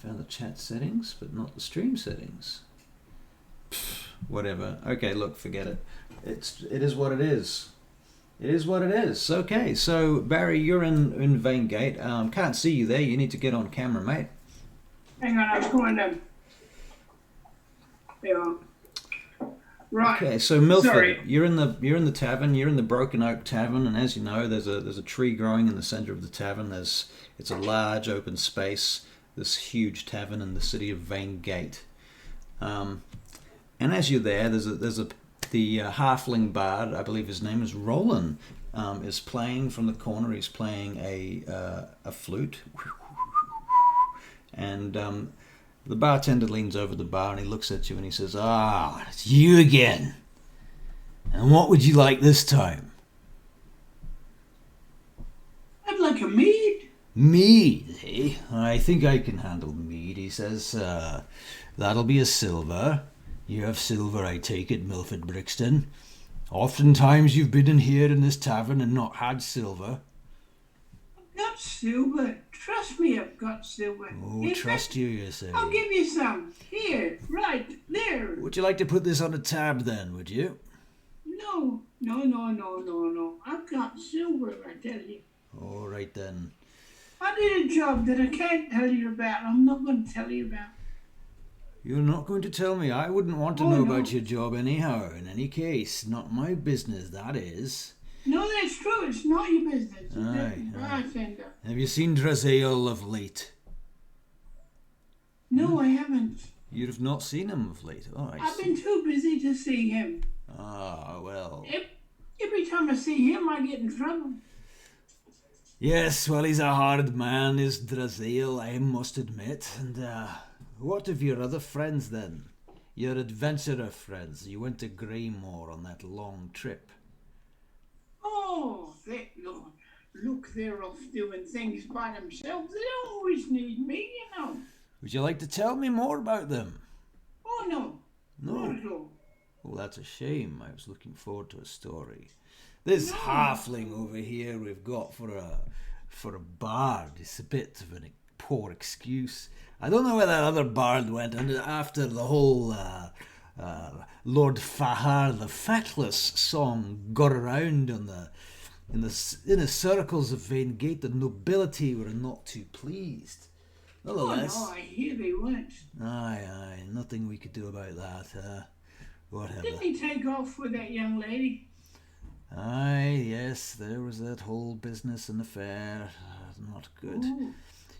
found the chat settings, but not the stream settings. Pfft, whatever. Okay, look, forget it. It is what it is. It is what it is. Okay, so Barry, you're in VAINGATE. Can't see you there. You need to get on camera, mate. Hang on, I was going to. There you are. Right. Okay, so Milford, Sorry. you're in the tavern. You're in the Broken Oak Tavern, and as you know, there's a tree growing in the center of the tavern. It's a large open space. This huge tavern in the city of VAINGATE. And as you're there, the halfling bard, I believe his name is Roland, is playing from the corner. He's playing a flute, and the bartender leans over the bar and he looks at you and he says, "Ah, it's you again. And what would you like this time?" I'd like a mead. "Mead, eh? I think I can handle mead," he says. "That'll be a silver. You have silver, I take it, Milford Brixton. Oftentimes you've been in here in this tavern and not had silver." I've got silver. Trust me, I've got silver. "Oh, In trust fact, you, you say. I'll give you some. Here, right, there. Would you like to put this on a tab then, would you?" No. I've got silver, I tell you. "All right then." I did a job that I can't tell you about. I'm not going to tell you about. "You're not going to tell me? I wouldn't want to Oh, know no. about your job anyhow, in any case. Not my business, that is." No, that's true. It's not your business. It's Aye, the aye. bartender. "Have you seen Sidarhael of late?" No, I haven't. "You've not seen him of late?" "Oh, I I've see." been too busy to see him. "Ah, well. Every time I see him, I get in trouble. Yes, well, he's a hard man, is Sidarhael, I must admit. And what of your other friends, then? Your adventurer friends? You went to Greymore on that long trip." Oh, look, they're off doing things by themselves. They don't always need me, you know. "Would you like to tell me more about them?" Oh, no. "No." Not at all. "Oh, that's a shame. I was looking forward to a story. This halfling over here we've got for a bard is a bit of a poor excuse. I don't know where that other bard went, and after the whole Lord Fahar the Feckless song got around in the circles of VAINGATE, the nobility were not too pleased. Nonetheless, Oh, no, I hear they weren't. aye, nothing we could do about that. Whatever. Didn't he take off with that young lady? Aye, yes, there was that whole business and affair. Not good. Oh.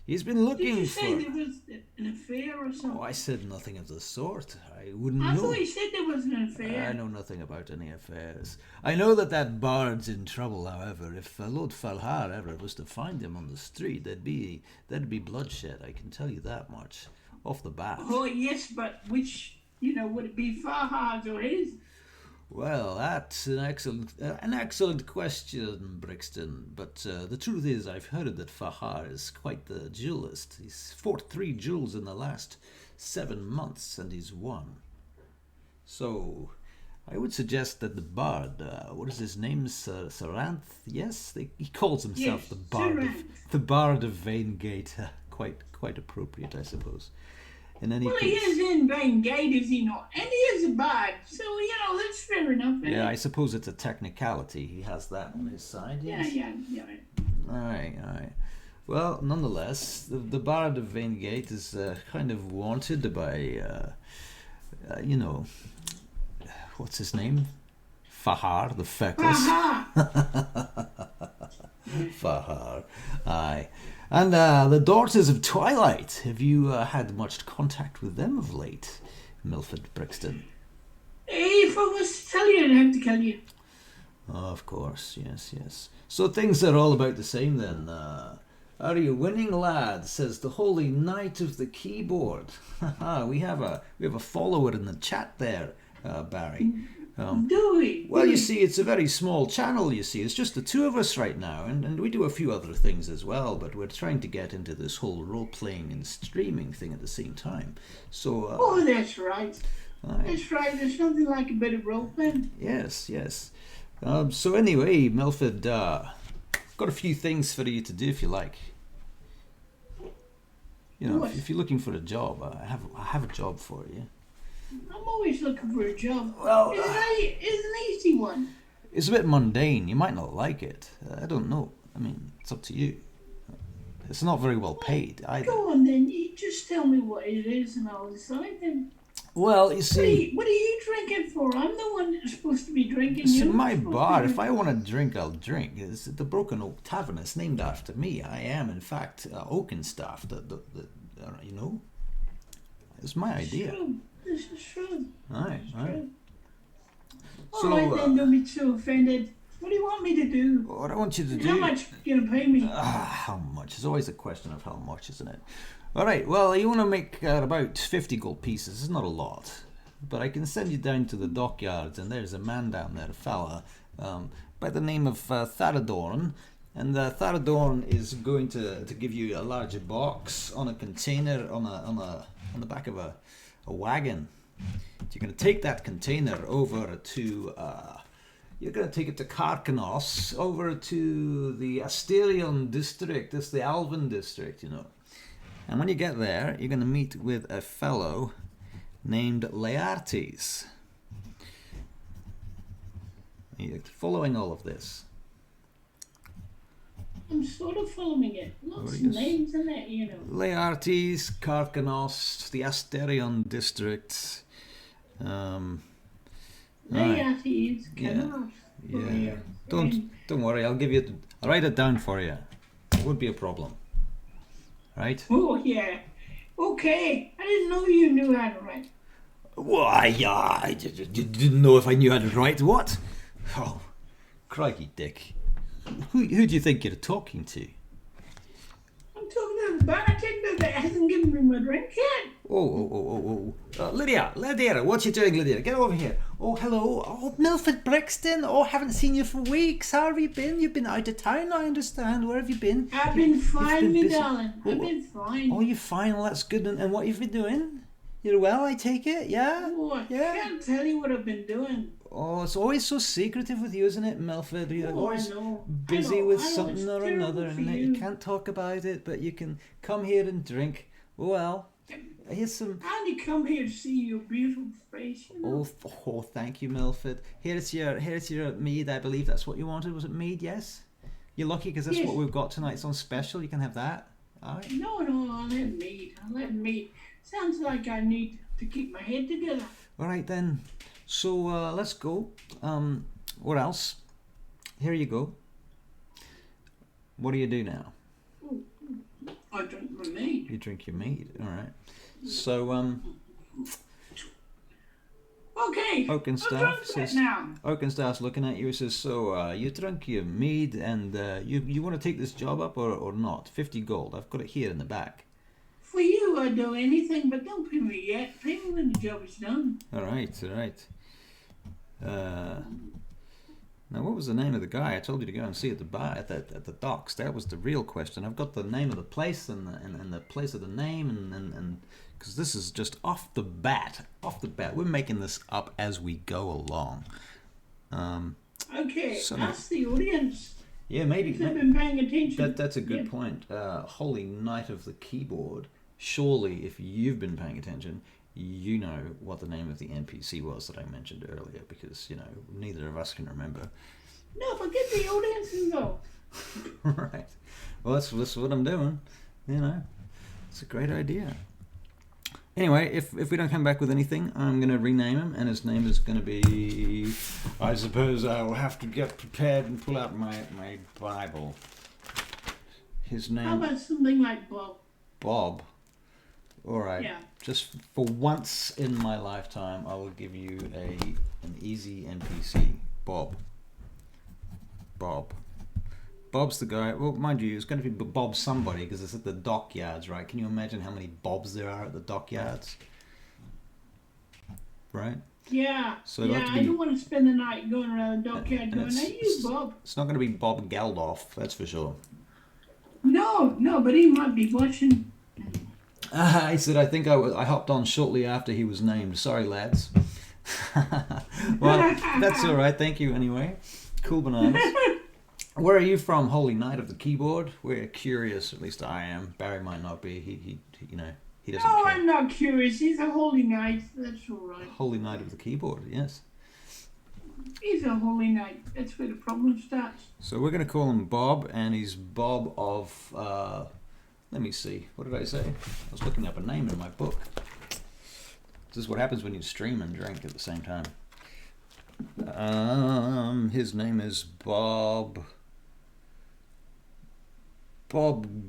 He's been looking Did you for... say there was an affair or something? Oh, I said nothing of the sort. I wouldn't I know. thought you said there was an affair. I know nothing about any affairs. I know that bard's in trouble, however. If Lord Falhar ever was to find him on the street, there'd be bloodshed, I can tell you that much, off the bat. Oh, yes, but which, would it be Farhad's or his? Well, that's an excellent question, Brixton. But the truth is, I've heard that Fahar is quite the duelist. He's fought 3 duels in the last 7 months, and he's won. So, I would suggest that the bard, what is his name, Saranth? Yes, he calls himself Yes, the bard of VAINGATE. Quite appropriate, I suppose. In any Well, case, he is in VAINGATE, is he not? And he is a bard, so, that's fair enough. yeah, I suppose it's a technicality. He has that on his side, yes. Yeah. Aye. Well, nonetheless, the bard of VAINGATE is kind of wanted by, what's his name? Fahar, the Feckless. Aha! Fahar, aye. And the Daughters of Twilight. Have you had much contact with them of late, Milford Brixton? If I was to tell you, I'd have to kill you. Oh, of course, yes. So things are all about the same then. "Are you winning, lad?" says the Holy Knight of the Keyboard. we have a follower in the chat there, Barry. Do we? Well, you see, it's a very small channel, you see. It's just the 2 of us right now, and we do a few other things as well, but we're trying to get into this whole role-playing and streaming thing at the same time. So, Oh, that's right. aye. That's right. There's something like a bit of rope then. Yes. So anyway, Milford, got a few things for you to do if you like. You know, What? if you're looking for a job, I have a job for you. I'm always looking for a job. Well, It's an easy one. it's a bit mundane. You might not like it. I don't know. I mean, it's up to you. It's not very well paid either. Go on then. You just tell me what it is and I'll decide then. Well, you see, What are you drinking for? I'm the one that's supposed to be drinking. it's You're in not my supposed to bar. be If I drinking. want to drink, I'll drink. It's at the Broken Oak Tavern. It's named after me. I am, in fact, Oakenstaff. You know, it's my idea. True. This is true. Aye, aye. True. So, All right then, don't be too offended. What do you want me to do? what I want you to do... How much you gonna pay me? How much? It's always a question of how much, isn't it? All right, well, you want to make about 50 gold pieces. It's not a lot. But I can send you down to the dockyards, and there's a man down there, a fella, by the name of Tharadorn. And Tharadorn is going to give you a larger box on a container on the back of a wagon. You're going to take that container over to... You're going to take it to Carcanos, over to the Asterion district. That's the Alvin district, you know. And when you get there, you're going to meet with a fellow named Laertes. You're following all of this. I'm sort of following it. Lots of yes. names in it, you know. Laertes, Carcanos, the Asterion district. Laertes, Yeah. Canos. Yeah. Don't worry. I'll write it down for you. It won't be a problem. Right? Oh, yeah. Okay. I didn't know you knew how to write. Why, I didn't know if I knew how to write. What? Oh, crikey, Dick. Who do you think you're talking to? I'm talking to the bartender that hasn't given me my drink yet. Oh. Lydia, what you doing, Lydia? Get over here. Oh, hello. Oh, Milford Brixton. Oh, haven't seen you for weeks. How have you been? You've been out of town, I understand. Where have you been? I've been fine, been me busy. darling. I've been fine. Oh, you're fine. Well, that's good. And what you've been doing? You're well, I take it? Yeah? Oh, I Yeah? can't tell you what I've been doing. Oh, it's always so secretive with you, isn't it, Milford? You're Oh, I always know. busy I know, with I know, something it's or terrible another, for and you. you can't talk about it, but you can come here and drink. Well, here's some... I only come here to see your beautiful face, you know. Oh, thank you, Milford. Here's your mead. I believe that's what you wanted. Was it mead? Yes. You're lucky because that's Yes. what we've got tonight. It's on special. You can have that. All right. No, I'll let meat. Sounds like I need to keep my head together. All right then. So let's go. What else? Here you go. What do you do now? I drink my meat. You drink your mead. All right. So Okay. Oakenstaff I'll drink says. that now. Oakenstaff's looking at you. He says, "So you drunk your mead, and you want to take this job up or not? 50 gold. I've got it here in the back." For you, I'd do anything, but don't pay me yet. Pay me when the job is done. All right. Now, what was the name of the guy I told you to go and see at the bar at the docks? That was the real question. I've got the name of the place and the place of the name and because this is just off the bat. We're making this up as we go along. Okay, So- ask the audience. Yeah, maybe. If they've been paying attention. That's a good Yeah. point. Holy Knight of the Keyboard. Surely, if you've been paying attention, you know what the name of the NPC was that I mentioned earlier, because, you know, neither of us can remember. No, forget the audience and go. Right. Well, that's what I'm doing. You know, it's a great idea. Anyway, if we don't come back with anything, I'm going to rename him, and his name is going to be... I suppose I will have to get prepared and pull out my Bible. His name... How about something like Bob? Bob. All right. Yeah. Just for once in my lifetime, I will give you an easy NPC. Bob. Bob's the guy. Well, mind you, it's going to be Bob somebody because it's at the dockyards, right? Can you imagine how many Bobs there are at the dockyards? Right? Yeah. So it'll have to I be- don't want to spend the night going around the dockyard going, it's- hey, you Bob. It's not going to be Bob Geldof, that's for sure. No, but he might be watching. I said I think I hopped on shortly after he was named. Sorry, lads. Well, that's all right. Thank you anyway. Cool bananas. Where are you from, Holy Knight of the Keyboard? We're curious, at least I am. Barry might not be. He he doesn't No, care. I'm not curious. He's a holy knight. That's all right. Holy Knight of the Keyboard, yes. He's a holy knight. That's where the problem starts. So we're going to call him Bob, and he's Bob of, let me see, what did I say? I was looking up a name in my book. This is what happens when you stream and drink at the same time. His name is Bob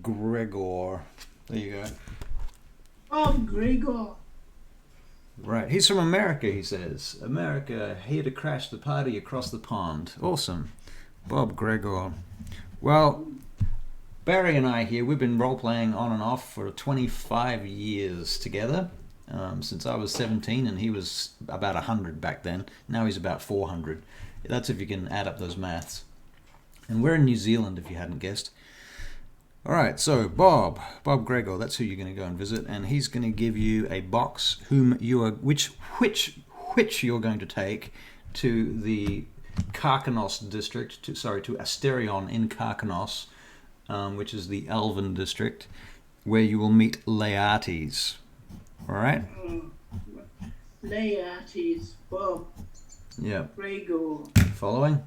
Gregor. There you go. Bob Gregor. Right, he's from America, he says. America, here to crash the party across the pond. Awesome. Bob Gregor. Well, Barry and I here, we've been role-playing on and off for 25 years together. Since I was 17 and he was about 100 back then. Now he's about 400. That's if you can add up those maths. And we're in New Zealand, if you hadn't guessed. All right, so Bob Gregor, that's who you're going to go and visit, and he's going to give you a box which you're going to take to the Karkanos district, to Asterion in Karkanos, which is the Elven district, where you will meet Laertes. All right? Laertes, Bob. Yeah. Gregor. Following?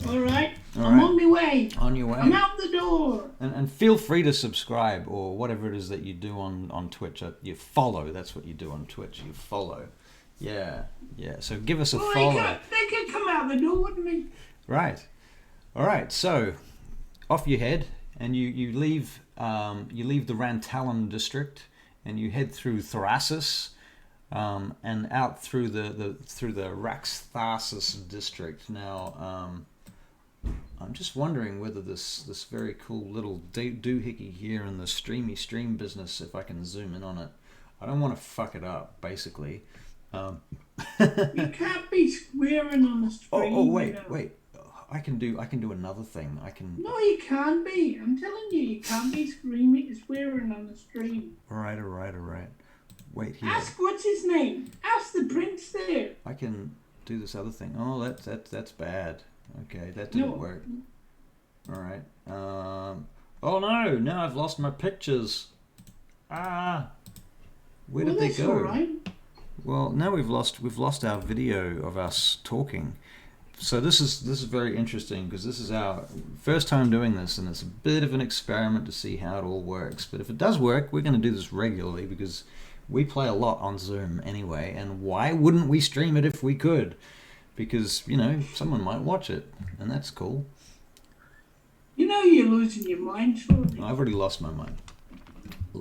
All right. All I'm right. on my way. On your way. I'm out the door. And feel free to subscribe or whatever it is that you do on Twitch. You follow. That's what you do on Twitch. You follow. Yeah. So give us a follow. They could come out the door, wouldn't they? Right. All right. So off you head, and you leave the Rantalum district, and you head through Thrasis, and out through the Raxtharsis district. Now, I'm just wondering whether this very cool little doohickey here in the stream business, if I can zoom in on it. I don't want to fuck it up, basically. You can't be swearing on the stream. Oh wait. I can do another thing. No, you can't be. I'm telling you, you can't be swearing on the stream. All right. Wait here. Ask what's his name. Ask the prince there. I can do this other thing. Oh, that's bad. Okay, that didn't work. All right. Oh no! Now I've lost my pictures. Where did they go? All right. Well, now we've lost our video of us talking. So this is very interesting because this is our first time doing this, and it's a bit of an experiment to see how it all works. But if it does work, we're going to do this regularly because we play a lot on Zoom anyway, and why wouldn't we stream it if we could? Because, someone might watch it, and that's cool. You're losing your mind, shortly. I've already lost my mind.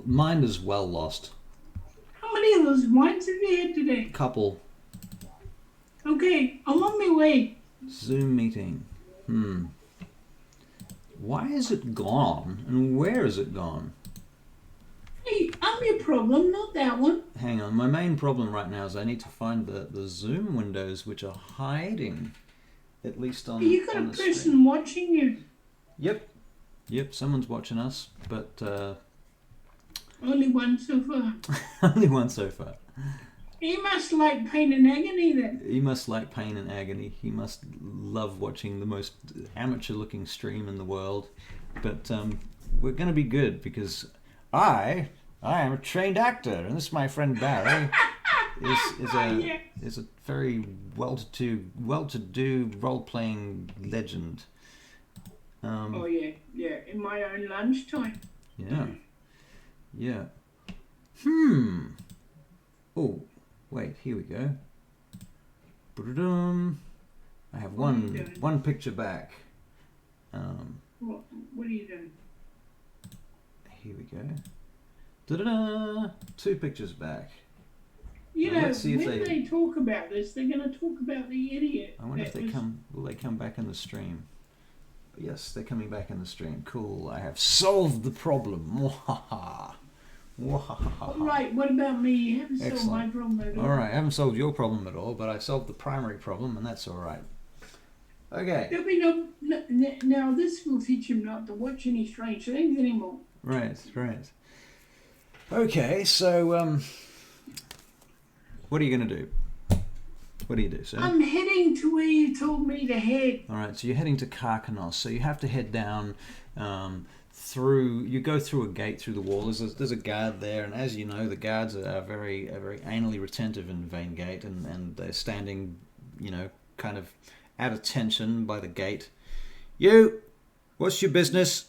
Mind is well lost. How many of those wines have you had today? Couple. Okay, I'm on my way. Zoom meeting. Why is it gone, and where is it gone? Hey, I'm your problem, not that one. Hang on, my main problem right now is I need to find the Zoom windows which are hiding, at least on. You got a person screen. watching you. Yep, someone's watching us, but only one so far. only one so far. He must like pain and agony then. He must like pain and agony. He must love watching the most amateur-looking stream in the world. But we're going to be good because I am a trained actor, and this is my friend Barry. is a very well-to-do role-playing legend. Oh yeah, in my own lunchtime. Yeah. Oh, wait, here we go. I have one picture back. What are you doing? Here we go. Da-da-da! 2 pictures back. Let's see if they talk about this, they're going to talk about the idiot. I wonder if will they come back in the stream? Yes, they're coming back in the stream. Cool, I have solved the problem. Mwahaha. All right, what about me? You haven't solved my problem at all. All right, I haven't solved your problem at all, but I solved the primary problem, and that's all right. Okay. There'll be now this will teach him not to watch any strange things anymore. Right. Okay, so what are you going to do? What do you do, sir? I'm heading to where you told me to head. All right, so you're heading to Carcanos. So you have to head down through. You go through a gate through the wall. There's a guard there, and as you know, the guards are very anally retentive in VAINGATE, and they're standing, kind of at attention by the gate. You, what's your business?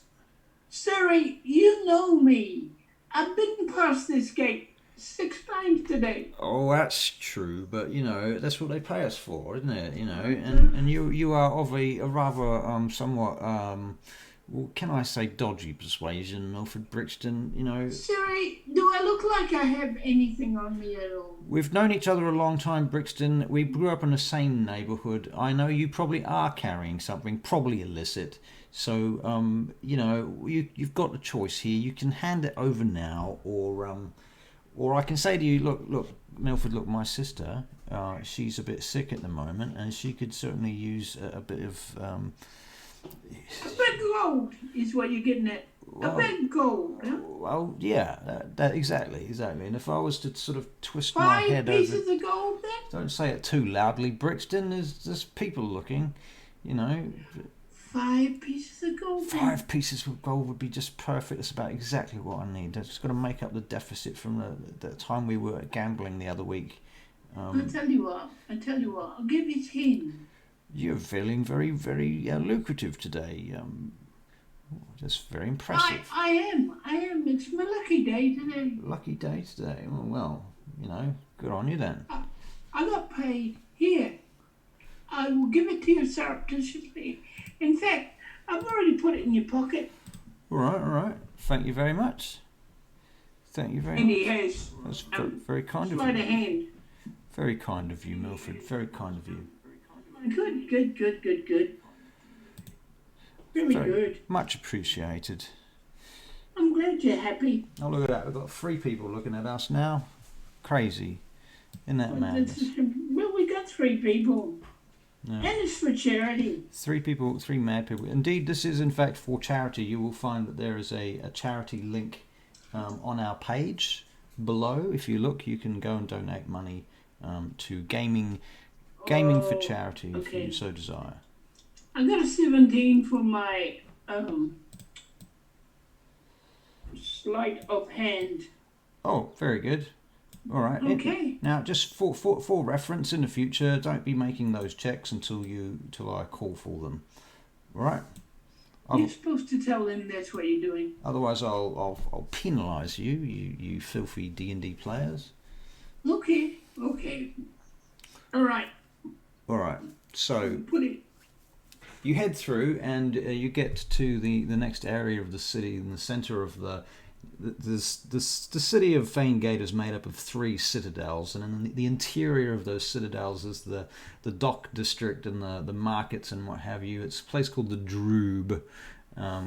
Sorry, you know me. I've been past this gate 6 times today. Oh, that's true, but that's what they pay us for, isn't it? And you are of a rather somewhat well, can I say dodgy persuasion, Milford Brixton? Sorry, do I look like I have anything on me at all? We've known each other a long time, Brixton. We grew up in the same neighbourhood. I know you probably are carrying something, probably illicit. So you've got a choice here. You can hand it over now, or I can say to you, look, Milford, look, my sister, she's a bit sick at the moment, and she could certainly use a bit of... a bit of gold is what you're getting at. A bit of gold, huh? Well, yeah, that exactly. And if I was to sort of twist my head over... 5 pieces of gold, then? Don't say it too loudly, Brixton. There's people looking, 5 pieces of gold? 5 pieces of gold would be just perfect. That's about exactly what I need. I've just got to make up the deficit from the time we were gambling the other week. I'll tell you what. I'll give you 10. You're feeling very, very lucrative today. Just very impressive. I am. It's my lucky day today. Lucky day today? Well, good on you then. I got paid. Here. I will give it to you surreptitiously. In fact, I've already put it in your pocket. All right. Thank you very much. And he has. That's very kind of you. Sleight of hand. Very kind of you, Milford. Very kind of you. Good. Very good. Much appreciated. I'm glad you're happy. Oh, look at that. We've got 3 people looking at us now. Crazy. Isn't that madness? Well, we got 3 people. Yeah. And it's for charity. 3 people, 3 mad people. Indeed, this is in fact for charity. You will find that there is a charity link on our page below. If you look, you can go and donate money to gaming for charity if you so desire. I got a 17 for my sleight of hand. Oh, very good. All right. Okay. Now, just for reference in the future, don't be making those checks until I call for them. All right. You're supposed to tell them that's what you're doing. Otherwise, I'll penalise you filthy D&D players. Okay. All right. So put it. You head through and you get to the next area of the city. In the centre of the city of VAINGATE is made up of 3 citadels, and in the interior of those citadels is the dock district and the markets and what have you. It's a place called the Droob,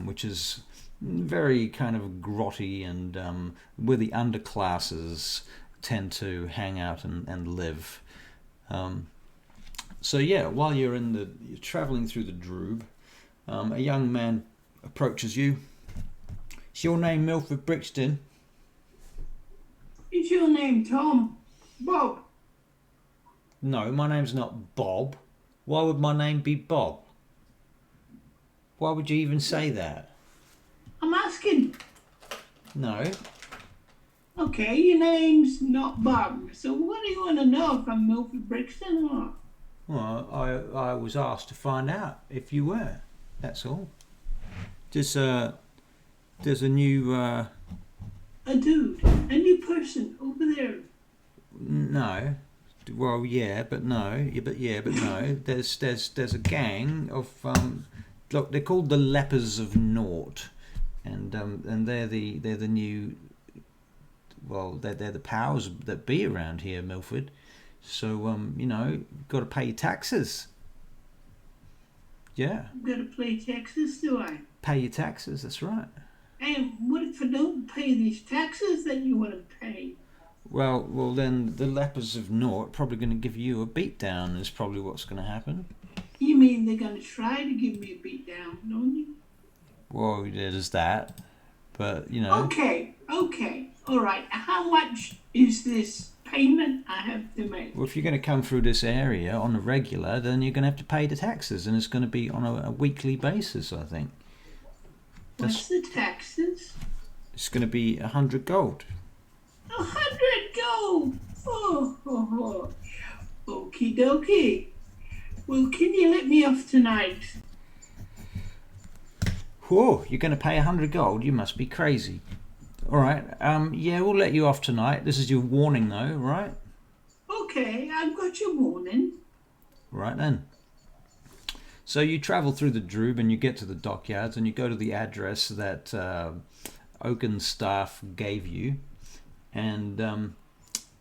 which is very kind of grotty and where the underclasses tend to hang out and live. So yeah, while you're travelling through the Droob, a young man approaches you. Is your name Milford Brixton? Is your name Tom? Bob? No, my name's not Bob. Why would my name be Bob? Why would you even say that? I'm asking. No. Okay, your name's not Bob. So what do you want to know if I'm Milford Brixton or? Well, I was asked to find out if you were. That's all. There's a new... A dude. A new person over there. No. Well, yeah, but no. But no. There's a gang of... look, they're called the Lepers of Naught. And they're the new... Well, they're the powers that be around here, Milford. So, got to pay your taxes. Yeah. Got to pay taxes, do I? Pay your taxes, that's right. And what if I don't pay these taxes that you want to pay? Well, then the Lepers of Naught probably going to give you a beatdown is probably what's going to happen. You mean they're going to try to give me a beatdown, don't you? Well, there's that. But, Okay. All right. How much is this payment I have to make? Well, if you're going to come through this area on a regular, then you're going to have to pay the taxes, and it's going to be on a weekly basis, I think. What's the taxes? It's going to be 100 gold. 100 gold. Oh. Okie dokie. Well, can you let me off tonight? Whoa, you're going to pay 100 gold? You must be crazy. All right. Yeah, we'll let you off tonight. This is your warning, though, right? Okay, I've got your warning. Right then. So you travel through the Droob and you get to the dockyards and you go to the address that Oaken's staff gave you. And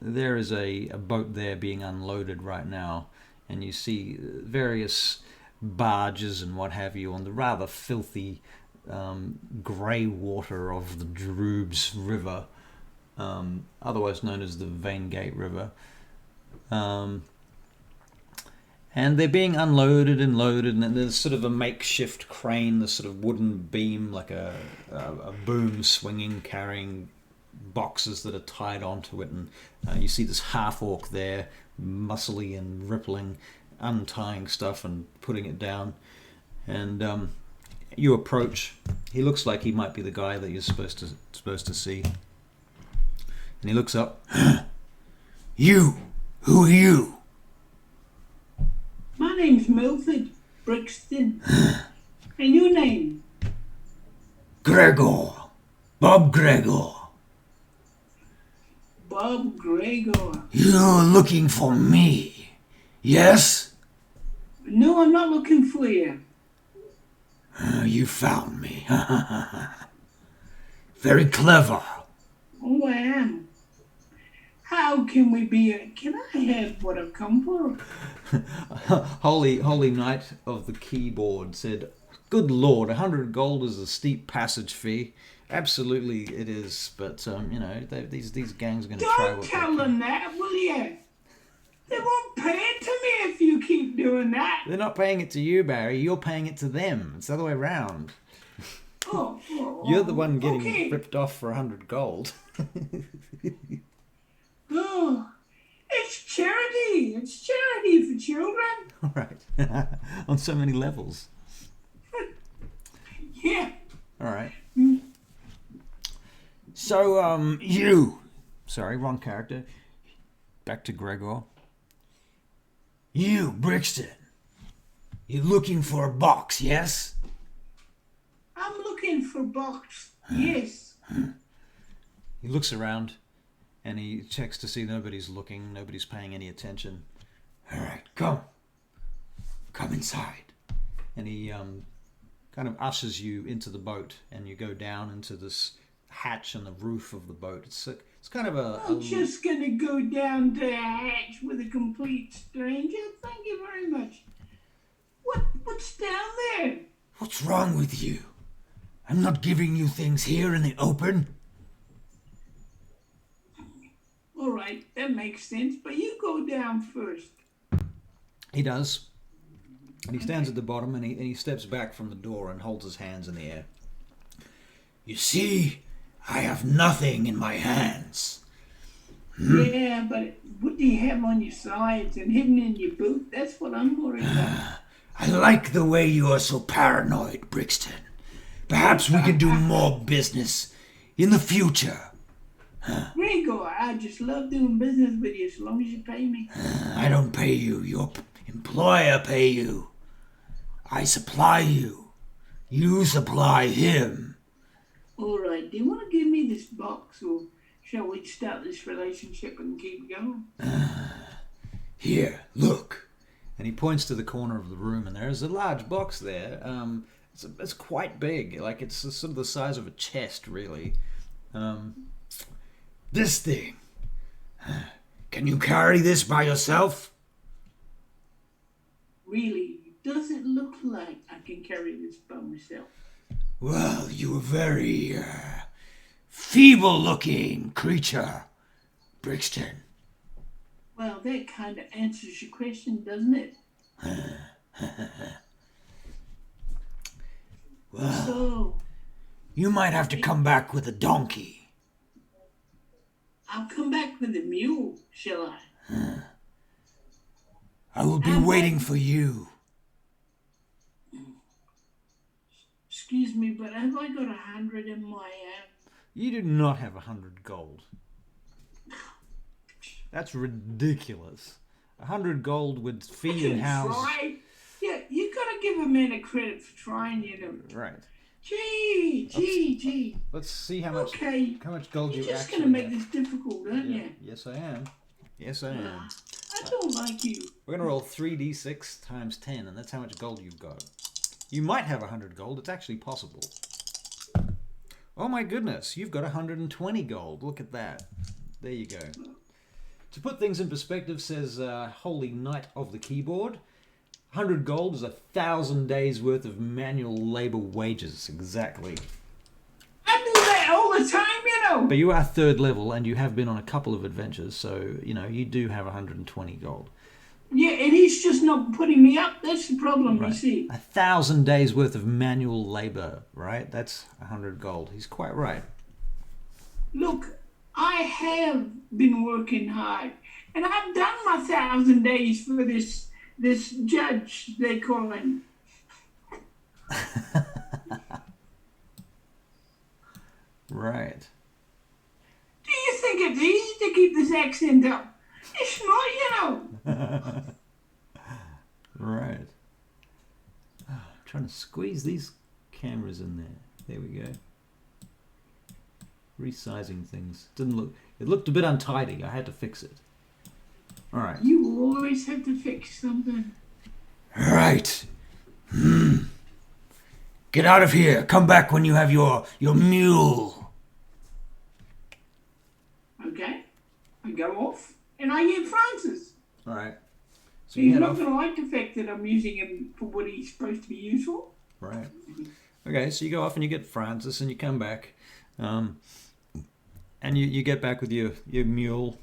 there is a boat there being unloaded right now. And you see various barges and what have you on the rather filthy grey water of the Droob's River, otherwise known as the VAINGATE River. And they're being unloaded and loaded, and there's sort of a makeshift crane, the sort of wooden beam, like a boom swinging, carrying boxes that are tied onto it. And you see this half-orc there, muscly and rippling, untying stuff and putting it down. And you approach. He looks like he might be the guy that you're supposed to see. And he looks up. You! Who are you? My name's Milford Brixton. And your name? Gregor. Bob Gregor. Bob Gregor. You're looking for me, yes? No, I'm not looking for you. You found me. Very clever. Oh, I am. How can we be? Can I have what I've come for? Holy Knight of the Keyboard said, "Good Lord, 100 gold is a steep passage fee." Absolutely, it is. But you know, these gangs are going to try. Don't tell them that, will you? They won't pay it to me if you keep doing that. They're not paying it to you, Barry. You're paying it to them. It's the other way around. Oh, You're the one getting okay. ripped off for 100 gold. Oh, it's charity. It's charity for children. All right. On so many levels. Yeah. All right. Mm. So, you. Sorry, wrong character. Back to Gregor. You, Brixton. You're looking for a box, yes? I'm looking for box. Yes. He looks around and he checks to see nobody's looking, nobody's paying any attention. All right, come. Come inside. And he kind of ushers you into the boat, and you go down into this hatch on the roof of the boat. It's kind of I'm just going to go down to a hatch with a complete stranger. Thank you very much. What's down there? What's wrong with you? I'm not giving you things here in the open. All right, that makes sense, but you go down first. He does. And he stands at the bottom, and he steps back from the door and holds his hands in the air. You see, I have nothing in my hands. Yeah, but what do you have on your sides and hidden in your boot? That's what I'm worried about. I like the way you are so paranoid, Brixton. Perhaps we can do more business in the future. Gregor, I just love doing business with you as long as you pay me. I don't pay you. Your employer pay you. I supply you. You supply him. All right, do you want to give me this box, or shall we start this relationship and keep going? Here, look. And he points to the corner of the room, and there is a large box there. It's quite big, like it's sort of the size of a chest, really. This thing. Can you carry this by yourself? Really, does it look like I can carry this by myself? Well, you're a very feeble-looking creature, Brixton. Well, that kind of answers your question, doesn't it? Well, So, you might have to come back with a donkey. I'll come back with a mule, shall I? I will be waiting for you. Excuse me, but have I got 100 in my... You do not have 100 gold. That's ridiculous. 100 gold would feed and house... Try. Yeah, you got to give a man a credit for trying, you know. Right. Gee. Let's see how much gold you actually have. You're just going to make this difficult, aren't you? Yes, I am. Yes, I am. I don't like you. We're going to roll 3d6 times 10, and that's how much gold you've got. You might have 100 gold. It's actually possible. Oh my goodness, you've got 120 gold. Look at that. There you go. To put things in perspective, says Holy Knight of the Keyboard. 100 gold is 1,000 days worth of manual labor wages. Exactly. I do that all the time, you know. But you are 3rd level, and you have been on a couple of adventures, so, you know, you do have 120 gold. Yeah, and he's just not putting me up. That's the problem, Right. you see. 1,000 days worth of manual labor, right? That's 100 gold. He's quite right. Look, I have been working hard, and I've done my 1,000 days for this judge, they call him. Right. Do you think it's easy to keep this accent up? It's not, you know. Right. Oh, I'm trying to squeeze these cameras in there. There we go. Resizing things. It looked a bit untidy. I had to fix it. All right. You always have to fix something. Right. Get out of here. Come back when you have your mule. Okay. I go off, and I get Francis. All right. So you He's head not off. going to like the fact that I'm using him for what he's supposed to be used for. Right. Okay, so you go off and you get Francis and you come back. And you get back with your mule.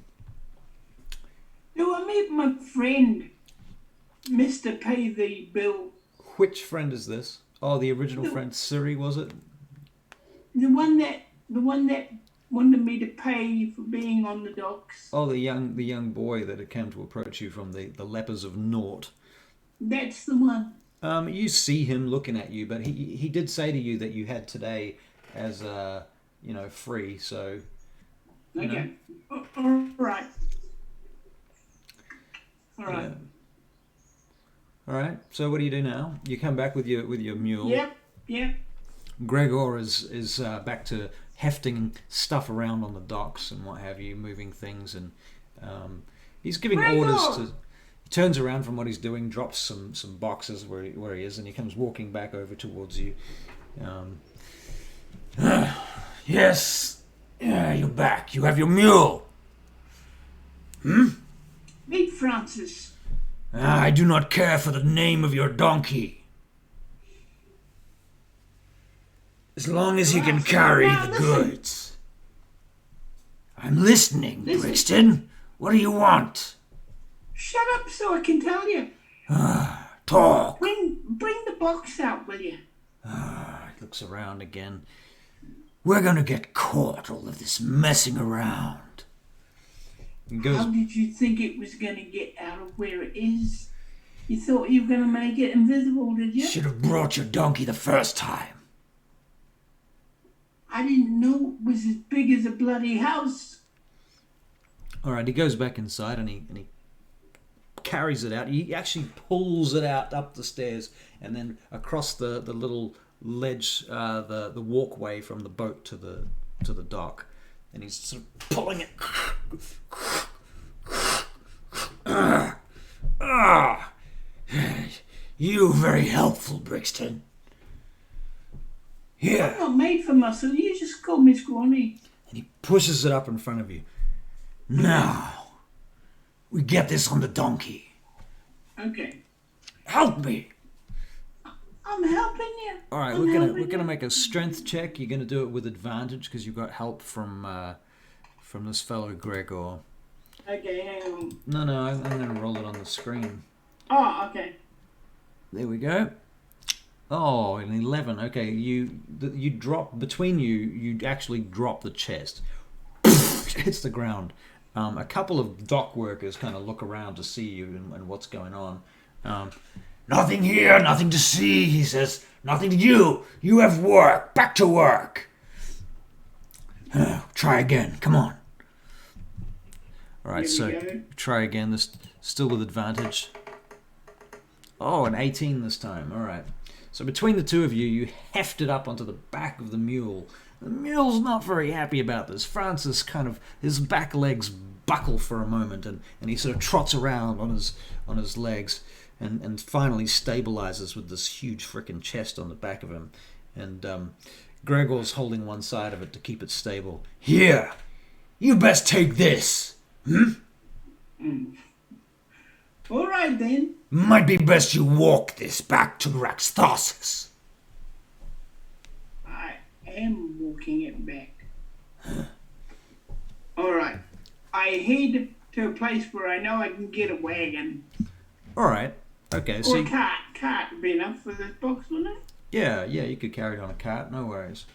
Do I meet my friend, Mr. Pay the Bill? Which friend is this? Oh, the original friend, Siri, was it? The one that wanted me to pay for being on the docks. Oh, the young boy that had come to approach you from the lepers of Naught. That's the one. You see him looking at you, but he did say to you that you had today as free. So Okay. All right. All right. Yeah. All right. So what do you do now? You come back with your mule. Yep. Gregor is back to hefting stuff around on the docks and what have you, moving things, and he's giving orders to. He turns around from what he's doing, drops some boxes where he is, and he comes walking back over towards you. Yes. Yeah, you're back. You have your mule. Meet Francis. I do not care for the name of your donkey. As long as he can carry Now, the listen. goods. I'm listening, Listen. Brixton. What do you want? Shut up so I can tell you. Talk. Bring the box out, will you? He looks around again. We're gonna get caught, all of this messing around. He goes. How did you think it was going to get out of where it is? You thought you were going to make it invisible, did you? Should have brought your donkey the first time. I didn't know it was as big as a bloody house. All right. He goes back inside and he carries it out. He actually pulls it out up the stairs and then across the little ledge, the walkway from the boat to the dock, and he's sort of pulling it. You very helpful, Brixton. I'm Here. not made for muscle. You just call me scrawny. And he pushes it up in front of you. Now, we get this on the donkey. Okay. Help me. I'm helping you. All right, we're gonna make a strength check. You're gonna do it with advantage because you've got help from this fellow Gregor. Okay, hang on. No, I'm gonna roll it on the screen. Oh, okay. There we go. Oh, an 11. Okay, you drop between you. You actually drop the chest. hits the ground. A couple of dock workers kind of look around to see you and what's going on. Nothing here, nothing to see, he says. Nothing to do. You have work. Back to work. Try again. Come on. All right, so try again. This still with advantage. Oh, an 18 this time. All right. So between the two of you, you heft it up onto the back of the mule. The mule's not very happy about this. Francis his back legs buckle for a moment, and he sort of trots around on his legs, and finally stabilizes with this huge frickin' chest on the back of him. And Gregor's holding one side of it to keep it stable. Here, you best take this. All right then. Might be best you walk this back to Raxtharsis. I am walking it back. All right. I head to a place where I know I can get a wagon. All right. Okay. Or a cart. Cart would be enough for this box, wouldn't it? Yeah, you could carry it on a cart. No worries.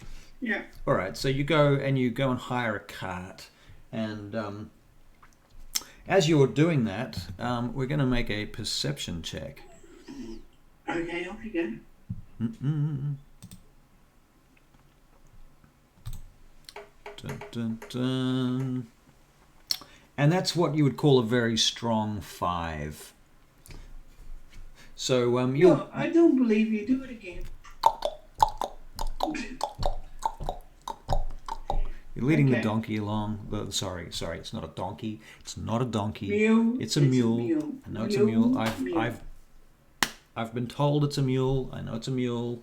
Yeah. All right. So you go and hire a cart, and as you're doing that, we're going to make a perception check. Okay, off you go. Dun, dun, dun. And that's what you would call a very strong 5. So No, I don't believe you. Do it again. You're leading the donkey along. Sorry, it's not a donkey. It's not a donkey. Mule. It's a mule. I know it's a mule. I've been told it's a mule. I know it's a mule.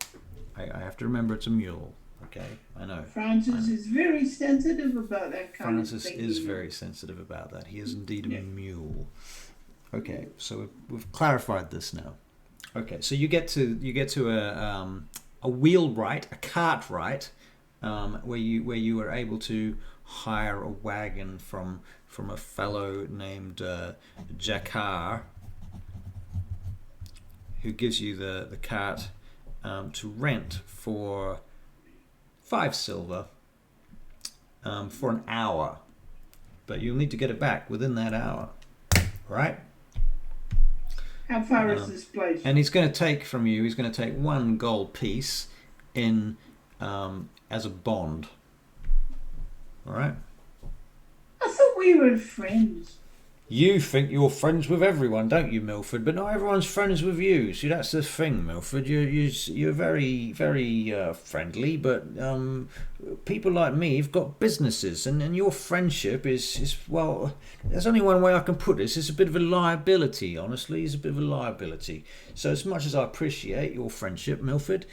I have to remember it's a mule. Okay, I know. Francis is very sensitive about that kind of thing. Francis is very sensitive about that. He is indeed a mule. Okay, so we've clarified this now. Okay, so you get to a wheelwright, a cartwright, where you are able to hire a wagon from a fellow named Jakar, who gives you the cart to rent for 5 silver for an hour, but you'll need to get it back within that hour, right? How far is this place? And he's going to take from you. He's going to take 1 gold piece in as a bond. All right. I thought we were friends. You think you're friends with everyone, don't you, Milford? But not everyone's friends with you. See, that's the thing, Milford. You're very, very friendly, but people like me have got businesses, and your friendship is well. There's only one way I can put this. It's a bit of a liability, honestly. It's a bit of a liability. So as much as I appreciate your friendship, Milford,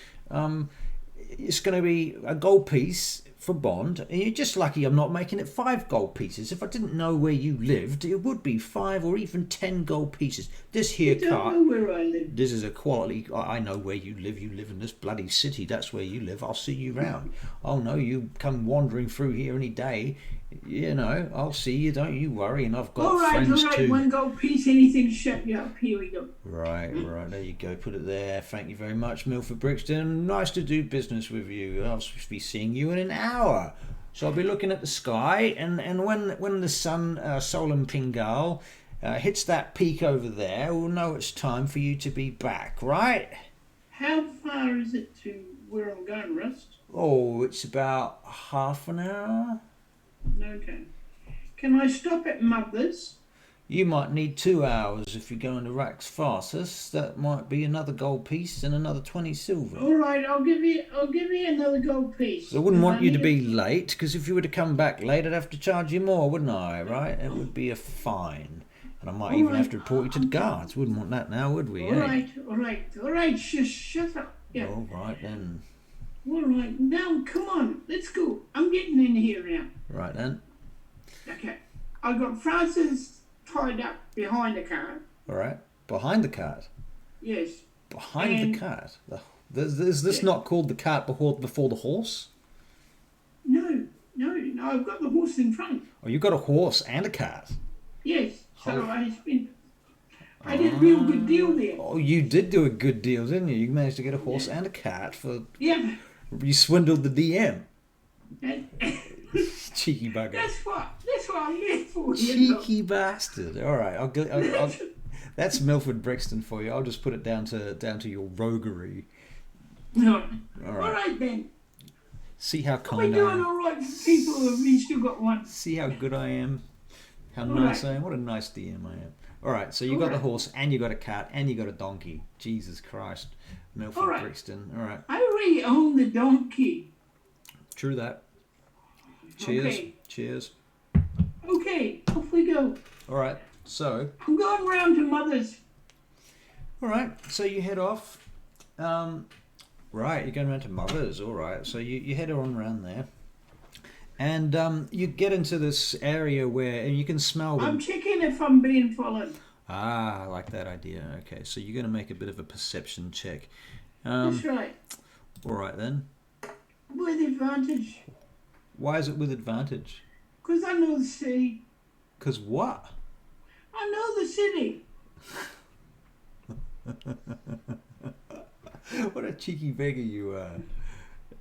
it's going to be a gold piece for bond, and you're just lucky I'm not making it 5 gold pieces. If I didn't know where you lived, it would be 5 or even 10 gold pieces. This here cart, don't know where I live. this is a quality. I know where you live. You live in this bloody city. That's where you live. I'll see you round. Oh no, you come wandering through here any day. You know, I'll see you. Don't you worry. And I've got friends all right, too. 1 gold piece. Anything to shut you up. Here we go. Right. There you go. Put it there. Thank you very much, Milford Brixton. Nice to do business with you. I'll be seeing you in an hour. So I'll be looking at the sky, and when the sun, Solon Pingal, hits that peak over there, we'll know it's time for you to be back, right? How far is it to where I'm going, Rust? Oh, it's about half an hour. Okay. Can I stop at Mother's? You might need 2 hours if you're going to Rax Farsus. That might be another gold piece and another 20 silver. All right, I'll give you another gold piece. I wouldn't want you to be late, because if you were to come back late, I'd have to charge you more, wouldn't I? Right? It would be a fine, and I might even have to report you to the guards. Wouldn't want that now, would we? All right. Shut up. Yeah. All right then. All right, now come on, let's go. I'm getting in here now. Right then. Okay, I got Francis tied up behind the car. All right, behind the cart. Yes. Behind the cart. Is this not called the cart before the horse? No. I've got the horse in front. Oh, you've got a horse and a cart. Yes. So I did a real good deal there. Oh, you did do a good deal, didn't you? You managed to get a horse and a cart for. Yeah. You swindled the DM. Cheeky bugger. That's That's what I live for. You know. Cheeky bastard. All right, I'll that's Milford Brixton for you. I'll just put it down to your roguery. No. All right. All right then. See how Are we kind I doing am. all right for people, or have we still got one? See how good I am. How All nice right. I am. What a nice DM I am. All right, so you got the horse, and you got a cart, and you got a donkey. Jesus Christ, Milford All right. Brixton. All right, I already own the donkey. true that. Cheers. Okay. Cheers. Okay, off we go. All right, so I'm going round to Mother's. all right, so you head off. Right, you're going around to Mother's. All right, so you head on around there, and you get into this area where and you can smell them. I'm checking if I'm being followed. Ah, I like that idea. Okay, so you're going to make a bit of a perception check. That's right. All right then. With advantage. Why is it with advantage? Because I know the city. Because what? I know the city. What a cheeky beggar you are.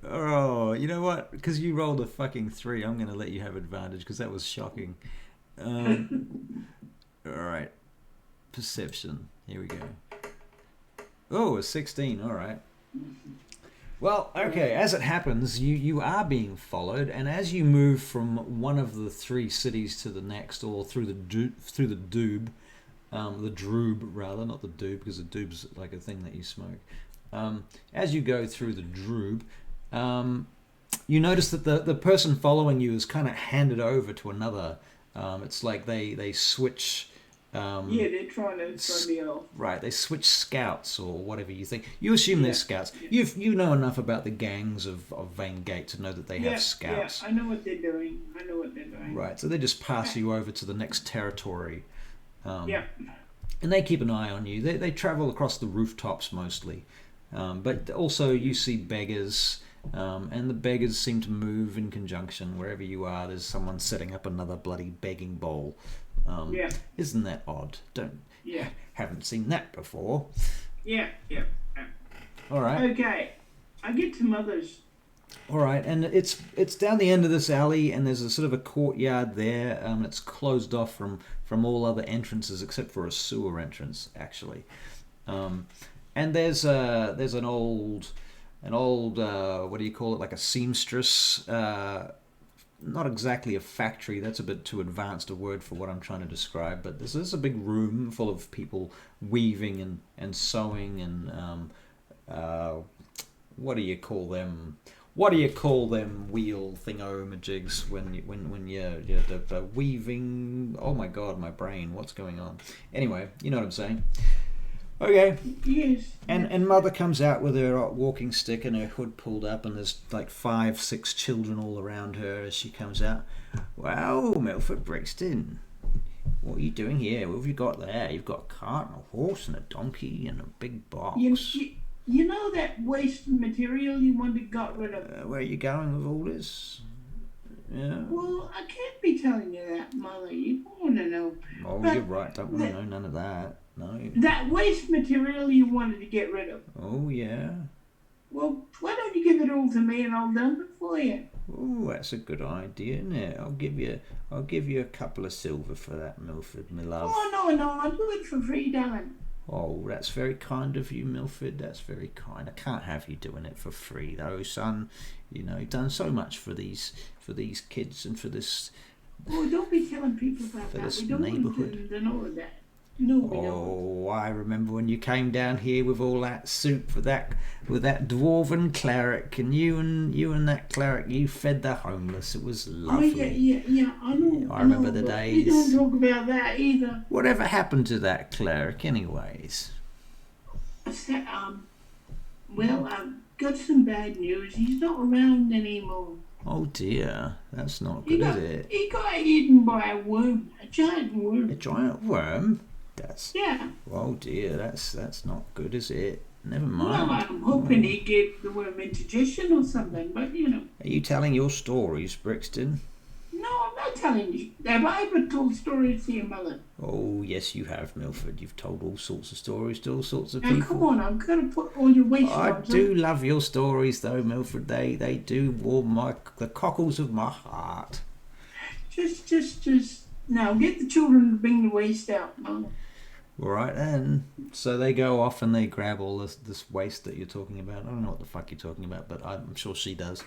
Oh, you know what? Because you rolled a fucking 3, I'm going to let you have advantage because that was shocking. All right. Perception. Here we go. Oh, a 16. All right. Well, okay, as it happens, you are being followed, and as you move from one of the 3 cities to the next, or through the doob, the droob rather, not the doob, because the doob's like a thing that you smoke. As you go through the droob, you notice that the person following you is kind of handed over to another. It's like they switch. Yeah, they're trying to throw me off. Right, they switch scouts or whatever you think. You assume they're scouts. Yeah. You know enough about the gangs of VAINGATE to know that they have scouts. Yeah, I know what they're doing. Right, so they just pass you over to the next territory. Yeah. And they keep an eye on you. They travel across the rooftops mostly. But also you see beggars, and the beggars seem to move in conjunction. Wherever you are, there's someone setting up another bloody begging bowl. Isn't that odd? Haven't seen that before. Yeah. All right. Okay, I get to Mother's. All right, and it's down the end of this alley, and there's a sort of a courtyard there. It's closed off from all other entrances except for a sewer entrance, actually. And there's an old what do you call it? Like a seamstress. Not exactly a factory. That's a bit too advanced a word for what I'm trying to describe. But this is a big room full of people weaving and sewing and what do you call them? What do you call them wheel thingamajigs when you're weaving? Oh my god, my brain! What's going on? Anyway, you know what I'm saying. Okay. Yes. And Mother comes out with her walking stick and her hood pulled up, and there's like 5, 6 children all around her as she comes out. Wow, Milford Brixton, what are you doing here? What have you got there? You've got a cart and a horse and a donkey and a big box. You know that waste material you wanted to get rid of? Where are you going with all this? Yeah. Well, I can't be telling you that, Mother. You don't want to know. Oh, but you're right. Don't want to know none of that. No. That waste material you wanted to get rid of. Oh, yeah. Well, why don't you give it all to me and I'll dump it for you? Oh, that's a good idea, isn't it? I'll give you a couple of silver for that, Milford, my love. Oh, no, I'll do it for free, darling. Oh, that's very kind of you, Milford. That's very kind. I can't have you doing it for free, though, son. You know, you've done so much for these kids and for this. Oh, don't be telling people about for that. this We don't neighbourhood. want them to know that. No, we don't. Oh, I remember when you came down here with all that soup with that dwarven cleric, and you and that cleric, you fed the homeless. It was lovely. Oh, yeah, I know. I remember the days. We don't talk about that either. Whatever happened to that cleric, anyways? Well, I've got some bad news. He's not around anymore. Oh dear, that's not good, is it? He got eaten by a worm, a giant worm. A giant worm? Yeah. Oh dear, that's not good, is it? Never mind. Well, I'm hoping he gave the worm indigestion or something, but you know. Are you telling your stories, Brixton? No, I'm not telling you. Have I ever told stories to your mother? Oh, yes, you have, Milford. You've told all sorts of stories to all sorts of Now, people. come on, I'm going to put all your waste I on. do love your stories, though, Milford. They do warm the cockles of my heart. Just. Now, get the children to bring the waste out, Mom. All right, and so they go off and they grab all this waste that you're talking about. I don't know what the fuck you're talking about, but I'm sure she does.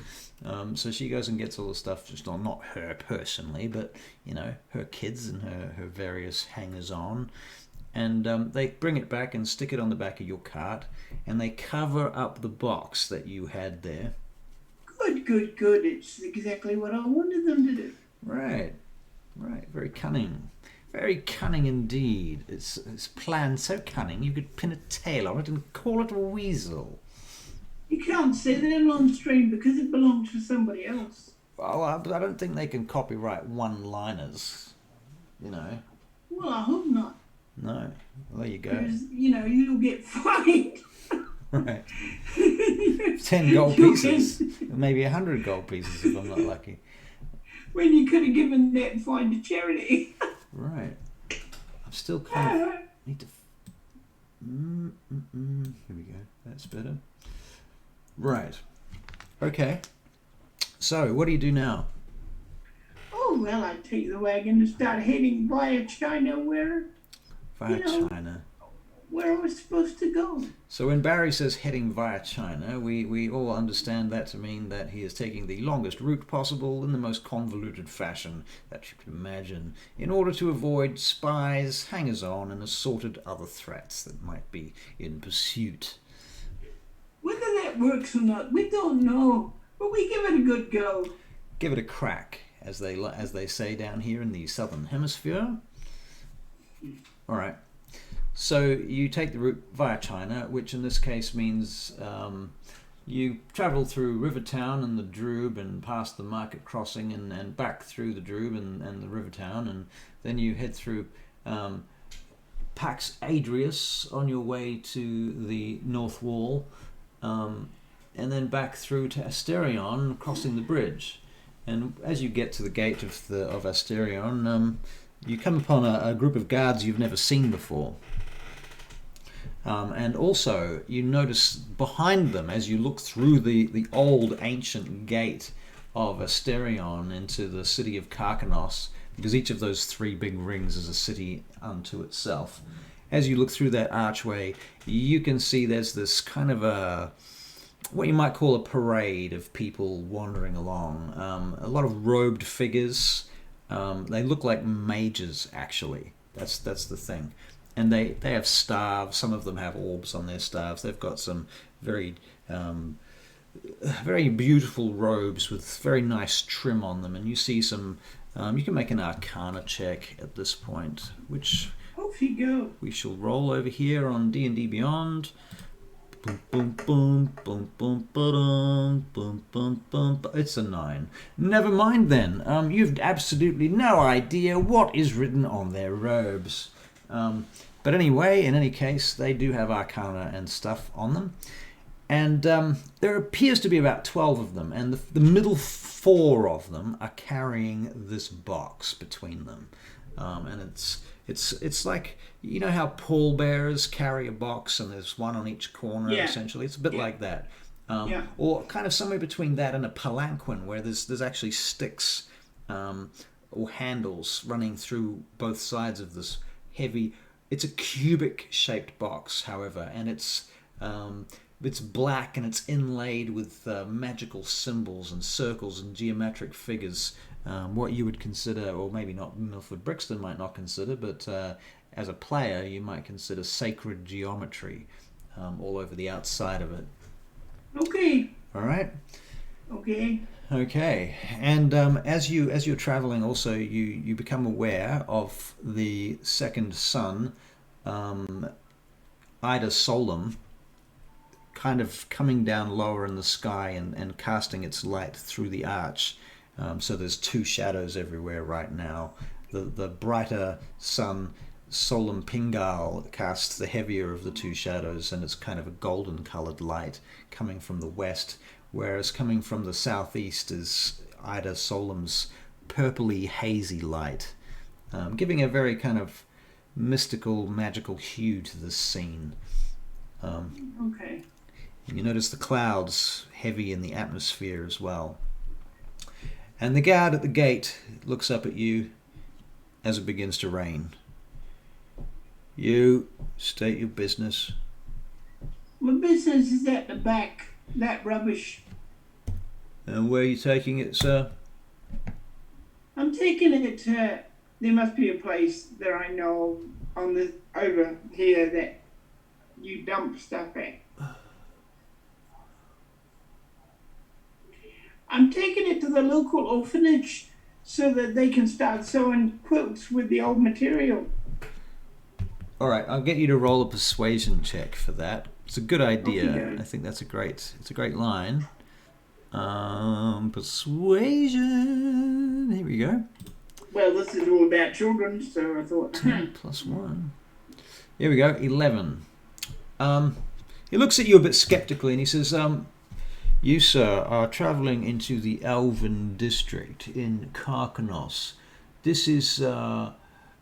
So she goes and gets all the stuff, just not her personally, but, you know, her kids and her various hangers-on. And they bring it back and stick it on the back of your cart, and they cover up the box that you had there. Good. It's exactly what I wanted them to do. Right. Very cunning. Very cunning indeed. It's planned so cunning you could pin a tail on it and call it a weasel. You can't say that on stream because it belongs to somebody else. Well, I don't think they can copyright one-liners, you know. Well, I hope not. No. Well, there you go. Because, you know, you'll get fined. Right. 10 gold pieces. Maybe 100 gold pieces if I'm not lucky. When you could have given that fine to charity. Right. I'm still kind of... need to... Here we go. That's better. Right. Okay. So, what do you do now? Oh, well, I take the wagon and start heading via China where China. Where I was supposed to go. So when Barry says heading via China, we all understand that to mean that he is taking the longest route possible in the most convoluted fashion that you can imagine, in order to avoid spies, hangers-on, and assorted other threats that might be in pursuit. Whether that works or not, we don't know, but we give it a good go. Give it a crack, as they say down here in the southern hemisphere. All right. So you take the route via China, which in this case means you travel through Rivertown and the Droob and past the market crossing and back through the Droob and the Rivertown, and then you head through Pax Adrius on your way to the North Wall, and then back through to Asterion, crossing the bridge. And as you get to the gate of Asterion, you come upon a group of guards you've never seen before. And also, you notice behind them, as you look through the old ancient gate of Asterion into the city of Karkanos, because each of those three big rings is a city unto itself. As you look through that archway, you can see there's this kind of what you might call a parade of people wandering along. A lot of robed figures. They look like mages, actually. That's the thing. And they have staves. Some of them have orbs on their staves. They've got some very beautiful robes with very nice trim on them. And you see some... you can make an Arcana check at this point, which Off you go. we shall roll over here on D&D Beyond. Boom, boom, boom, boom, boom, ba-dum, boom, boom, boom. It's a 9. Never mind then. You've absolutely no idea what is written on their robes. But anyway, in any case, they do have Arcana and stuff on them. And there appears to be about 12 of them, and the middle 4 of them are carrying this box between them. And it's like, you know how pallbearers carry a box and there's one on each corner, essentially? It's a bit like that. Or kind of somewhere between that and a palanquin, where there's actually sticks or handles running through both sides of this heavy... It's a cubic-shaped box, however, and it's black and it's inlaid with magical symbols and circles and geometric figures. What you would consider, or maybe not Milford Brixton might not consider, but as a player you might consider sacred geometry all over the outside of it. Okay. All right. Okay. Okay, and as you're traveling, also you become aware of the second sun, Ida Solum, kind of coming down lower in the sky and casting its light through the arch. So there's 2 shadows everywhere right now. The brighter sun, Solum Pingal, casts the heavier of the 2 shadows, and it's kind of a golden coloured light coming from the west. Whereas coming from the southeast is Ida Solum's purpley, hazy light, giving a very kind of mystical, magical hue to this scene. Okay. And you notice the clouds heavy in the atmosphere as well. And the guard at the gate looks up at you as it begins to rain. You state your business. My business is at the back. That rubbish. And where are you taking it, sir? I'm taking it to. There must be a place that I know on the over here that you dump stuff at. I'm taking it to the local orphanage so that they can start sewing quilts with the old material. All right, I'll get you to roll a persuasion check for that. It's a good idea. Okay. I think it's a great line. Persuasion. Here we go. Well, this is all about children, so I thought. 10 plus 1. Here we go. 11. He looks at you a bit skeptically and he says, "You, sir, are travelling into the Elven district in Karkanos. This is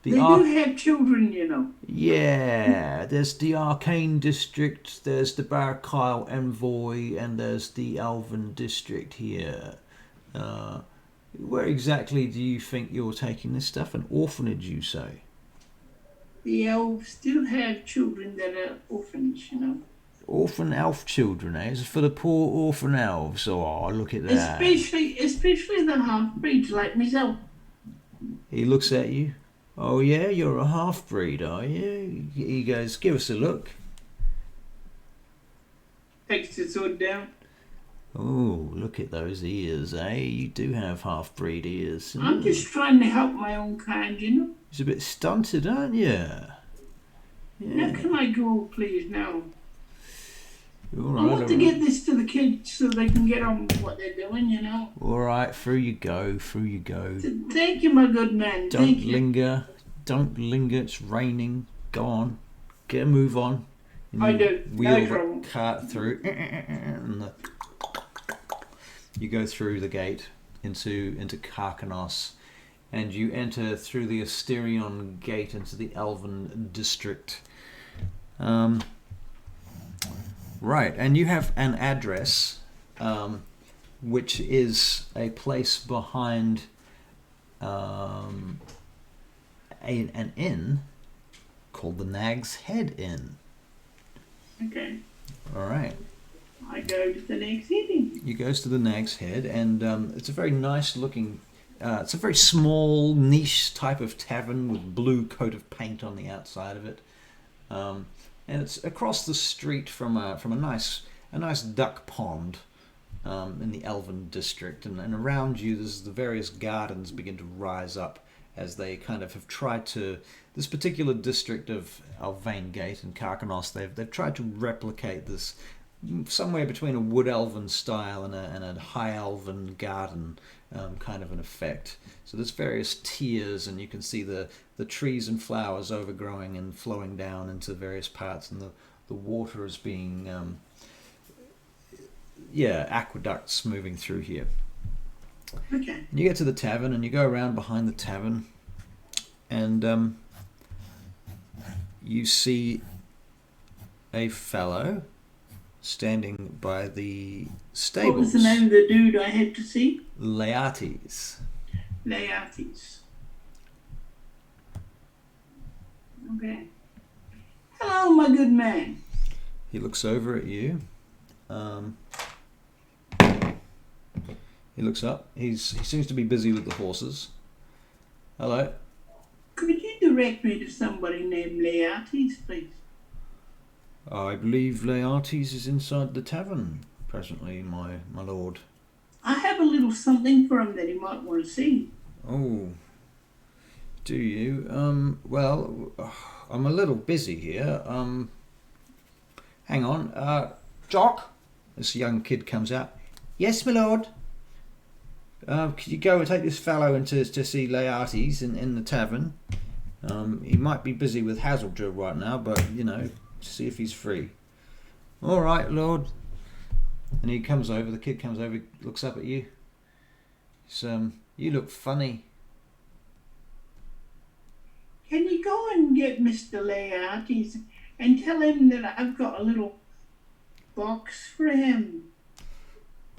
They do have children, you know. Yeah, there's the Arcane district, there's the Barakyle Envoy, and there's the Elven district here. Where exactly do you think you're taking this stuff? An orphanage, you say? The elves still have children that are orphans, you know. Orphan elf children, eh? It's for the poor orphan elves. Oh, look at that. Especially the half-breeds like myself. He looks at you. Oh yeah, you're a half-breed, are you? He goes, give us a look. Takes the sword down. Oh, look at those ears, eh? You do have half-breed ears. I'm just trying to help my own kind, you know. He's a bit stunted, aren't you? Yeah. Now can I go, please, now? All right, I want to get this to the kids so they can get on with what they're doing, you know. All right, through you go, through you go. Thank you, my good man. Don't linger. Don't linger. It's raining. Go on. Get a move on. And I you do. Wheel No the trouble. cart through. And you go through the gate into Karkanos, and you enter through the Asterion gate into the Elven district. Right, and you have an address, which is a place behind an inn called the Nag's Head Inn. Okay. All right. I go to the next evening. You goes to the Nag's Head, and it's a very nice looking. It's a very small niche type of tavern with blue coat of paint on the outside of it. And it's across the street from a nice duck pond in the Elven district, and around you there's the various gardens begin to rise up as they kind of have tried to. This particular district of VAINGATE and Karkanos, they've tried to replicate this somewhere between a wood elven style and a high elven garden kind of an effect. So there's various tiers, and you can see the trees and flowers overgrowing and flowing down into various parts, and the water is being aqueducts moving through here. Okay. And you get to the tavern, and you go around behind the tavern, and you see a fellow standing by the stables. What was the name of the dude I had to see? Laertes. Laertes. Okay. Hello, my good man. He looks over at you. He looks up. He seems to be busy with the horses. Hello. Could you direct me to somebody named Laertes, please? I believe Laertes is inside the tavern presently, my lord. I have a little something for him that he might want to see. Oh, do you? Well, I'm a little busy here. Hang on. Jock? This young kid comes out. Yes, my lord. Could you go and take this fellow to see Laertes in the tavern? He might be busy with Hazeldra right now, but, see if he's free. All right, lord. And he comes over, the kid comes over, looks up at you. Says, you look funny. Can you go and get Mr. Laertes and tell him that I've got a little box for him?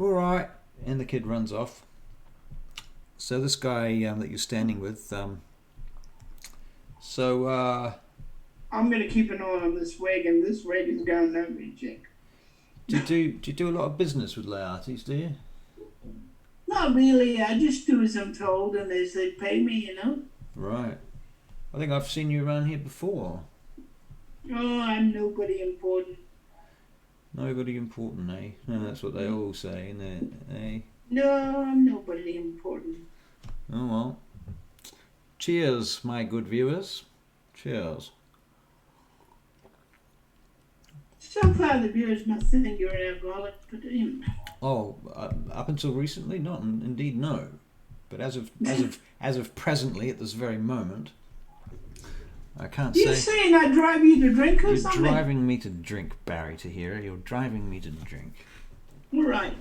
All right. And the kid runs off. So this guy that you're standing with, I'm going to keep an eye on this wagon. This wagon's going nowhere, Jack. do you do a lot of business with Laertes, do you? Not really. I just do as I'm told and as they pay me, Right. I think I've seen you around here before. Oh, I'm nobody important. Nobody important, eh? No, that's what they all say, eh? No, I'm nobody important. Oh well. Cheers, my good viewers. Cheers. So far, the viewers must think you're an alcoholic, but Oh, up until recently, not indeed no. But as of presently, at this very moment, I can't You're say. saying I drive you to drink or You're something? driving me to drink, Barry, to Hira. You're driving me to drink. All right.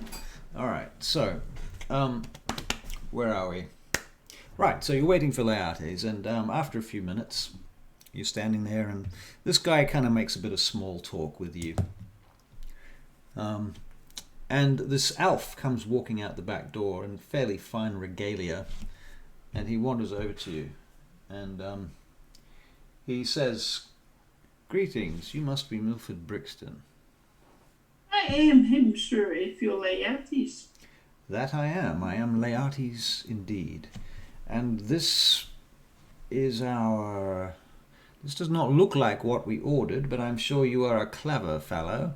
All right. So, where are we? Right. So you're waiting for Laertes, and after a few minutes, you're standing there, and this guy kind of makes a bit of small talk with you. And this elf comes walking out the back door in fairly fine regalia, and he wanders over to you, and he says, "Greetings, you must be Milford Brixton." I am him, sir, if you're Laertes. That I am Laertes indeed. And this is our... This does not look like what we ordered, but I'm sure you are a clever fellow.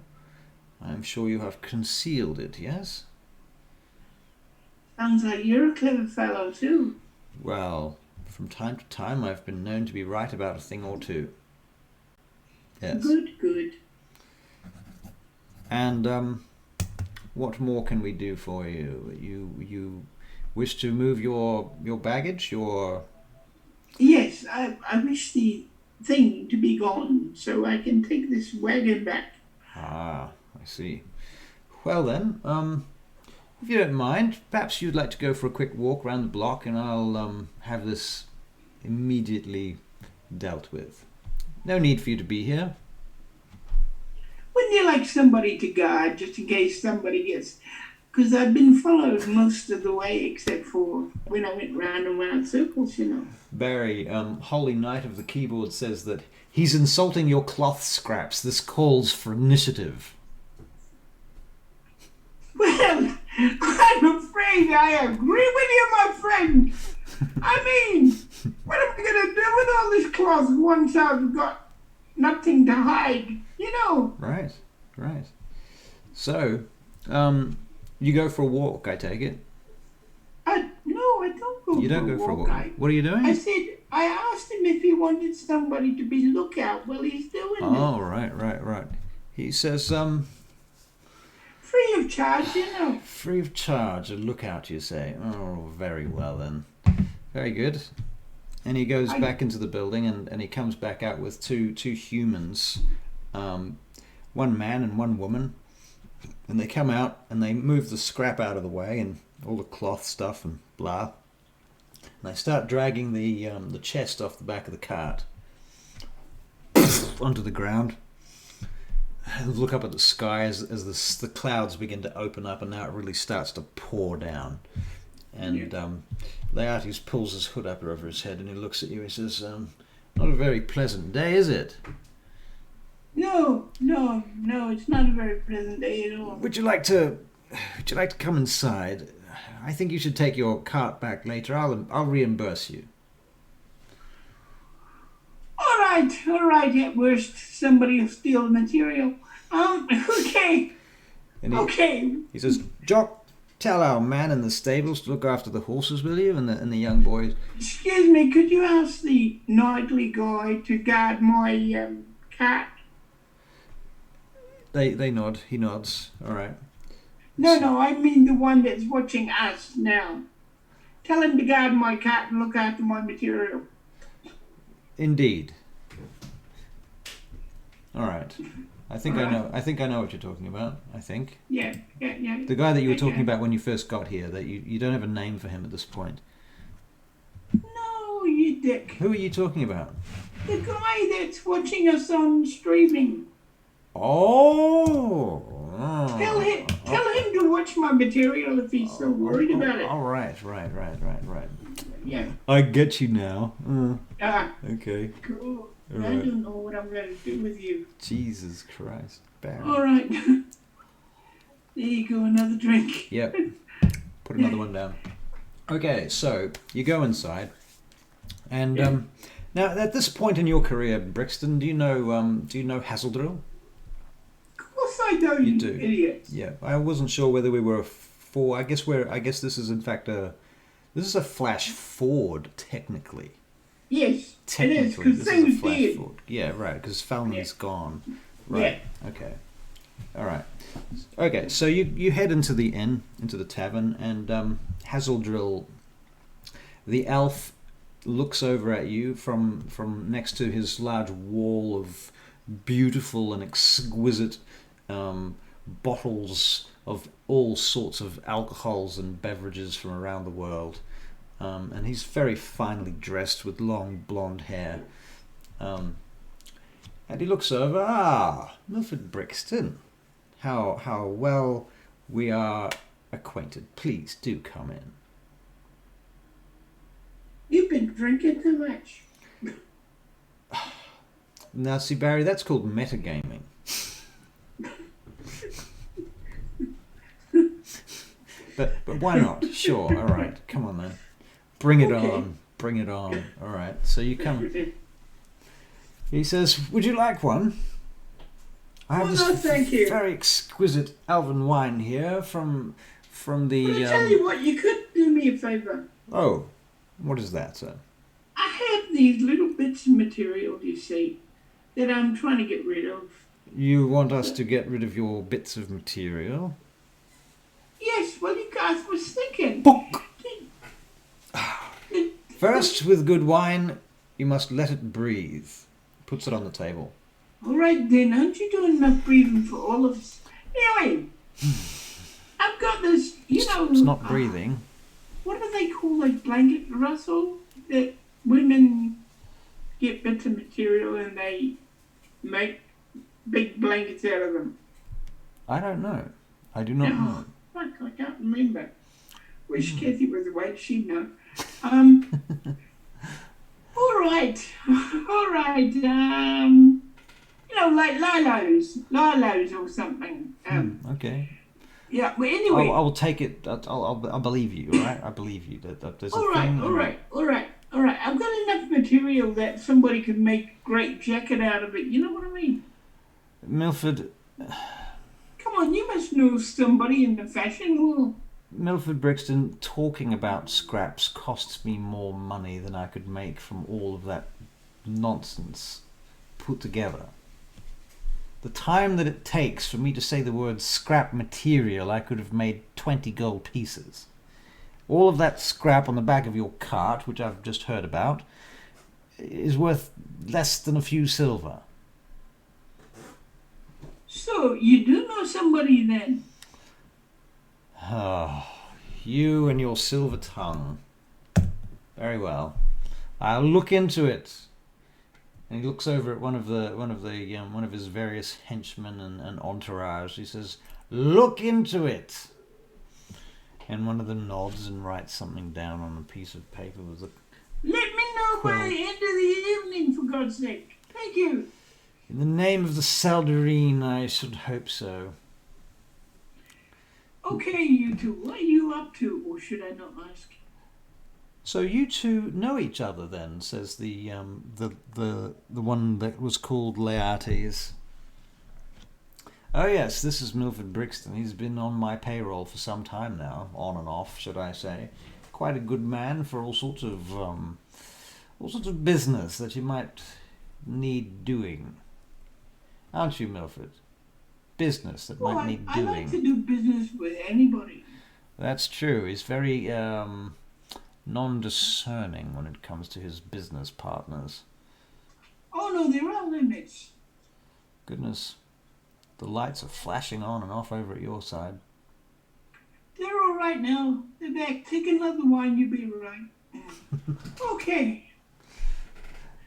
I'm sure you have concealed it, yes? Sounds like you're a clever fellow, too. Well, from time to time I've been known to be right about a thing or two. Yes. Good. And what more can we do for you? You wish to move your baggage, your... Yes, I wish the thing to be gone so I can take this wagon back. Ah, I see. Well then, if you don't mind, perhaps you'd like to go for a quick walk around the block, and I'll have this immediately dealt with. No need for you to be here. Wouldn't you like somebody to guard, just in case somebody gets... Because I've been followed most of the way, except for when I went round and round circles, Barry, Holy Knight of the Keyboard says that he's insulting your cloth scraps. This calls for initiative. Well, I'm afraid I agree with you, my friend. I mean, what am I going to do with all this cloth once I've got nothing to hide, Right. So, you go for a walk, I take it? No, I don't go You don't go for a walk. What are you doing? I asked him if he wanted somebody to be lookout while he's doing it. Oh, right. He says, Free of charge, free of charge, a lookout, you say? Oh, very well then. Very good. And he goes back into the building, and he comes back out with two humans, one man and one woman. And they come out and they move the scrap out of the way and all the cloth stuff and blah. And they start dragging the chest off the back of the cart onto the ground. Look up at the sky as the clouds begin to open up, and now it really starts to pour down. And Laertes pulls his hood up over his head and he looks at you and he says, "Not a very pleasant day, is it?" No, it's not a very pleasant day at all. Would you like to come inside? I think you should take your cart back later. I'll reimburse you. All right. At worst, somebody will steal the material. Okay. And Okay. He says, "Jock, tell our man in the stables to look after the horses, will you?" And the young boys. Excuse me, could you ask the knightly guy to guard my cart? They nod. He nods. All right. No, I mean the one that's watching us now. Tell him to guard my cart and look after my material. Indeed. All right. I think I know what you're talking about. I think. Yeah. The guy that you were talking about when you first got here. That you don't have a name for him at this point. No, you dick. Who are you talking about? The guy that's watching us on streaming. Oh. Tell him to watch my material if he's so worried about it. All right. Yeah. I get you now. Okay. Cool. All I right. don't know what I'm going to do with you. Jesus Christ, Barry. All right. There you go, another drink. Yep. Put another one down. Okay, so you go inside, and now at this point in your career, Brixton, do you know Hazeldrill? Of course I know, you do. idiot. Yeah, I wasn't sure whether we were I guess this is in fact this is a flash forward technically. Yes, Technically, it is, because this things is a flash did. forward. Yeah, right, because Falman's gone. Right. Yeah. Okay. All right. Okay, so you head into the inn, into the tavern, and Hazeldrill, the elf, looks over at you from next to his large wall of beautiful and exquisite bottles of all sorts of alcohols and beverages from around the world. And he's very finely dressed with long blonde hair. And he looks over, Milford Brixton. How well we are acquainted. Please do come in. You've been drinking too much. Now, see, Barry, that's called metagaming. but why not? Sure, all right. Come on, then. Bring it on. Bring it on. All right. So you come. He says, "Would you like one? I have no, thank you. very exquisite elven wine here from the. Well, I tell you what, you could do me a favour. Oh, what is that, sir? I have these little bits of material, you see, that I'm trying to get rid of. You want us to get rid of your bits of material? Yes, well, you guys was thinking. Book. First, with good wine, you must let it breathe. Puts it on the table. All right, then, aren't you doing enough breathing for all of us? Anyway, I've got this, It's not breathing. What do they call like blanket rustle? That women get bits of material and they make big blankets out of them. I don't know. I do not know. Fuck, I can't remember. Wish Kathy was awake, she'd know. All right. Like Lilos or something. Okay. Yeah. Well, anyway. I will take it. I'll believe you. All right. I believe you that there's a thing. All right. I've got enough material that somebody could make a great jacket out of it. You know what I mean? Milford. Come on, you must know somebody in the fashion world. Milford Brixton, talking about scraps costs me more money than I could make from all of that nonsense put together. The time that it takes for me to say the word scrap material, I could have made 20 gold pieces. All of that scrap on the back of your cart, which I've just heard about, is worth less than a few silver. So, you do know somebody then? Oh, you and your silver tongue. Very well. I'll look into it. And he looks over at one of his various henchmen and entourage. He says, "Look into it." And one of them nods and writes something down on a piece of paper with a Let me know by the end of the evening, for God's sake. Thank you. In the name of the Saldarine, I should hope so. Okay, you two, what are you up to, or should I not ask? So you two know each other then, says the one that was called Laertes. Oh yes, this is Milford Brixton. He's been on my payroll for some time now, on and off, should I say. Quite a good man for all sorts of business that you might need doing. Aren't you, Milford? Business that might need doing. I like to do business with anybody. That's true. He's very non-discerning when it comes to his business partners. Oh no, there are limits. Goodness. The lights are flashing on and off over at your side. They're all right now. They're back. Take another wine, you'll be right. Okay.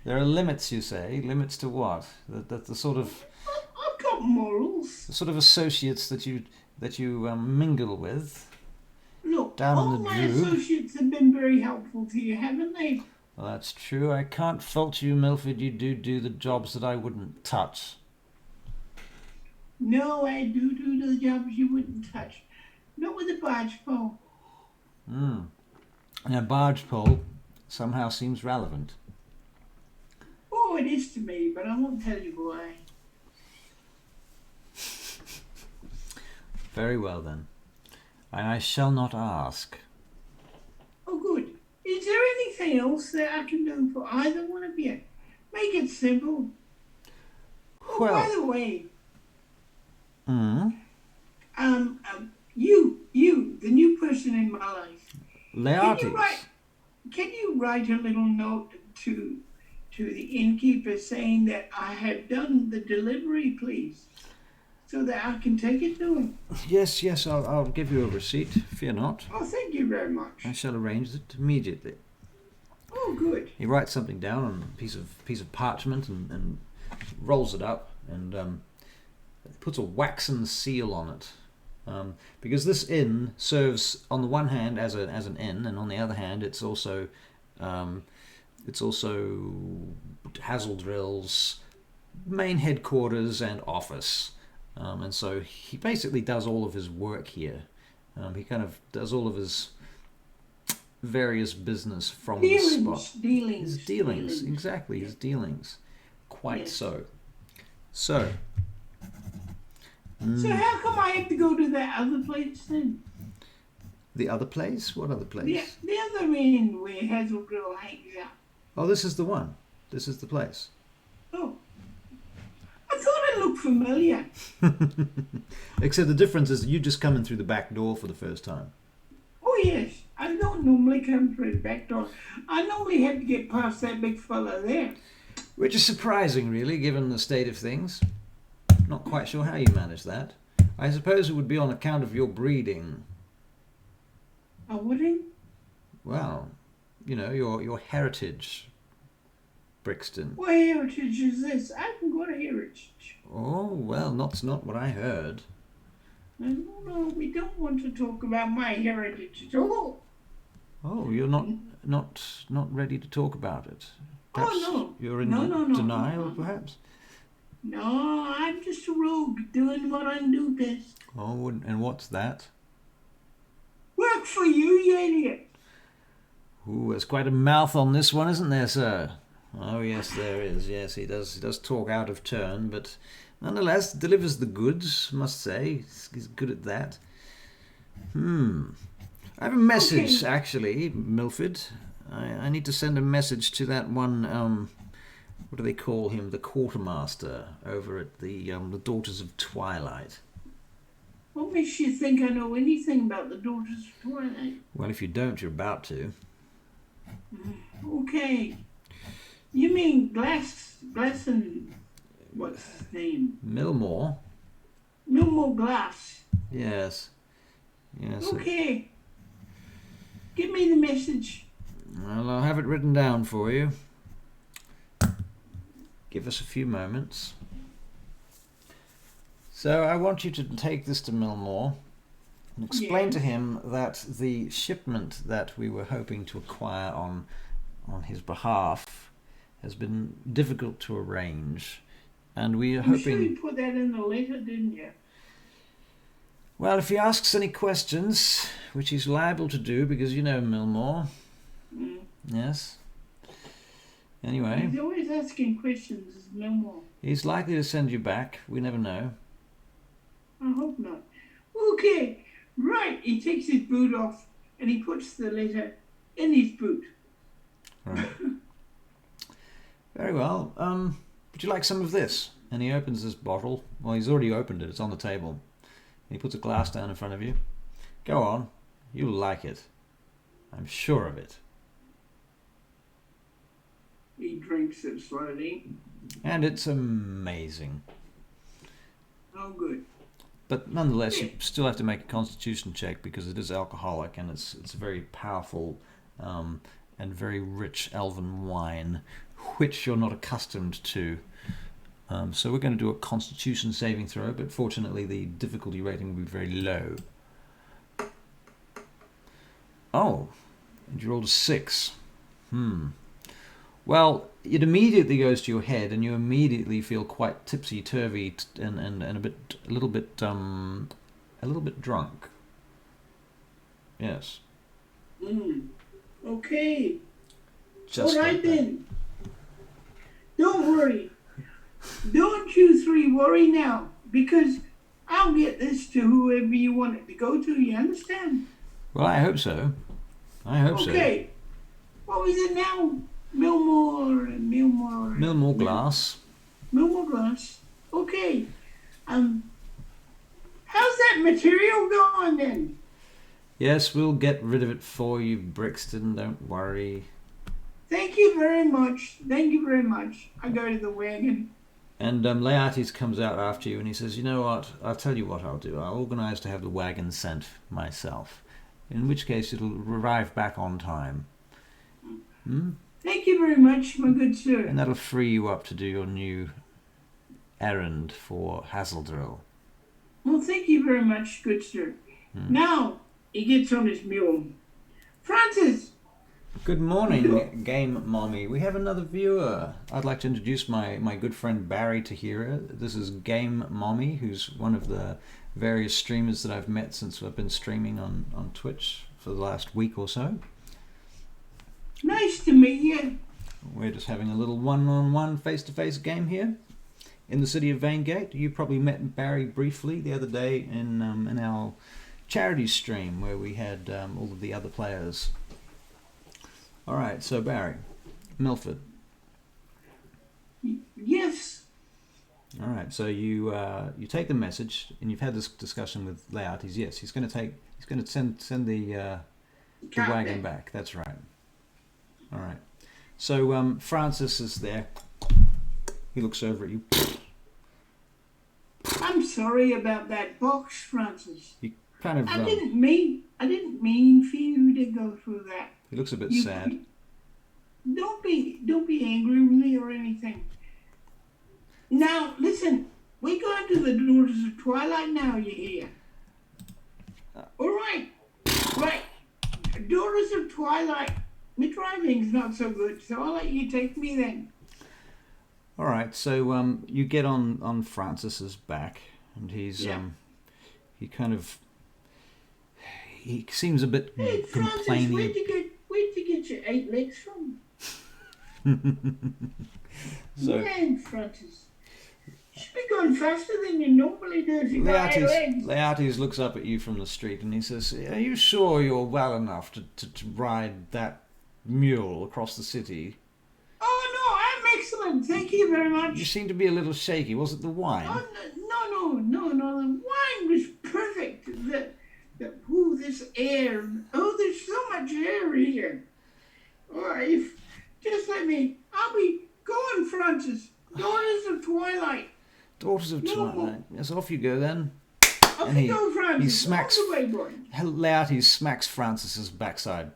There are limits, you say? Limits to what? That the sort of... I've got got morals. The sort of associates that you mingle with. Look, Down in all the my Drube. associates have been very helpful to you, haven't they? Well, that's true. I can't fault you, Milford. You do the jobs that I wouldn't touch. No, I do the jobs you wouldn't touch. Not with a barge pole. And a barge pole somehow seems relevant. Oh, it is to me, but I won't tell you why. Very well, then. And I shall not ask. Oh, good. Is there anything else that I can do for either one of you? Make it simple. Oh, Well, by the way, mm, you, the new person in my life. Laertes. Can you write a little note to the innkeeper saying that I have done the delivery, please, so that I can take it to him? Yes, I'll give you a receipt. Fear not. Oh, thank you very much. I shall arrange it immediately. Oh, good. He writes something down on a piece of parchment and rolls it up and puts a waxen seal on it. Because this inn serves, on the one hand, as an inn, and on the other hand, it's also Hazeldrill's main headquarters and office. And so he basically does all of his work here. He kind of does all of his various business from the spot. His dealings, exactly, his dealings. Quite Yes. so. So how come I have to go to that other place then? The other place? What other place? The other inn where Hazeldrill hangs out. Oh, this is the one. This is the place. Oh. I thought it looked familiar. Except the difference is you just come in through the back door for the first time. Oh, yes. I don't normally come through the back door. I normally have to get past that big fella there. Which is surprising, really, given the state of things. Not quite sure how you manage that. I suppose it would be on account of your breeding. A wedding? Well, you know, your heritage, Brixton. What heritage is this? I haven't got a heritage. Oh, well, that's not what I heard. No, we don't want to talk about my heritage at all. Oh, you're not ready to talk about it. Perhaps no. You're in No, denial, no. perhaps? No, I'm just a rogue doing what I do best. Oh, and what's that? Work for you, you idiot. Ooh, there's quite a mouth on this one, isn't there, sir? Oh, yes, there is. Yes, he does talk out of turn, but nonetheless delivers the goods, must say. He's good at that. I have a message, Okay. actually, Milford. I need to send a message to that one, what do they call him? The quartermaster over at the Daughters of Twilight. What makes you think I know anything about the Daughters of Twilight? Well, if you don't, you're about to. Okay. You mean Glass and what's his name? Millmore? No more Glass. Yes. Yes. Okay. Give me the message. Well, I'll have it written down for you. Give us a few moments. So I want you to take this to Millmore and explain to Yes. him that the shipment that we were hoping to acquire on his behalf has been difficult to arrange, and we are I'm sure hoping... you put that in the letter, didn't you? Well, if he asks any questions, which he's liable to do because you know Millmore. Yes. Anyway, He's always asking questions, is no more. he's likely to send you back. We never know. I hope not. Okay, right. He takes his boot off and he puts the letter in his boot. Right. Very well. Would you like some of this? And he opens this bottle. Well, he's already opened it. It's on the table. He puts a glass down in front of you. Go on. You'll like it. I'm sure of it. He drinks it slowly. And it's amazing. Oh, good. But nonetheless, you still have to make a constitution check because it is alcoholic and it's very powerful and very rich elven wine, which you're not accustomed to. So we're going to do a Constitution saving throw, but fortunately the difficulty rating will be very low. Oh, and you rolled a 6. Well, it immediately goes to your head, and you immediately feel quite tipsy-turvy and a little bit drunk. Yes. Okay. Just All right like that. then. Don't worry. Don't you three worry now, because I'll get this to whoever you want it to go to, you understand? Well, I hope so. I hope so. Okay. What was it now? Millmore Glass. Millmore Glass. Okay. How's that material going then? Yes, we'll get rid of it for you, Brixton. Don't worry. Thank you very much. Thank you very much. I go to the wagon. And Laertes comes out after you, and he says, "You know what? I'll tell you what I'll do. I'll organise to have the wagon sent myself. In which case, it'll arrive back on time. Thank you very much, my good sir. And that'll free you up to do your new errand for Hazeldrill." Well, thank you very much, good sir. Now, he gets on his mule. Francis! Good morning, Game Mommy. We have another viewer. I'd like to introduce my good friend Barry to Hira. This is Game Mommy, who's one of the various streamers that I've met since I've been streaming on Twitch for the last week or so. Nice to meet you. We're just having a little one-on-one face-to-face game here in the city of VAINGATE. You probably met Barry briefly the other day in our charity stream where we had all of the other players. All right, so Barry, Milford. Yes. All right, so you take the message, and you've had this discussion with Laertes. Yes, he's going to send the wagon back. That's right. All right. So Francis is there. He looks over at you. I'm sorry about that box, Francis. He kind of. I didn't mean for you to go through that. He looks a bit sad. Don't be angry with me or anything. Now, listen, we're going to the Daughters of Twilight now, you hear? All right. Right. Daughters of Twilight. My driving's not so good, so I'll let you take me then. All right, so you get on Francis's back, and he's he kind of he seems a bit complaining. Francis, where'd you get your 8 legs from? So, Man, Francis, you should be going faster than you normally do if you got 8 legs. Laertes looks up at you from the street, and he says, "Are you sure you're well enough to ride that mule across the city?" Oh no, I'm excellent. Thank you very much. You seem to be a little shaky. Was it the wine? Oh, no. The wine was perfect. This air. Oh, there's so much air here. Oh, just let me. I'll be going, Francis. Daughters of Twilight. Daughters of Twilight. Yes, off you go then. Off you go, Francis. He smacks. All the way, boy. Laertes smacks Francis's backside,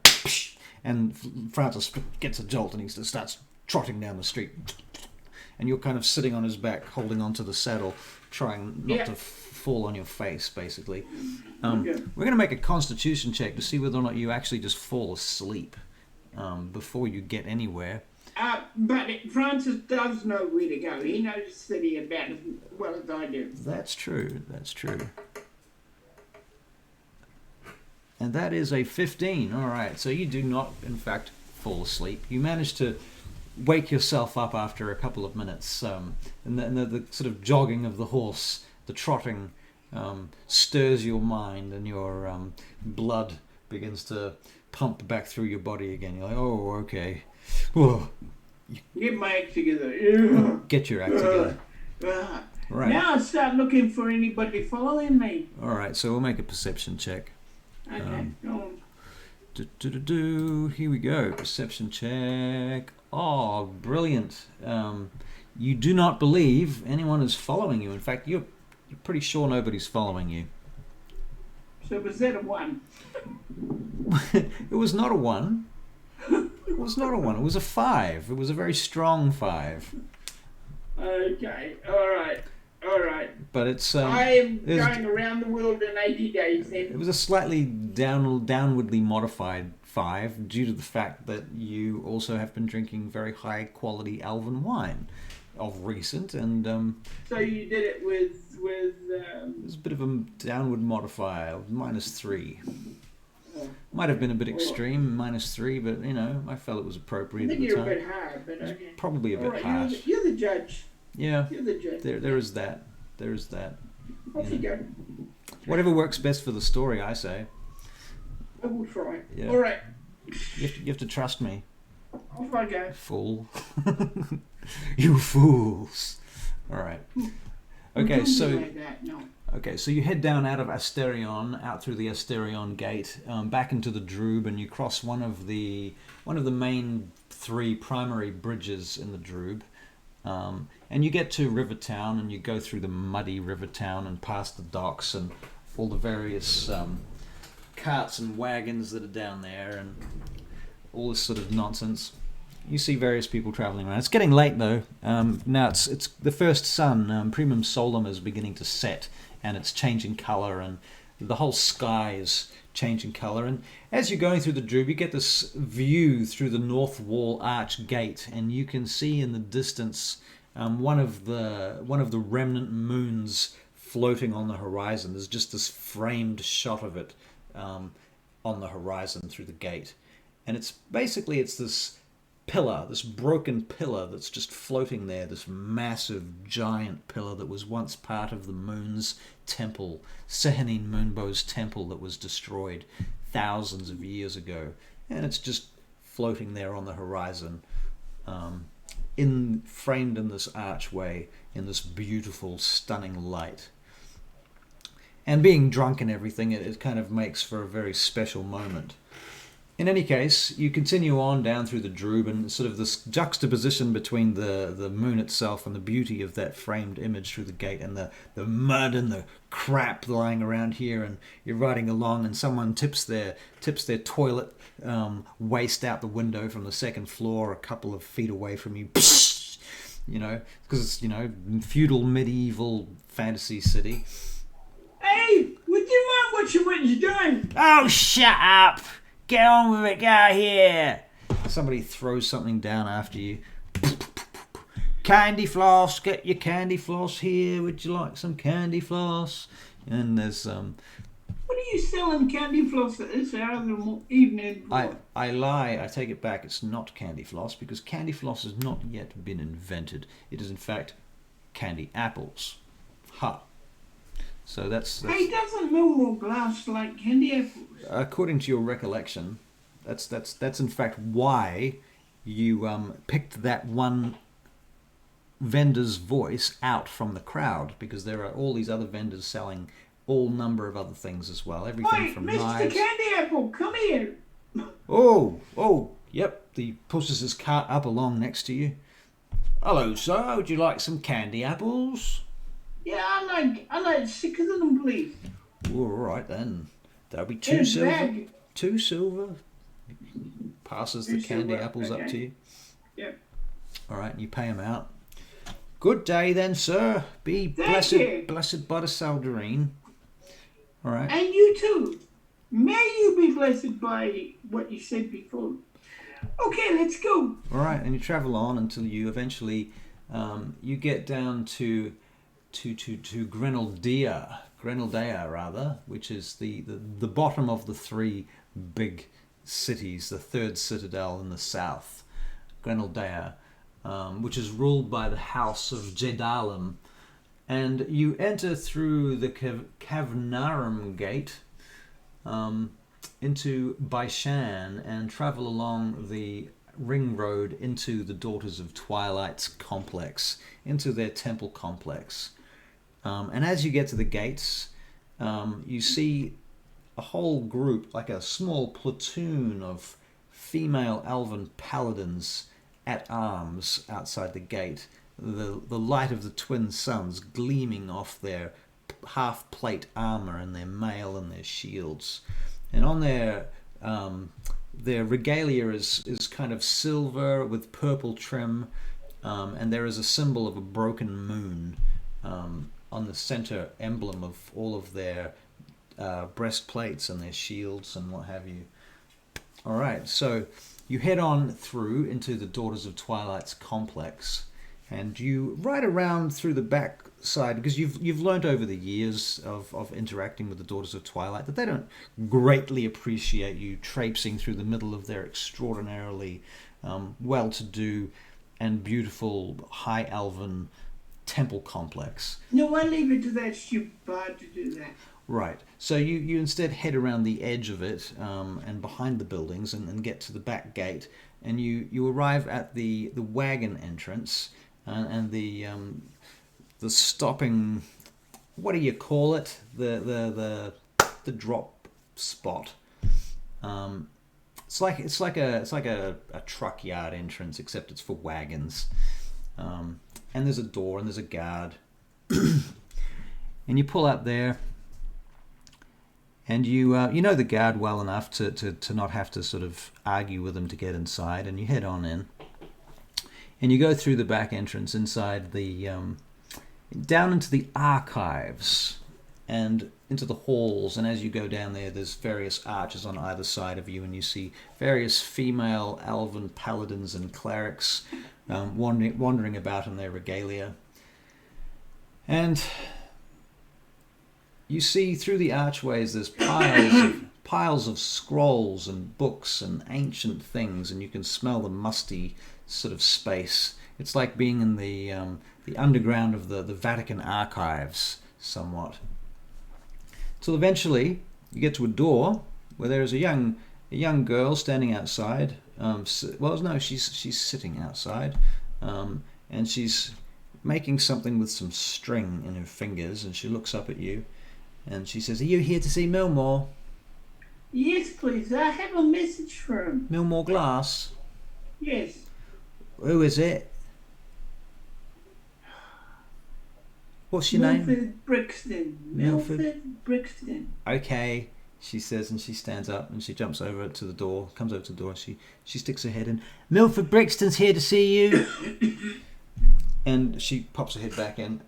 and Francis gets a jolt, and he starts trotting down the street. And you're kind of sitting on his back, holding onto the saddle, trying not to fall on your face, basically. We're going to make a Constitution check to see whether or not you actually just fall asleep before you get anywhere. But Francis does know where to go. He knows the city about as well as I do. That's true. And that is a 15. All right, so you do not, in fact, fall asleep. You manage to wake yourself up after a couple of minutes, and the sort of jogging of the horse, the trotting, stirs your mind, and your blood begins to pump back through your body again. You're like, oh, okay. Whoa. Get my act together. Get your act together. Right. Now I start looking for anybody following me. All right, so we'll make a perception check. Okay. Here we go. Perception check. Oh, brilliant. You do not believe anyone is following you. In fact, you're pretty sure nobody's following you. So was that a 1? It was not a 1. It was not a 1. It was a 5. It was a very strong 5. Okay, alright. But it's I'm it was, going around the world in 80 days it then. was a slightly downwardly modified 5 due to the fact that you also have been drinking very high quality elven wine of recent, and So you did it with it was a bit of a downward modifier, -3. Might have been a bit extreme, -3, but you know, I felt it was I appropriate at think the you're a time. bit hard, but okay. Probably a bit Alright, harsh. you're the judge. Yeah, You're the judge. there is that. There is that. Off you go. Whatever works best for the story, I say. I will try. Yeah. Alright, You have to trust me, off I go. fool. You fools. All right. Okay, Don't be so like that, no. so you head down out of Asterion, out through the Asterion gate, back into the Droob, and you cross one of the main 3 primary bridges in the Droob. And you get to Rivertown, and you go through the muddy Rivertown and past the docks and all the various carts and wagons that are down there and all this sort of nonsense. You see various people travelling around. It's getting late though. Now it's the first sun. Primum Solum is beginning to set, and it's changing colour, and the whole sky is changing colour. And as you're going through the Droob, you get this view through the north wall arch gate, and you can see in the distance one of the remnant moons floating on the horizon. There's just this framed shot of it on the horizon through the gate, and it's this pillar, this broken pillar that's just floating there, this massive giant pillar that was once part of the moon's temple, Sehanine Moonbow's temple, that was destroyed thousands of years ago, and it's just floating there on the horizon, framed in this archway, in this beautiful, stunning light. And being drunk and everything, it kind of makes for a very special moment. In any case, you continue on down through the Droob, and sort of this juxtaposition between the moon itself and the beauty of that framed image through the gate, and the mud and the crap lying around here, and you're riding along and someone tips their toilet waste out the window from the second floor a couple of feet away from you. You know, because it's, you know, feudal medieval fantasy city. Hey, would you mind watching what you're doing? Oh, shut up! Get on with it, get out here! Somebody throws something down after you. Candy floss, get your candy floss here. Would you like some candy floss? And there's What are you selling candy floss at this hour of the evening for? I lie, I take it back. It's not candy floss, because candy floss has not yet been invented. It is in fact candy apples. Ha. So that's Hey, doesn't Millwall glass like candy apples? according to your recollection, that's in fact why you picked that one vendor's voice out from the crowd, because there are all these other vendors selling all number of other things as well. Everything Wait, from Mr. knives. Candy Apple, come here. Oh, yep. He pushes his cart up along next to you. Hello, sir. Would you like some candy apples? Yeah, I like 6 of them, please. All right then. That'll be 2 Here's silver. bag. 2 silver. Passes the 2 candy silver, apples up okay. to you. Yep. All right, and you pay him out. Good day then, sir. Be Thank you. blessed by the Saldarine. All right. And you too. May you be blessed by what you said before. Okay, let's go. All right, and you travel on until you eventually you get down to Grenaldea rather, which is the bottom of the 3 big cities, the 3rd citadel in the south, Grenaldea, which is ruled by the House of Jedalum. And you enter through the Cavnarum Gate into Baishan and travel along the ring road into the Daughters of Twilight's complex, into their temple complex. And as you get to the gates, you see a whole group, like a small platoon of female elven paladins at arms outside the gate, the light of the twin suns gleaming off their half-plate armour and their mail and their shields. And on their regalia is kind of silver with purple trim, and there is a symbol of a broken moon on the center emblem of all of their breastplates and their shields and what have you. All right, so you head on through into the Daughters of Twilight's complex, and you ride around through the back side because you've learned over the years of interacting with the Daughters of Twilight that they don't greatly appreciate you traipsing through the middle of their extraordinarily well-to-do and beautiful high elven temple complex. No, I leave it to that stupid bard to do that. Right. So you instead head around the edge of it and behind the buildings and get to the back gate, and you arrive at the wagon entrance and the stopping. What do you call it? The drop spot. It's like a truck yard entrance, except it's for wagons. And there's a door and there's a guard, and you pull up there. And you know the guard well enough to not have to sort of argue with him to get inside, and you head on in. And you go through the back entrance inside the down into the archives and into the halls. And as you go down there, there's various arches on either side of you, and you see various female elven paladins and clerics wandering about in their regalia. And you see through the archways there's piles of scrolls and books and ancient things, and you can smell the musty sort of space. It's like being in the underground of the Vatican archives somewhat. Till eventually you get to a door where there is a young girl standing outside. She's sitting outside, and she's making something with some string in her fingers, and she looks up at you. And she says, "Are you here to see Milmore?" Yes, please. I have a message for him. Milmore Glass? Yes. Who is it? What's your name? Milford Brixton. Milford Brixton. Okay, she says, and she stands up and she jumps over to the door, comes over to the door, and she sticks her head in. "Milford Brixton's here to see you." And she pops her head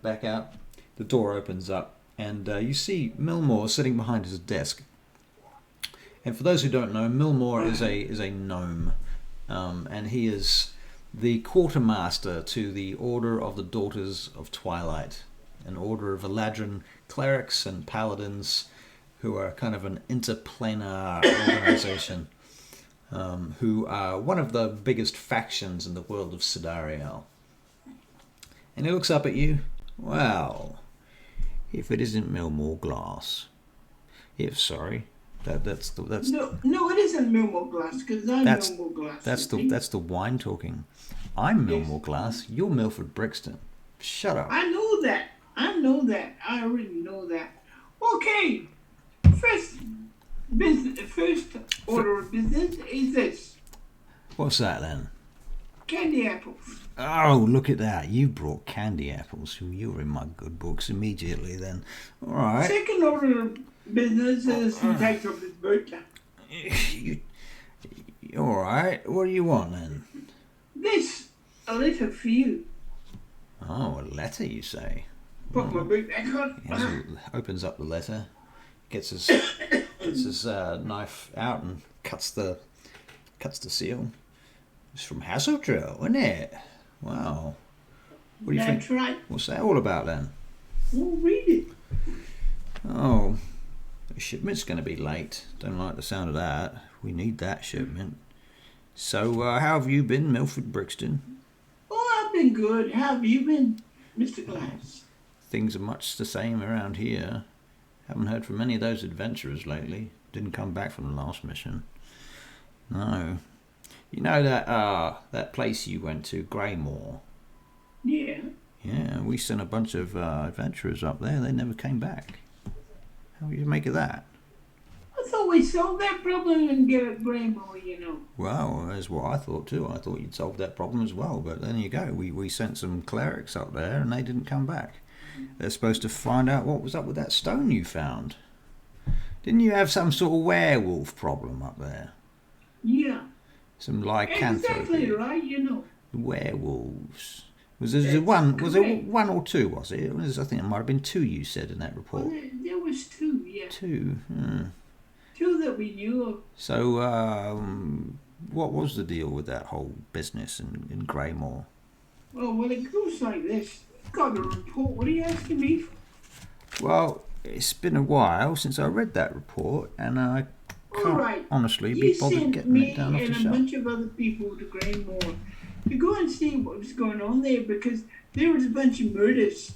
back out. The door opens up. And you see Milmore sitting behind his desk. And for those who don't know, Milmore is a gnome, and he is the quartermaster to the Order of the Daughters of Twilight, an order of Eladrin clerics and paladins who are kind of an interplanar organization, who are one of the biggest factions in the world of Sidarhael. And he looks up at you. "Well, if it isn't Milmore Glass, that's No, it isn't Milmore Glass, because I'm Milmore Glass. That's the wine talking. I'm Milmore Glass. You're Milford Brixton. Shut up." I know that. I already know that. Okay. First order of business is this. What's that then? Candy apples. Oh, look at that. You brought candy apples. You're in my good books immediately then. All right. Second order of business is some types of his birthday. All right. What do you want then? A letter for you. Oh, a letter, you say? Put my boot back on. He opens up the letter, gets his knife out and cuts the seal. It's from Hasseltrell, isn't it? Wow. What do you think? That's right. What's that all about then? Well, read it. Oh, the shipment's going to be late. Don't like the sound of that. We need that shipment. So, how have you been, Milford Brixton? Oh, I've been good. How have you been, Mr. Glass? Things are much the same around here. Haven't heard from any of those adventurers lately. Didn't come back from the last mission. No. You know that place you went to, Greymore? Yeah. Yeah, we sent a bunch of adventurers up there. They never came back. How do you make of that? I thought we solved that problem and get it Greymore, you know. Well, that's what I thought too. I thought you'd solved that problem as well. But then you go. We sent some clerics up there and they didn't come back. They're supposed to find out what was up with that stone you found. Didn't you have some sort of werewolf problem up there? Yeah. Some lycanthropy. Exactly right, you know. Werewolves. Was there one? Was there one or two? Was it? I think it might have been two. You said in that report. Well, there was two. Yeah. Two. Two that we knew of. So, what was the deal with that whole business in Greymore? Well, it goes like this. I've got a report. What are you asking me for? Well, it's been a while since I read that report, and I can't honestly be bothered getting it down off the shelf. You sent me and a bunch of other people to Greymore to go and see what was going on there, because there was a bunch of murders.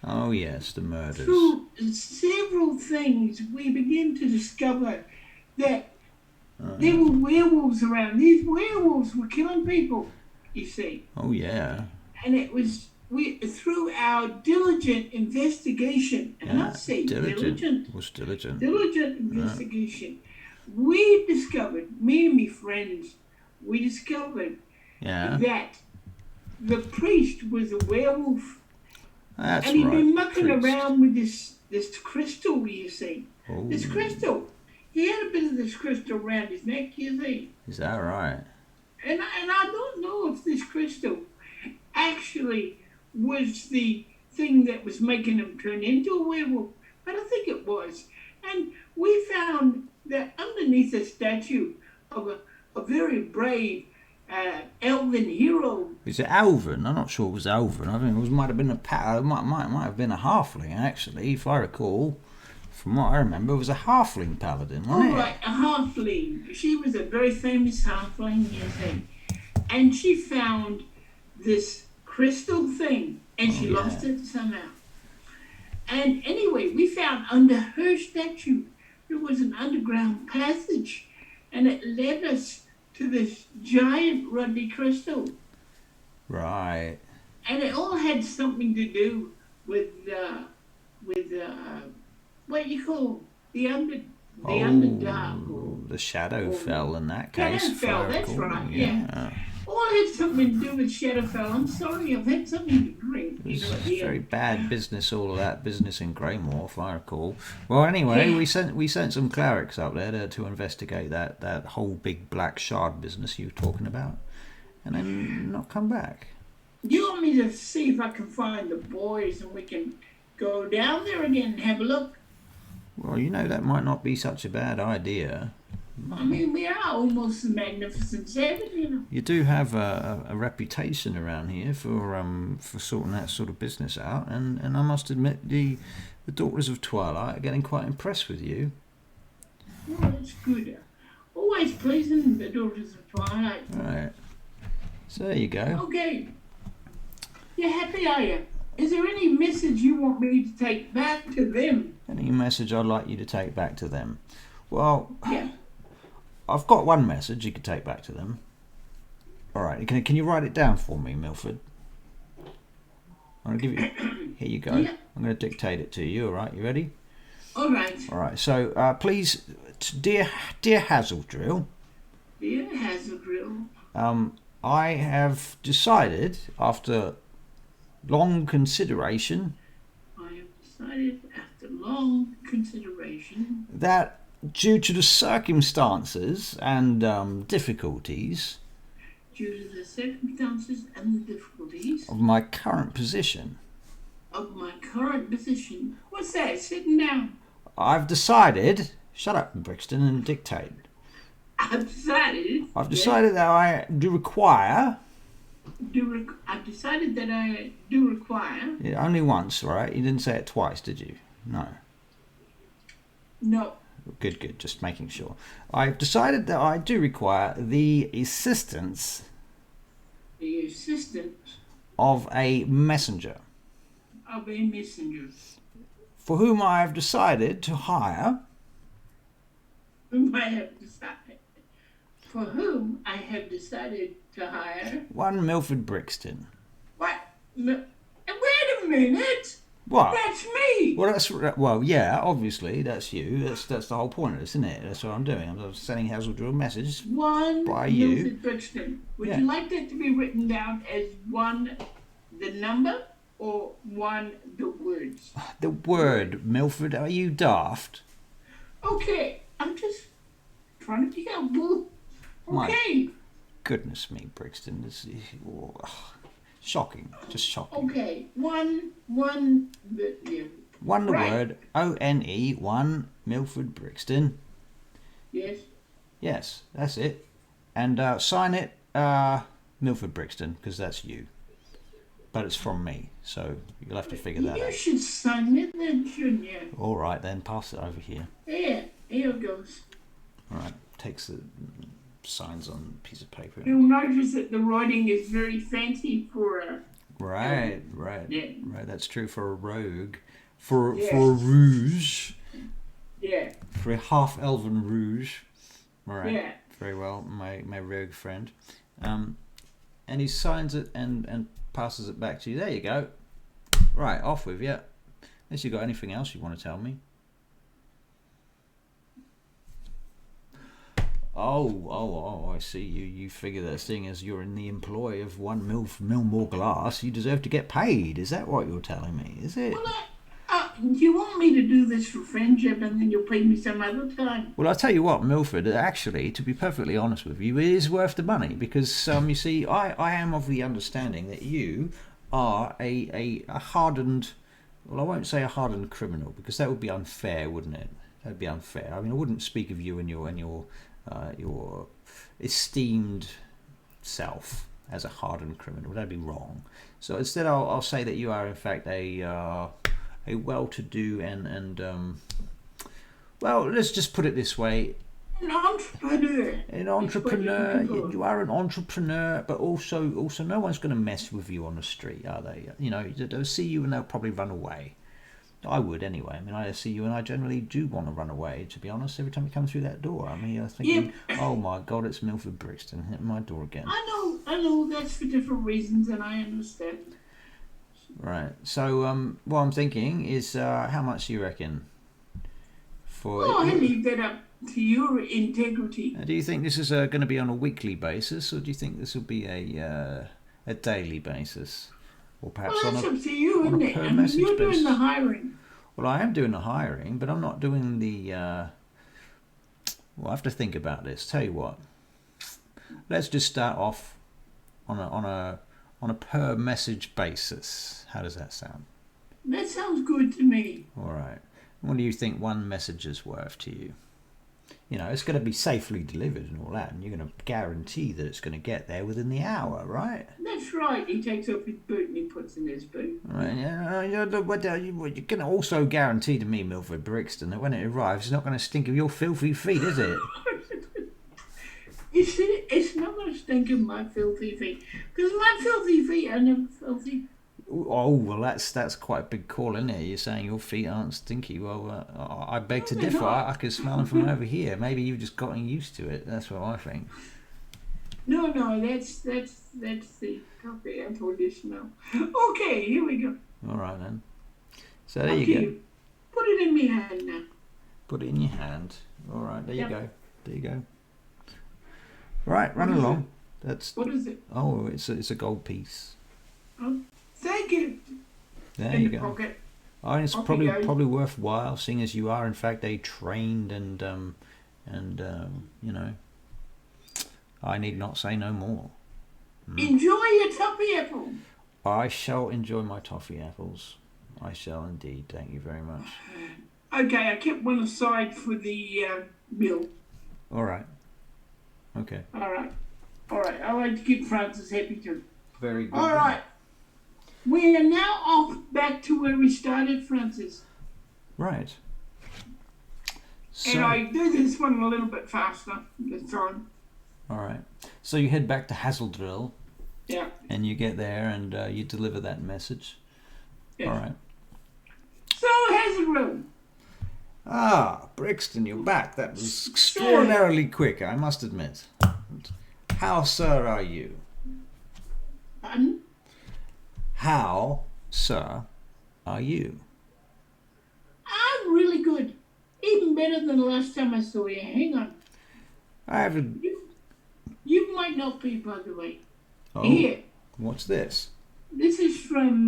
Oh yes, the murders. Through several things, we began to discover that there were werewolves around. These werewolves were killing people, you see. Oh yeah. And it was through our diligent investigation, and I say diligent investigation, we discovered, me and my friends, we discovered that the priest was a werewolf. That's and he'd been mucking around with this crystal, you see. Oh. This crystal. He had a bit of this crystal around his neck, you see. Is that right? And I don't know if this crystal actually was the thing that was making him turn into a werewolf, but I think it was. And we found that underneath a statue of a very brave elven hero. Is it elven? I'm not sure it was elven. I think it might have been might have been a halfling, actually, if I recall. From what I remember, it was a halfling paladin, wasn't it? Oh, right, a halfling. She was a very famous halfling, you see. And she found this crystal thing, and she lost it somehow. And anyway, we found under her statue there was an underground passage, and it led us to this giant ruddy crystal. Right. And it all had something to do with what you call the underdark. The Shadowfell in that case. Shadowfell, that's right, yeah. All had something to do with Shadowfell. I'm sorry, I've had something to drink. It was very bad business, all of that business in Greymore, if I recall. Well, anyway, we sent some clerics up there to investigate that whole big black shard business you were talking about, and then not come back. You want me to see if I can find the boys and we can go down there again and have a look? Well, that might not be such a bad idea. I mean, we are almost the Magnificent Seven, You do have a reputation around here for sorting that sort of business out, and I must admit the Daughters of Twilight are getting quite impressed with you. Well, that's good. Always pleasing, the Daughters of Twilight. Right. So there you go. Okay. You happy, are you? Is there any message you want me to take back to them? Any message I'd like you to take back to them? Well, yeah. I've got one message you could take back to them. All right, can you write it down for me, Milford? I'm going to give you... Here you go. Yeah. I'm going to dictate it to you, all right? You ready? All right. All right, so please, dear Hazeldrill. Dear Hazeldrill. I have decided, after long consideration... that due to the circumstances and difficulties of my current position. What's that? Sitting down. I've decided... Shut up, Brixton, and dictate. I've decided that I do require... I've decided that I do require... Yeah, only once, right? You didn't say it twice, did you? No. No. Good, just making sure. I've decided that I do require the assistance... of a messenger. For whom I have decided to hire... one Milford Brixton. What? Wait a minute! What? That's me! Well, yeah, obviously, that's you. That's the whole point of this, isn't it? That's what I'm doing. I'm sending Hazeldrill a message by you. Milford Brixton. Would you like that to be written down as 1 the number or 1 the words? The word, Milford. Are you daft? Okay, I'm just trying to be helpful. Okay. Goodness me, Brixton. This is shocking. Just shocking. Okay, one, yeah. One the Right. word. O-N-E, one, Milford Brixton. Yes. Yes, that's it. And sign it, Milford Brixton, because that's you. But it's from me, so you'll have to figure that You out. should sign it then, shouldn't you? All right, then pass it over here. Yeah, here it goes. All right, takes the signs on a piece of paper. You'll notice that the writing is very fancy for a... Right. Yeah. Right, that's true for a rogue. For Yeah. a rouge. Yeah, For a half-elven rouge. All right. yeah. Very well, my rogue friend. And he signs it and passes it back to you. There you go. Right, off with you. Unless you got anything else you want to tell me. Oh, I see. You figure that seeing as you're in the employ of one mil more glass, you deserve to get paid. Is that what you're telling me? Is it? Well, you want me to do this for friendship and then you'll pay me some other time? Well, I'll tell you what, Milford, actually, to be perfectly honest with you, it is worth the money because, you see, I am of the understanding that you are a hardened, well, I won't say a hardened criminal because that would be unfair, wouldn't it? That would be unfair. I mean, I wouldn't speak of you and your esteemed self as a hardened criminal. That'd be wrong. So instead, I'll say that you are, in fact, a well-to-do and well, let's just put it this way: An entrepreneur. an entrepreneur. You are an entrepreneur, but also no one's going to mess with you on the street, are they? You know, they'll see you and they'll probably run away. I would anyway. I mean, I see you and I generally do want to run away, to be honest, every time you come through that door. I mean, you're thinking, oh my God, it's Milford Brixton at my door again. I know, that's for different reasons and I understand. Right. So, what I'm thinking is, how much do you reckon? Well, I leave that up to your integrity. Do you think this is going to be on a weekly basis, or do you think this will be a daily basis? Or perhaps Well, that's on up to you, on isn't a it? per I mean, message you're basis? doing the hiring. Well, I am doing the hiring, but I'm not doing the... well, I have to think about this. Tell you what. Let's just start off on a per message basis. How does that sound? That sounds good to me. All right. What do you think one message is worth to you? You know, it's going to be safely delivered and all that, and you're going to guarantee that it's going to get there within the hour, right? That's right. He takes off his boot and he puts in his boot. Right. Yeah. You can also guarantee to me, Milford Brixton, that when it arrives, it's not going to stink of your filthy feet, is it? You see, it's not going to stink of my filthy feet. Because my filthy feet are never filthy. Oh, well, that's quite a big call, isn't it? You're saying your feet aren't stinky. Well, I beg to differ. I can smell them from over here. Maybe you've just gotten used to it. That's what I think. No, that's the coffee apple dish now. Okay, here we go. All right, then. So there Okay, you go. put it in my hand now. Put it in your hand. All right, there you Yep. go. There you go. Right, run What is along. That's... What is it? Oh, it's a gold piece. Oh, thank you. There in you the go. pocket. Oh, and it's Off you probably go. probably worthwhile, seeing as you are in fact a trained and you know, I need not say no more. Enjoy your toffee apple. I shall enjoy my toffee apples. I shall indeed. Thank you very much. Okay, I kept one aside for the meal. All right. Okay. All right. I like to keep Francis happy too. Very good. All right. We are now off back to where we started, Francis. Right. So, And I do this one a little bit faster this time. all right. So you head back to Hazeldrill, Yeah. and you get there, and you deliver that message. Yes. All right. So, how's it room? Ah, Brixton, you're back. That was extraordinarily quick, I must admit. How, sir, are you? Pardon? How, sir, are you? I'm really good. Even better than the last time I saw you. Hang on. I haven't... You might not be, by the way. Oh, Here. what's this? This is from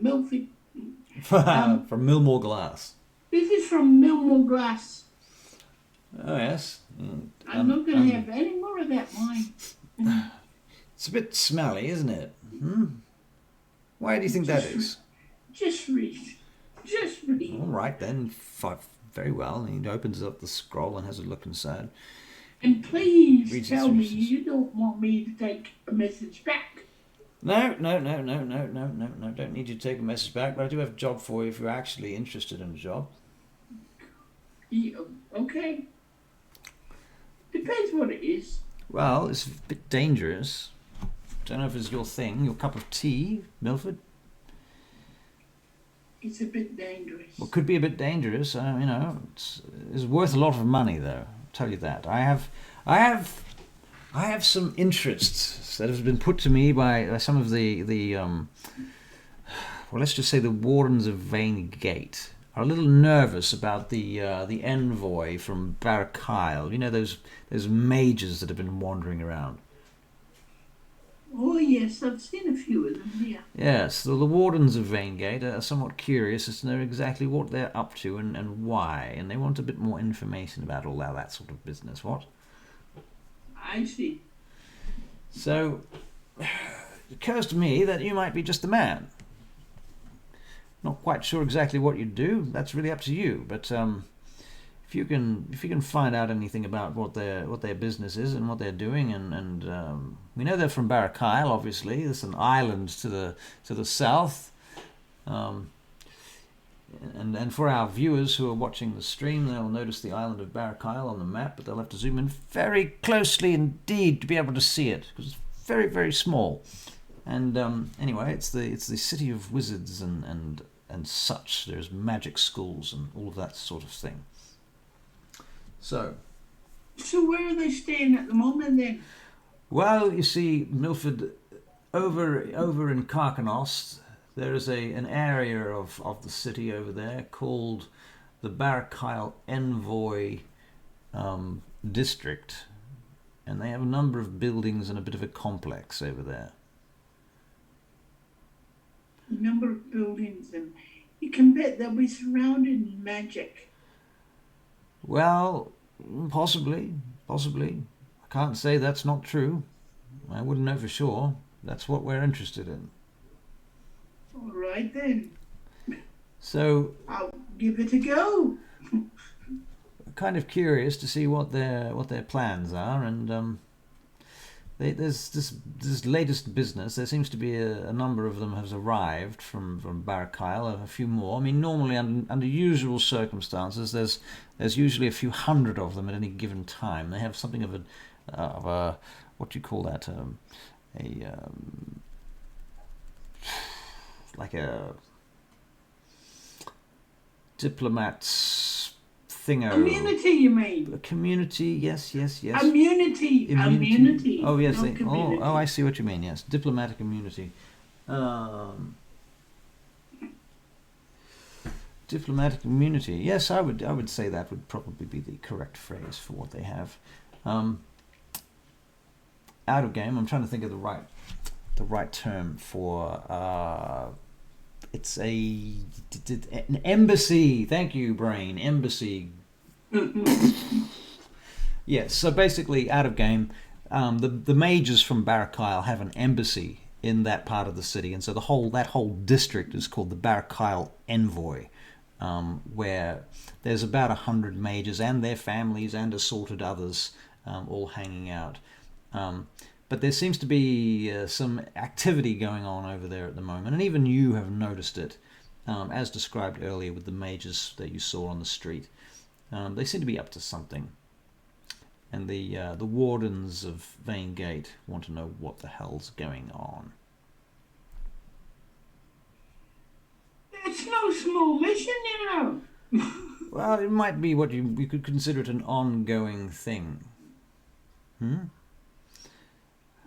Milford. From Millmore Glass. This is from Milmore Glass. Oh, yes. I'm not going to have any more of that wine. It's a bit smelly, isn't it? Why do you think that is? Just read. Just read. All right, then. Very well. And he opens up the scroll and has a look inside. And please Reads tell me instructions. you don't want me to take a message back. No. Don't need you to take a message back, but I do have a job for you if you're actually interested in a job. Yeah, okay. Depends what it is. Well, it's a bit dangerous. Don't know if it's your thing, your cup of tea, Milford. It's a bit dangerous. Well, it could be a bit dangerous. It's worth a lot of money, though. I'll tell you that. I have some interests that have been put to me by some of the well, let's just say the wardens of VAINGATE are a little nervous about the envoy from CHRONICLES. You know those mages that have been wandering around. Oh yes, I've seen a few of them. Yeah. Yes, the wardens of VAINGATE are somewhat curious as to know exactly what they're up to and why, and they want a bit more information about all that sort of business. What? I see. So, it occurs to me that you might be just the man. Not quite sure exactly what you do. That's really up to you. But if you can find out anything about what their business is and what they're doing, and we know they're from CHRONICLES, obviously. There's an island to the south. And for our viewers who are watching the stream, they'll notice the island of CHRONICLES on the map, but they'll have to zoom in very closely indeed to be able to see it, because it's very, very small. And anyway, it's the city of wizards and such. There's magic schools and all of that sort of thing. So where are they staying at the moment then? Well, you see, Milford, over in Carcanos, there is an area of the city over there called the CHRONICLES Envoy District, and they have a number of buildings and a bit of a complex over there. A number of buildings, and you can bet they'll be surrounded in magic. Well, possibly. I can't say that's not true. I wouldn't know for sure. That's what we're interested in. All right then. So I'll give it a go. kind of curious to see what their plans are, and there's this latest business. There seems to be a number of them has arrived from CHRONICLES, a few more. I mean, normally under usual circumstances, there's usually a few hundred of them at any given time. They have something of a what do you call that? Like a diplomat's thingo. Immunity, you mean? A community, yes. Immunity. Oh yes, No, I see what you mean. Yes, diplomatic immunity. Diplomatic immunity. Yes, I would say that would probably be the correct phrase for what they have. Out of game. I'm trying to think of the right term for. It's an embassy. Thank you, brain. Embassy. Yes. So basically, out of game, the mages from CHRONICLES have an embassy in that part of the city, and so that whole district is called the CHRONICLES Envoy, where there's about 100 mages and their families and assorted others all hanging out. But there seems to be some activity going on over there at the moment, and even you have noticed it, as described earlier with the mages that you saw on the street. They seem to be up to something, and the wardens of VAINGATE want to know what the hell's going on. It's no small mission, you know. Well, it might be what you could consider it an ongoing thing.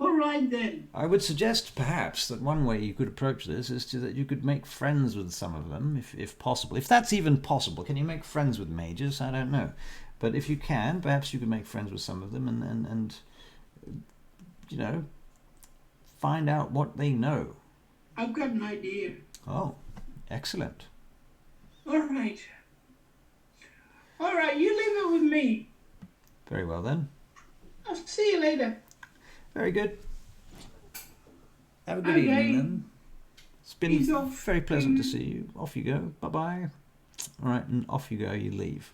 All right then. I would suggest perhaps that one way you could approach this is that you could make friends with some of them, if possible. If that's even possible. Can you make friends with mages? I don't know. But if you can, perhaps you could make friends with some of them and you know, find out what they know. I've got an idea. Oh, excellent. All right. You leave it with me. Very well then. I'll see you later. Very good. Have a good Okay. evening then. It's been He's off. very pleasant to see you. Off you go. Bye-bye. All right, and off you go. You leave.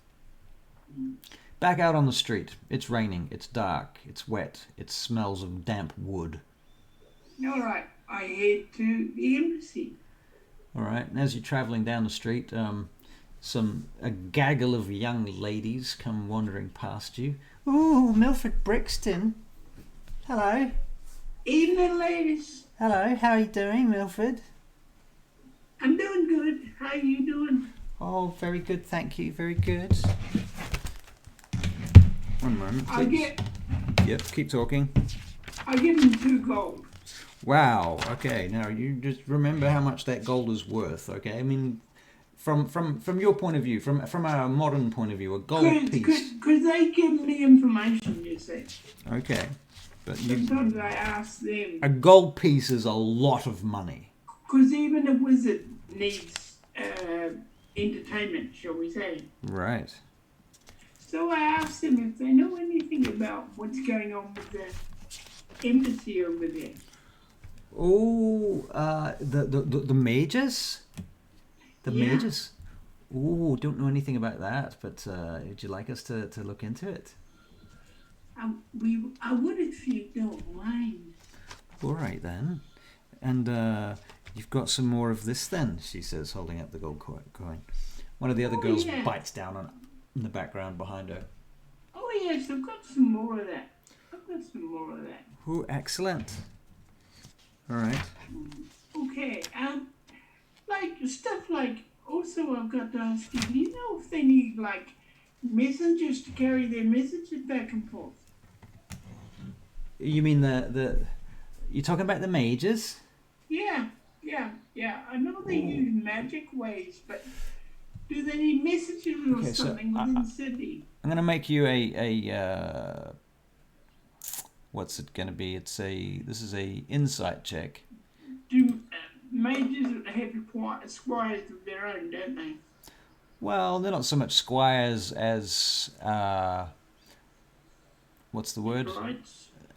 Back out on the street. It's raining. It's dark. It's wet. It smells of damp wood. All right. I head to the embassy. All right, and as you're travelling down the street, a gaggle of young ladies come wandering past you. Ooh, Milford Brixton. Hello. Evening, ladies. Hello, how are you doing, Milford? I'm doing good. How are you doing? Oh, very good, thank you, very good. One moment, please. Yep, keep talking. I give him 2 gold. Wow, okay, now you just remember how much that gold is worth, okay? I mean, from your point of view, from a modern point of view, a gold piece... Because they give me information, you see. Okay, but Sometimes I ask them. a gold piece is a lot of money. Because even a wizard needs entertainment, shall we say. Right. So I asked them if they know anything about what's going on with the embassy over there. Oh, the mages? The Yeah. mages? Oh, don't know anything about that, but would you like us to look into it? I would if you don't mind. All right then. And you've got some more of this then, she says, holding up the gold coin. One of the other girls bites down on it in the background behind her. Oh yes, I've got some more of that. Oh, excellent. All right. Okay, like stuff like. Also, I've got to ask you. Do you know if they need like messengers to carry their messages back and forth? You mean you're talking about the mages? Yeah. I know they use magic ways, but do they need messages or something within the city? I'm going to make you a what's it going to be? This is a insight check. Do mages have squires of their own, don't they? Well, they're not so much squires as what's the word?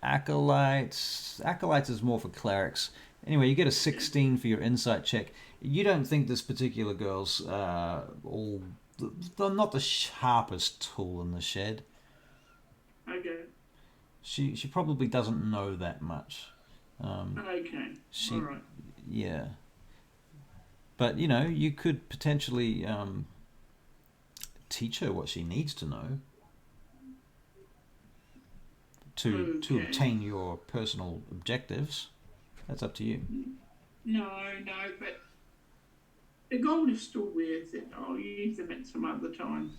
Acolytes. Acolytes is more for clerics. Anyway, you get a 16 for your insight check. You don't think this particular girl's they're not the sharpest tool in the shed. Okay. She probably doesn't know that much. Okay. All right. Yeah. But, you could potentially teach her what she needs to know to obtain your personal objectives. That's up to you. No, but the gold is still worth it. I'll use them at some other time.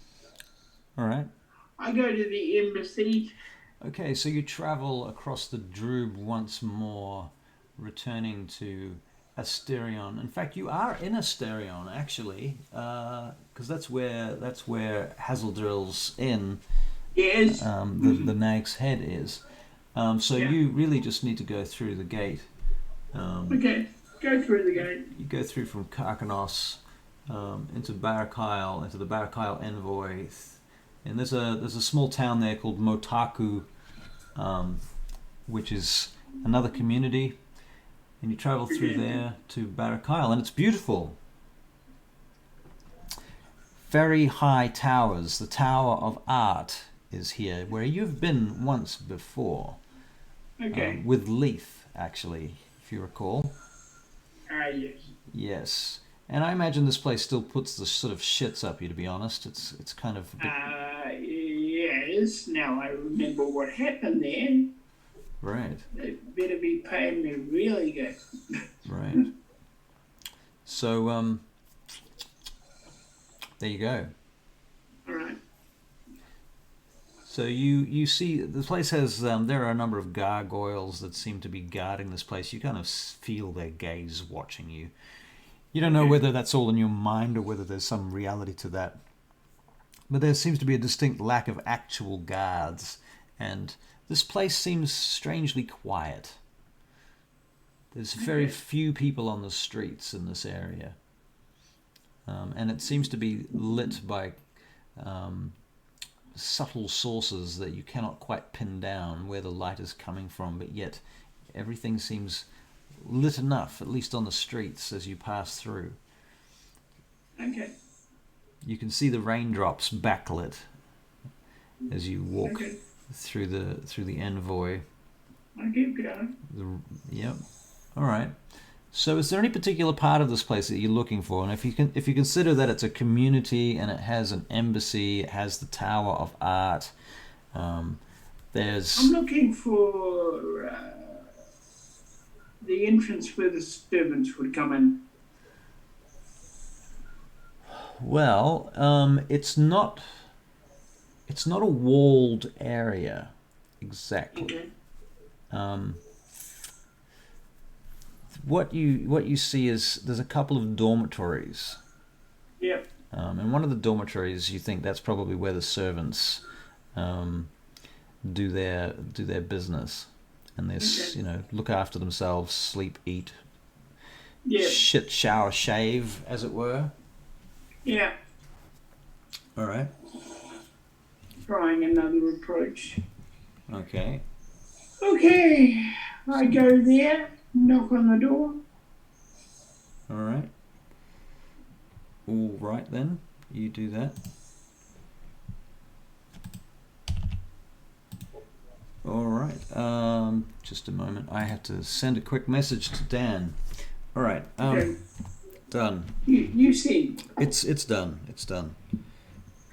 All right. I go to the embassy. Okay, so you travel across the Droob once more, returning to Asterion. In fact, you are in Asterion, actually, because that's where Hazeldrill's Inn, Yes. the Nag's Head is. So you really just need to go through the gate. Okay, go through the gate. You go through from Karkanos into Barakyle, into the Barakyle Envoy, and there's a small town there called Motaku, which is another community, and you travel through there to Barakyle, and it's beautiful. Very high towers. The Tower of Art is here, where you've been once before. Okay. With Leith, actually, if you recall. Yes. Yes. And I imagine this place still puts the sort of shits up you, to be honest. It's kind of... Yes. Now I remember what happened there. Right. They better be paying me really good. Right. So, there you go. All right. So you see, the place has, there are a number of gargoyles that seem to be guarding this place. You kind of feel their gaze watching you. You don't know whether that's all in your mind or whether there's some reality to that. But there seems to be a distinct lack of actual guards. And this place seems strangely quiet. There's very few people on the streets in this area. And it seems to be lit by subtle sources that you cannot quite pin down where the light is coming from, but yet everything seems lit enough, at least on the streets as you pass through. Okay. You can see the raindrops backlit as you walk Okay. through the envoy. I keep going. Yep. All right. So, is there any particular part of this place that you're looking for? And if you consider that it's a community and it has an embassy, it has the Tower of Art. There's. I'm looking for the entrance where the servants would come in. Well, it's not a walled area exactly. Okay. What you see is there's a couple of dormitories. Yep. And one of the dormitories, you think that's probably where the servants do their business, and they look after themselves, sleep, eat, shit, shower, shave, as it were. Yeah. All right. Trying another approach. Okay. Okay. I go there, knock on the door. All right. All right then. You do that. All right. Just a moment. I have to send a quick message to Dan. All right. Okay. Done. You see. It's done. It's done.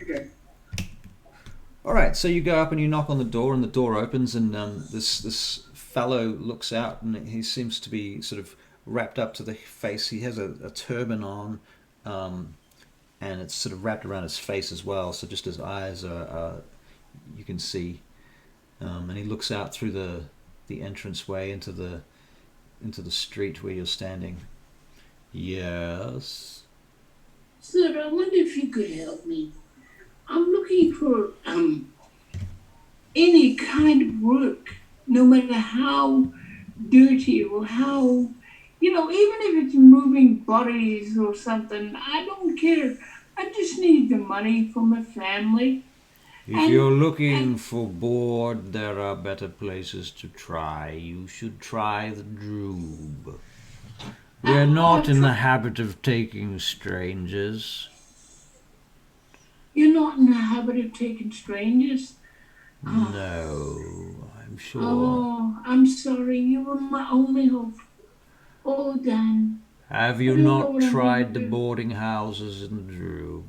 Okay. All right. So you go up and you knock on the door, and the door opens, and this fellow looks out, and he seems to be sort of wrapped up to the face. He has a turban on, and it's sort of wrapped around his face as well. So just his eyes are you can see, and he looks out through the entranceway into the street where you're standing. Yes. Sir, I wonder if you could help me. I'm looking for any kind of work, no matter how dirty or how, even if it's moving bodies or something, I don't care. I just need the money for my family. If you're looking for board, there are better places to try. You should try the Droob. We're not in the habit of taking strangers. You're not in the habit of taking strangers? No, I'm sure. Oh, I'm sorry. You were my only hope. Oh, Dan. Have you not tried the boarding houses in Droob?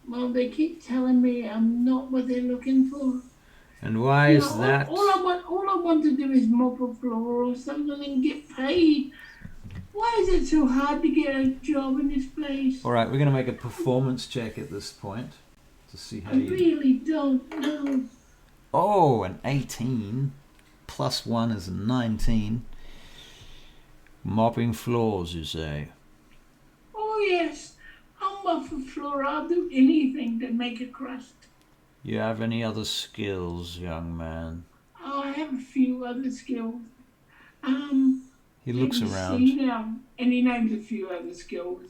Well, they keep telling me I'm not what they're looking for. And why is that? All I want to do is mop a floor or something and get paid. Why is it so hard to get a job in this place? All right, we're going to make a performance check at this point to see how I really don't know. Oh, an 18 plus 1 is a 19. Mopping floors, you say? Oh, yes. I'll mop a floor. I'll do anything to make a crust. You have any other skills, young man? Oh, I have a few other skills. He looks around. And he names a few other skills.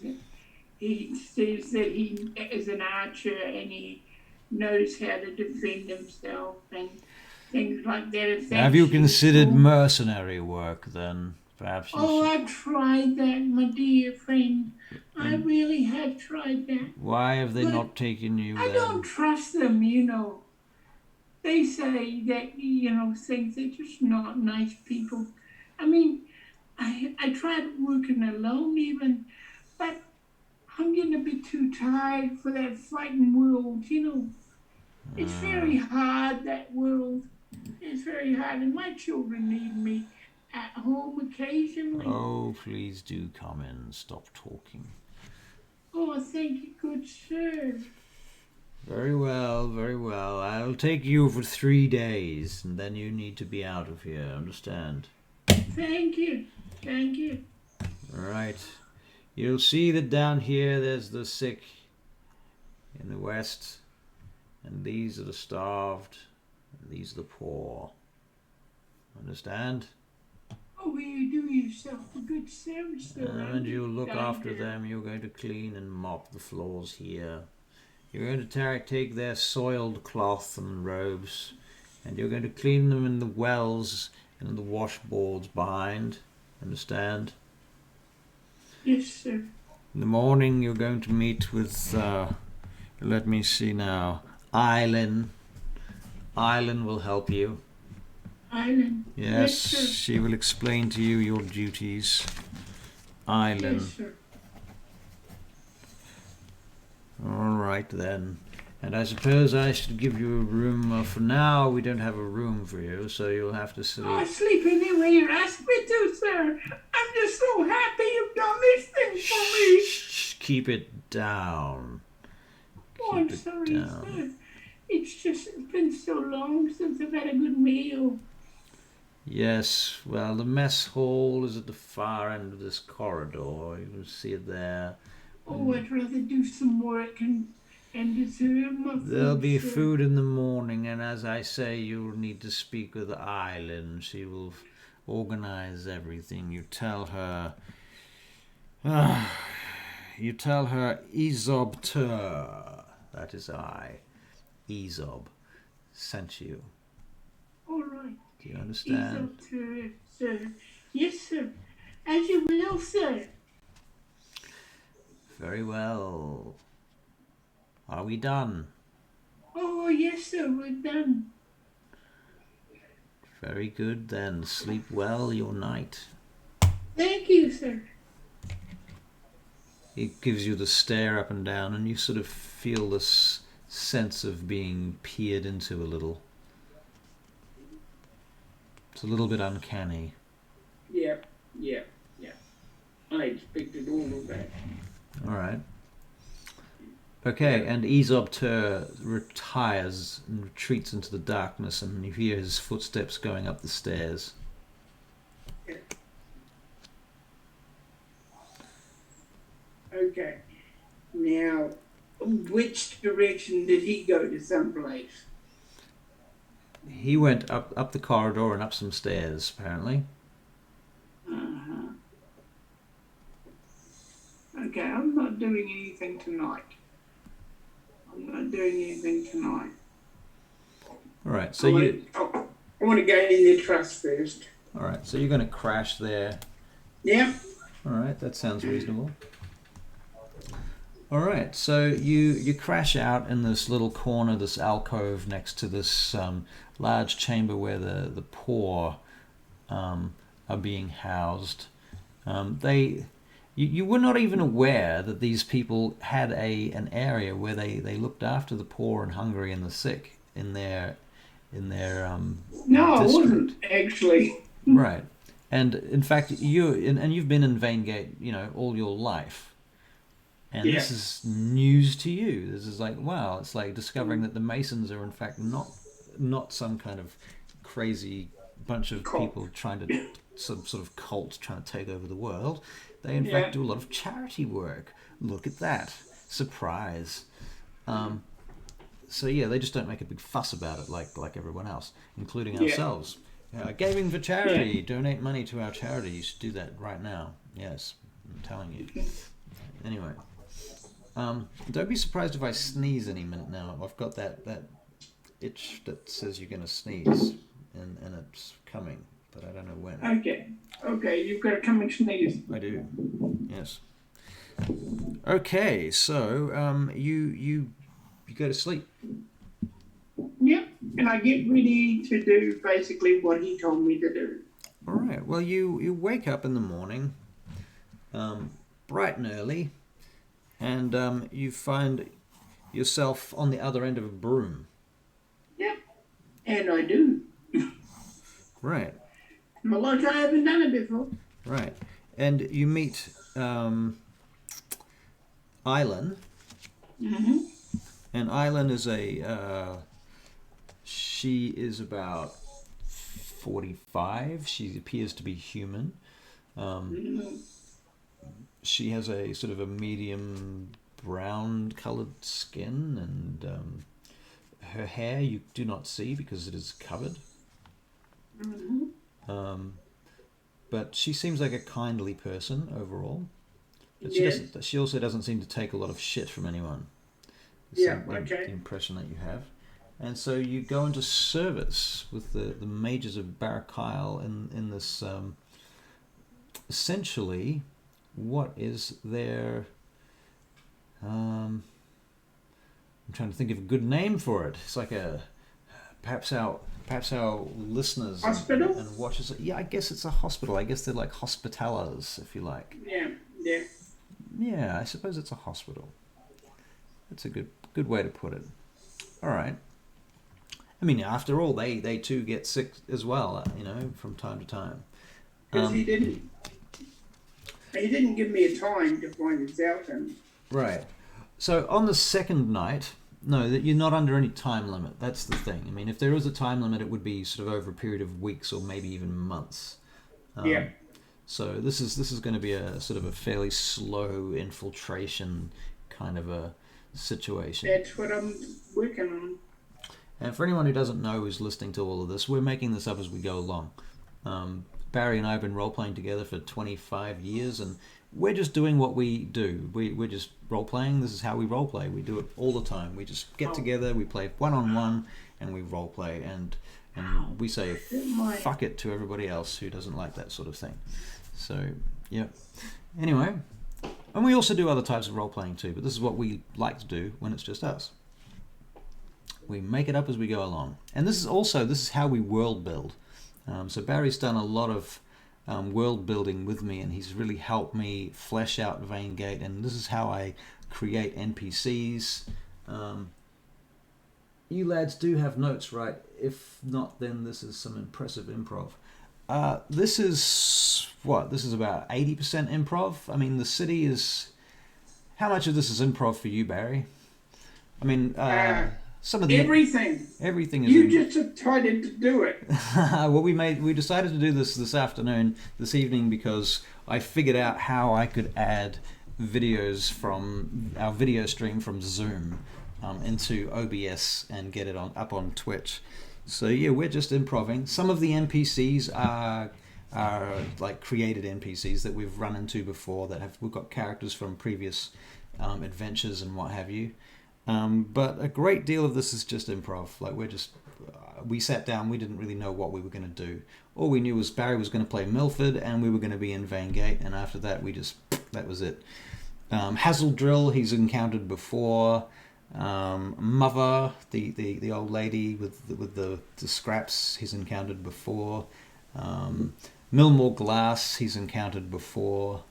He says that he is an archer and he knows how to defend himself and things like that. Have you considered mercenary work then? Perhaps. I've tried that, my dear friend. I really have tried that. Why have they not taken you I then? don't trust them, They say that, things they're just not nice people. I mean, I tried working alone even, but I'm getting a bit too tired for that fighting world, It's very hard, that world. It's very hard, and my children need me at home occasionally. Oh, please do come in and stop talking. Oh, thank you, good sir. Very well, very well. I'll take you for 3 days, and then you need to be out of here, understand? Thank you. Thank you. Right. You'll see that down here there's the sick in the west, and these are the starved, and these are the poor. Understand? Oh, will you do yourself a good service, sir? And you'll look after them. You're going to clean and mop the floors here. You're going to take their soiled cloth and robes, and you're going to clean them in the wells and in the washboards behind. Understand? Yes, sir. In the morning, you're going to meet with, let me see now, Eileen. Eileen will help you. Eileen. Yes, sir. she will explain to you your duties. Eileen. Yes, sir. All right, then. And I suppose I should give you a room. For now, we don't have a room for you, so you'll have to sleep. I'll sleep anywhere you ask me to, sir. I'm just so happy you've done this thing for me. Shh, keep it down. Oh, I'm Keep it sorry, down. sir. It's been so long since I've had a good meal. Yes, well, the mess hall is at the far end of this corridor. You can see it there. Oh, I'd rather do some work and deserve my food. There'll be sir. food in the morning, and as I say, you'll need to speak with Eileen. She will organize everything. You tell her Ezob Tur, that is I, Ezob, sent you. All right. Do you understand? It's up to sir. Yes, sir. As you will, sir. Very well. Are we done? Oh, yes, sir. We're done. Very good then. Sleep well your night. Thank you, sir. He gives you the stare up and down, and you sort of feel this sense of being peered into a little. It's a little bit uncanny. Yeah. I expected all of that. All right. Okay, and Ezob Tur retires and retreats into the darkness, and you hear his footsteps going up the stairs. Okay. Now, which direction did he go to someplace? He went up the corridor and up some stairs, apparently. Uh-huh. Okay, I'm not doing anything tonight. All right, so I want to gain their trust first. All right, so you're going to crash there. Yeah. All right, that sounds reasonable. All right, so you crash out in this little corner, this alcove next to this large chamber where the poor are being housed. You were not even aware that these people had an area where they looked after the poor and hungry and the sick in their No, I district. wasn't actually. Right, and in fact you've been in VAINGATE, all your life, and Yeah. this is news to you. This is like, wow, it's like discovering that the Masons are in fact not some kind of crazy bunch of Cult. people trying to some sort of cult trying to take over the world. They in Yeah. fact do a lot of charity work. Look at that. Surprise. So yeah, they just don't make a big fuss about it like everyone else, including Yeah. ourselves. Giving for charity. Donate money to our charity. You should do that right now. Yes, I'm telling you. Anyway, don't be surprised if I sneeze any minute now. I've got that itch that says you're going to sneeze, and it's coming, but I don't know when. Okay, you've got to come and sneeze. I do. Yes. Okay, so you go to sleep. Yep, and I get ready to do basically what he told me to do. All right. Well, you wake up in the morning, bright and early, and you find yourself on the other end of a broom. Yep, and I do. Right. Well, like I haven't done it before. Right. And you meet Eileen. Mm-hmm. And Eileen is she is about 45. She appears to be human. She has a sort of a medium brown coloured skin, and her hair you do not see because it is covered. Mm-hmm. But she seems like a kindly person overall. But Yes. she also doesn't seem to take a lot of shit from anyone. Yeah, the okay. impression that you have. And so you go into service with the mages of Barakyle in this, essentially, what is their... I'm trying to think of a good name for it. It's like perhaps our listeners Hospital? and watchers. Yeah, I guess it's a hospital. I guess they're like hospitallers, if you like. Yeah, yeah. Yeah, I suppose it's a hospital. That's a good way to put it. All right. I mean, after all, they too get sick as well, from time to time. Because he didn't give me a time to find this out. And Right. So on the second night, no, that you're not under any time limit. That's the thing. I mean, if there is a time limit, it would be sort of over a period of weeks or maybe even months. yeah. So this is going to be a sort of a fairly slow infiltration kind of a situation. That's what I'm working on. And for anyone who doesn't know who's listening to all of this, we're making this up as we go along. Barry and I have been role-playing together for 25 years, and we're just doing what we do. We're just role-playing. This is how we role-play. We do it all the time. We just get together, we play one-on-one, and we role-play. And we say fuck it to everybody else who doesn't like that sort of thing. So, yeah. Anyway, and we also do other types of role-playing too, but this is what we like to do when it's just us. We make it up as we go along. And this is how we world build. So Barry's done a lot of world building with me, and he's really helped me flesh out VAINGATE, and this is how I create NPCs. You lads do have notes, right? If not, then this is some impressive improv. This is what? This is about 80% improv. I mean, the city is... How much of this is improv for you, Barry? I mean... some of the everything is you just decided to do it. Well, we decided to do this evening, because I figured out how I could add videos from our video stream from Zoom into OBS and get it up on Twitch. So yeah, we're just improving. Some of the NPCs are like created NPCs that we've run into before, we've got characters from previous adventures and what have you. But a great deal of this is just improv. Like we sat down, we didn't really know what we were going to do. All we knew was Barry was going to play Milford and we were going to be in VAINGATE, and after that that was it. Hazeldrill he's encountered before. Mother, the old lady with the scraps, he's encountered before. Millmore Glass he's encountered before.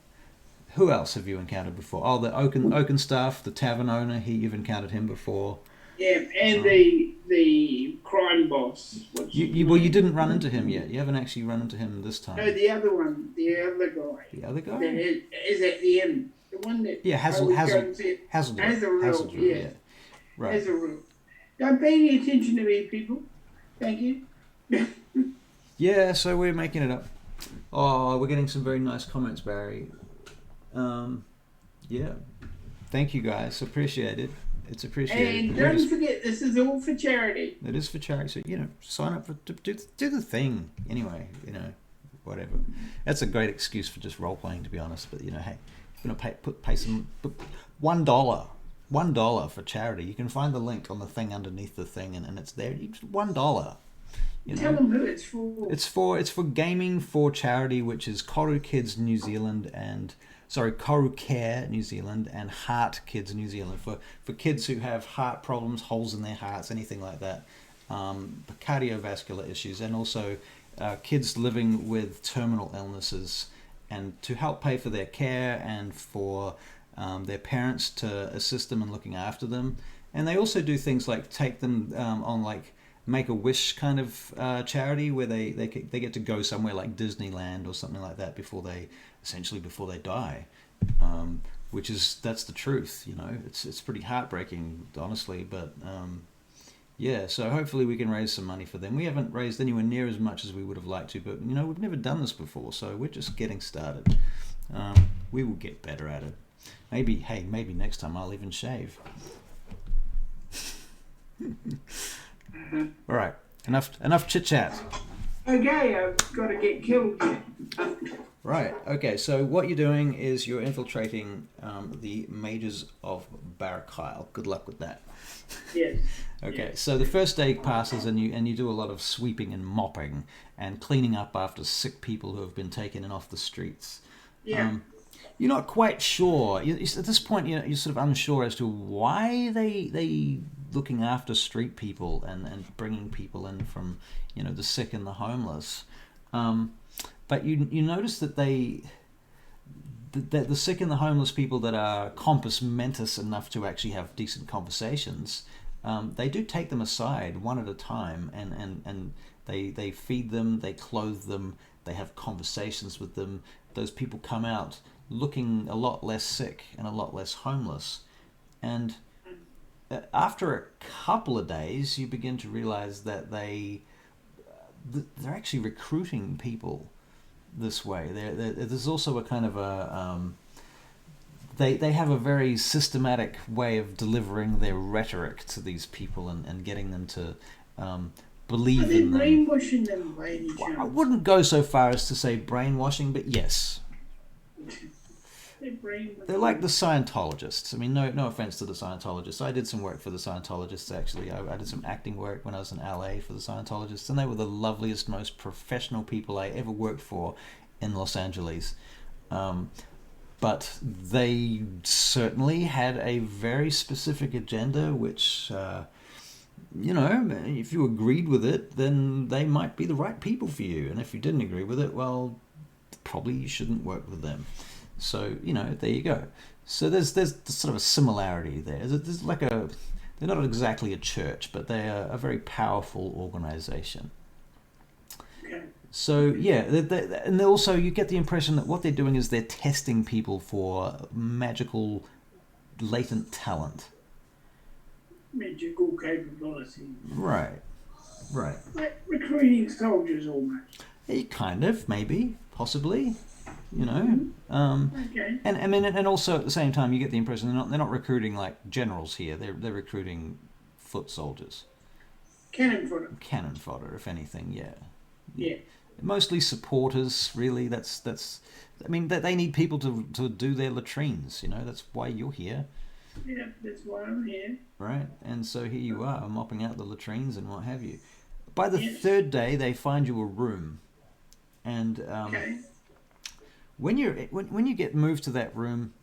Who else have you encountered before? Oh, the Oakenstaff, the tavern owner. You've encountered him before. Yeah, and the crime boss. You didn't run into him yet. You haven't actually run into him this time. No, the other one, the other guy. The other guy? That is at the end. The one that... Yeah, Hazeldrill. Yeah. Right. Hazeldrill. Don't pay any attention to me, people. Thank you. Yeah, so we're making it up. Oh, we're getting some very nice comments, Barry. Yeah. Thank you guys. Appreciate it. It's appreciated. And don't forget, this is all for charity. It is for charity. So, sign up do the thing. Anyway, whatever. That's a great excuse for just role playing, to be honest. But hey, you're gonna pay some $1 for charity. You can find the link on the thing underneath the thing, and it's there. $1. Tell them who it's for. It's for Gaming for Charity, which is Koru Kids New Zealand Koru Care New Zealand and Heart Kids New Zealand, for kids who have heart problems, holes in their hearts, anything like that, cardiovascular issues, and also kids living with terminal illnesses, and to help pay for their care and for their parents to assist them in looking after them. And they also do things like take them on like Make-A-Wish kind of charity, where they get to go somewhere like Disneyland or something like that before they die, that's the truth. It's pretty heartbreaking, honestly, but yeah, so hopefully we can raise some money for them. We haven't raised anywhere near as much as we would have liked to, but we've never done this before, so we're just getting started. We will get better at it. Maybe next time I'll even shave. All right, enough chit chat. Okay, I've got to get killed yet. Right. Okay. So what you're doing is you're infiltrating the mages of Barakyle. Good luck with that. Yes. Okay. So the first day passes, and you do a lot of sweeping and mopping and cleaning up after sick people who have been taken in off the streets. Yeah. You're not quite sure. At this point, you're sort of unsure as to why they looking after street people and bringing people in from the sick and the homeless. But you notice that the sick and the homeless people that are compos mentis enough to actually have decent conversations, they do take them aside one at a time, and they feed them, they clothe them, they have conversations with them. Those people come out looking a lot less sick and a lot less homeless. And after a couple of days, you begin to realize that they're actually recruiting people this way. There's also a kind of a they have a very systematic way of delivering their rhetoric to these people and getting them to believe Are they in them. brainwashing them by any I chance? wouldn't go so far as to say brainwashing, but yes. They're like the Scientologists. I mean, no offense to the Scientologists. I did some work for the Scientologists, actually. I did some acting work when I was in LA for the Scientologists, and they were the loveliest, most professional people I ever worked for in Los Angeles. But they certainly had a very specific agenda, which, if you agreed with it, then they might be the right people for you. And if you didn't agree with it, well, probably you shouldn't work with them. So, there you go. So there's sort of a similarity there. There's like they're not exactly a church, but they're a very powerful organization. Okay. So, yeah, and also you get the impression that what they're doing is they're testing people for magical latent talent. Magical capability. Right. Like recruiting soldiers almost. Kind of, maybe, possibly. Okay. And I mean, and also at the same time, you get the impression they're not recruiting like generals here. They're recruiting foot soldiers, Cannon fodder, if anything. Yeah. Mostly supporters, really. That's. I mean, they need people to do their latrines. That's why you're here. Yeah, that's why I'm here. Right, and so here you are, mopping out the latrines and what have you. By the Yes. third day, they find you a room, and Okay. when you get moved to that room,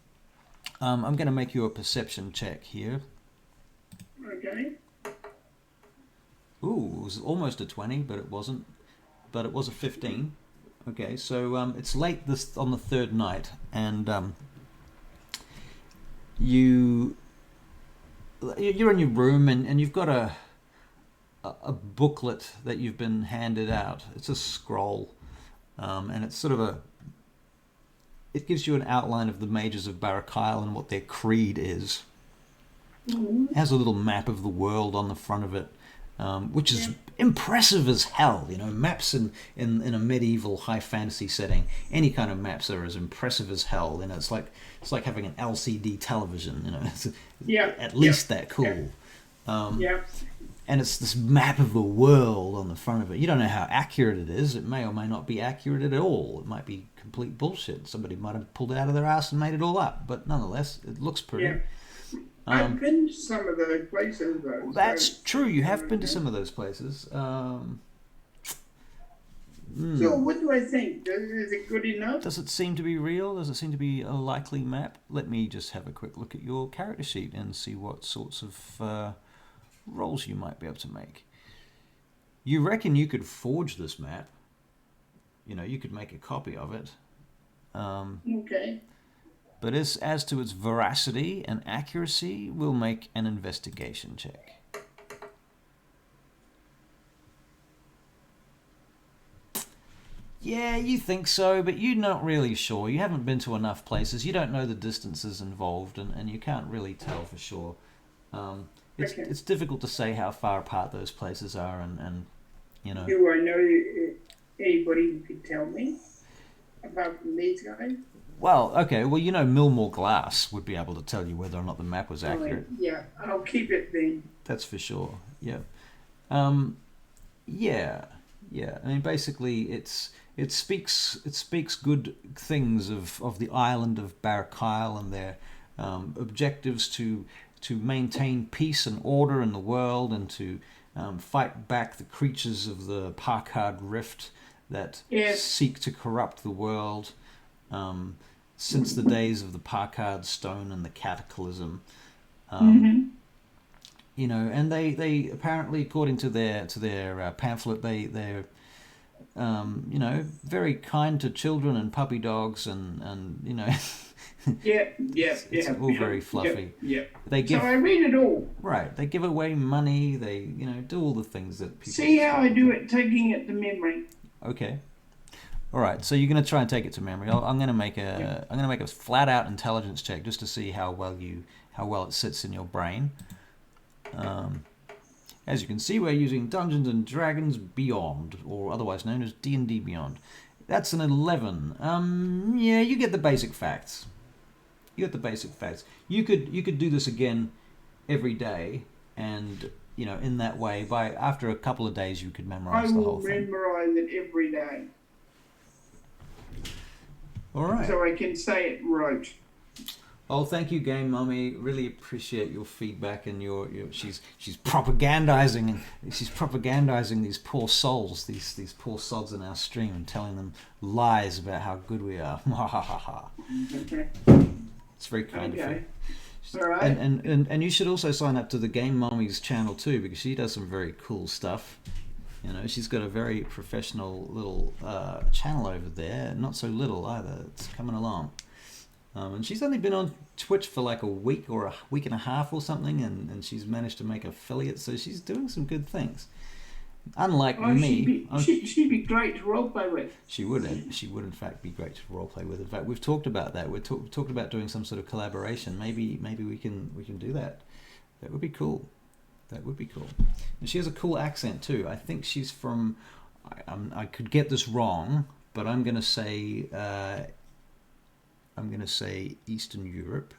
I'm going to make you a perception check here. Okay. Ooh, it was almost a 20, but it wasn't. But it was a 15. Okay, so it's late on the third night, and you're in your room, and you've got a booklet that you've been handed out. It's a scroll, and it's sort of it gives you an outline of the mages of Barakyle and what their creed is. Mm-hmm. It has a little map of the world on the front of it, which is impressive as hell. Maps in a medieval high fantasy setting, any kind of maps are as impressive as hell. It's like having an LCD television. It's at least that cool. And it's this map of the world on the front of it. You don't know how accurate it is. It may or may not be accurate at all. It might be complete bullshit. Somebody might have pulled it out of their ass and made it all up. But nonetheless, it looks pretty. Yeah. I've been to some of those places, though. That's true. You have been to some of those places. So what do I think? Is it good enough? Does it seem to be real? Does it seem to be a likely map? Let me just have a quick look at your character sheet and see what sorts of rolls you might be able to make. You reckon you could forge this map? You could make a copy of it. Okay. But as to its veracity and accuracy, we'll make an investigation check. Yeah, you think so, but you're not really sure. You haven't been to enough places. You don't know the distances involved, and you can't really tell for sure. It's difficult to say how far apart those places are, and Do I know anybody who could tell me about these guys? Well, okay. Well, Millmore Glass would be able to tell you whether or not the map was accurate. Yeah, I'll keep it then. That's for sure. Yeah. Yeah. Yeah, I mean, basically, it speaks good things of the island of Barrackyle and their objectives to maintain peace and order in the world and to fight back the creatures of the Parkard Rift that Yes. seek to corrupt the world since the days of the Parkard Stone and the Cataclysm. You know, and they apparently, according to their pamphlet, they're you know, very kind to children and puppy dogs, and you know, It's all very fluffy. Yeah. They give So I read it all. right. They give away money. They, you know, do all the things that people See how I do it, taking it to memory. Okay. All right. So you're going to try and take it to memory. I'm going to make a flat out intelligence check just to see how well it sits in your brain. As you can see, we're using Dungeons and Dragons Beyond, or otherwise known as D&D Beyond. That's an 11. Yeah, you get the basic facts. You could do this again every day, and you know, in that way, after a couple of days, you could memorize the whole thing. I will memorize it every day. All right. So I can say it right. Oh, thank you, Game Mummy. Really appreciate your feedback and your she's propagandizing these poor souls, these poor sods in our stream, and telling them lies about how good we are. It's very kind of her. All right. And you should also sign up to the Game Mummy's channel too, because she does some very cool stuff. You know, she's got a very professional little channel over there. Not so little either. It's coming along. And she's only been on Twitch for like a week or a week and a half or something, and she's managed to make affiliates, so she's doing some good things. Unlike me, she'd be great to roleplay with. She would in fact be great to roleplay with. In fact, we've talked about that. We've talked about doing some sort of collaboration. Maybe we can do that. That would be cool. And she has a cool accent too. I think she's from. I could get this wrong, but I'm gonna say Eastern Europe,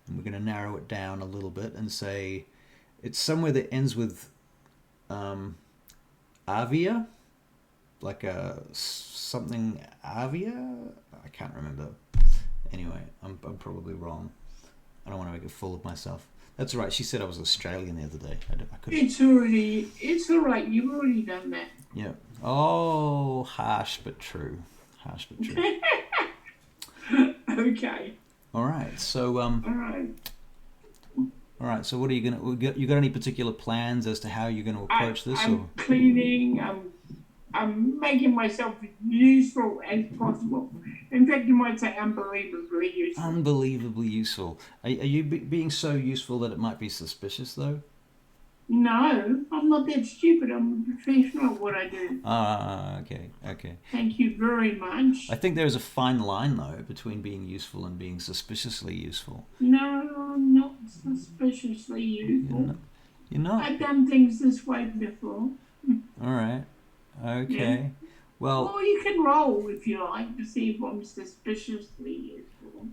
and we're going to narrow it down a little bit and say it's somewhere that ends with Avia, like something Avia. I can't remember. Anyway, I'm probably wrong. I don't want to make a fool of myself. That's right. She said I was Australian the other day. I couldn't. It's all right. You've already done that. Yeah. Oh, harsh but true. Okay. All right. So All right. So what are you you got any particular plans as to how you're going to approach this? I'm cleaning. I'm making myself as useful as possible. In fact, you might say unbelievably useful. Unbelievably useful. Are you being so useful that it might be suspicious, though? No, I'm not that stupid. I'm a professional at what I do. Okay. Thank you very much. I think there's a fine line, though, between being useful and being suspiciously useful. No, I'm not suspiciously useful. You're not? I've done things this way before. All right. Okay. Yeah. Well... Or you can roll, if you like, to see if I'm suspiciously useful.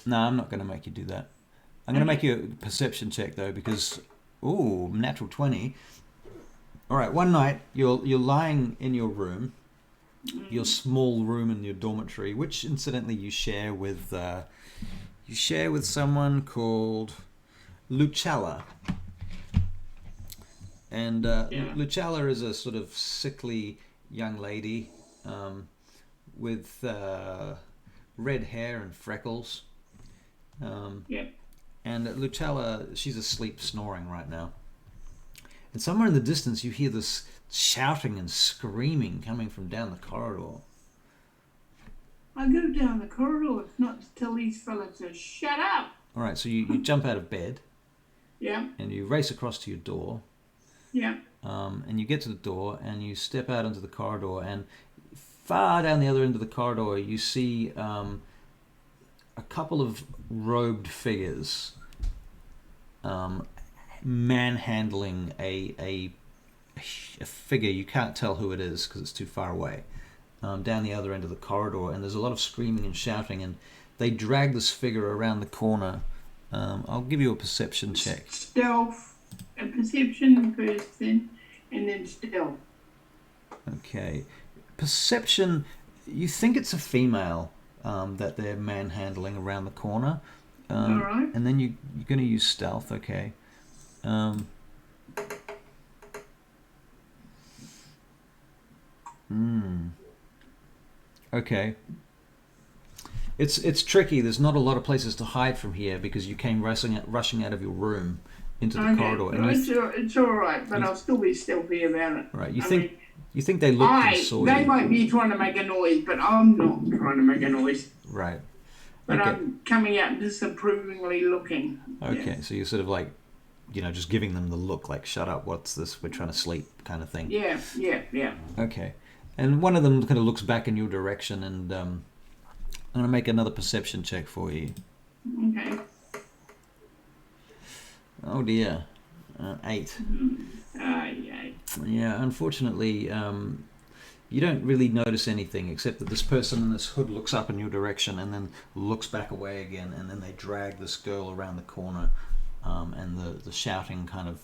No, I'm not going to make you do that. I'm going to make you a perception check, though, because... Ooh, natural 20. All right, one night you're lying in your room, your small room in your dormitory, which incidentally you share with someone called Lucella. And Lucella is a sort of sickly young lady with red hair and freckles. And Lucella, she's asleep, snoring right now. And somewhere in the distance, you hear this shouting and screaming coming from down the corridor. I go down the corridor. It's not to tell these fellas to shut up. All right, so you jump out of bed. Yeah. And you race across to your door. Yeah. And you get to the door, and you step out into the corridor, and far down the other end of the corridor, you see... a couple of robed figures manhandling a figure. You can't tell who it is because it's too far away, down the other end of the corridor, and there's a lot of screaming and shouting, and they drag this figure around the corner. I'll give you a perception check. Stealth, a perception first, then, and then stealth. Okay. Perception, you think it's a female that they're manhandling around the corner. All right. And then you're going to use stealth, okay. Okay. It's tricky. There's not a lot of places to hide from here because you came rushing out of your room into the corridor. No, it's all right, but I'll still be stealthy about it. Right. You think they looked and saw they you? might be trying to make a noise, but I'm not trying to make a noise. Right. But Okay. I'm coming out disapprovingly looking. Okay, so you're sort of like, just giving them the look like, shut up, what's this? We're trying to sleep kind of thing. Yeah. Okay. And one of them kind of looks back in your direction, and I'm going to make another perception check for you. Okay. Oh dear. 8. Yeah, unfortunately, you don't really notice anything except that this person in this hood looks up in your direction and then looks back away again, and then they drag this girl around the corner, and the shouting kind of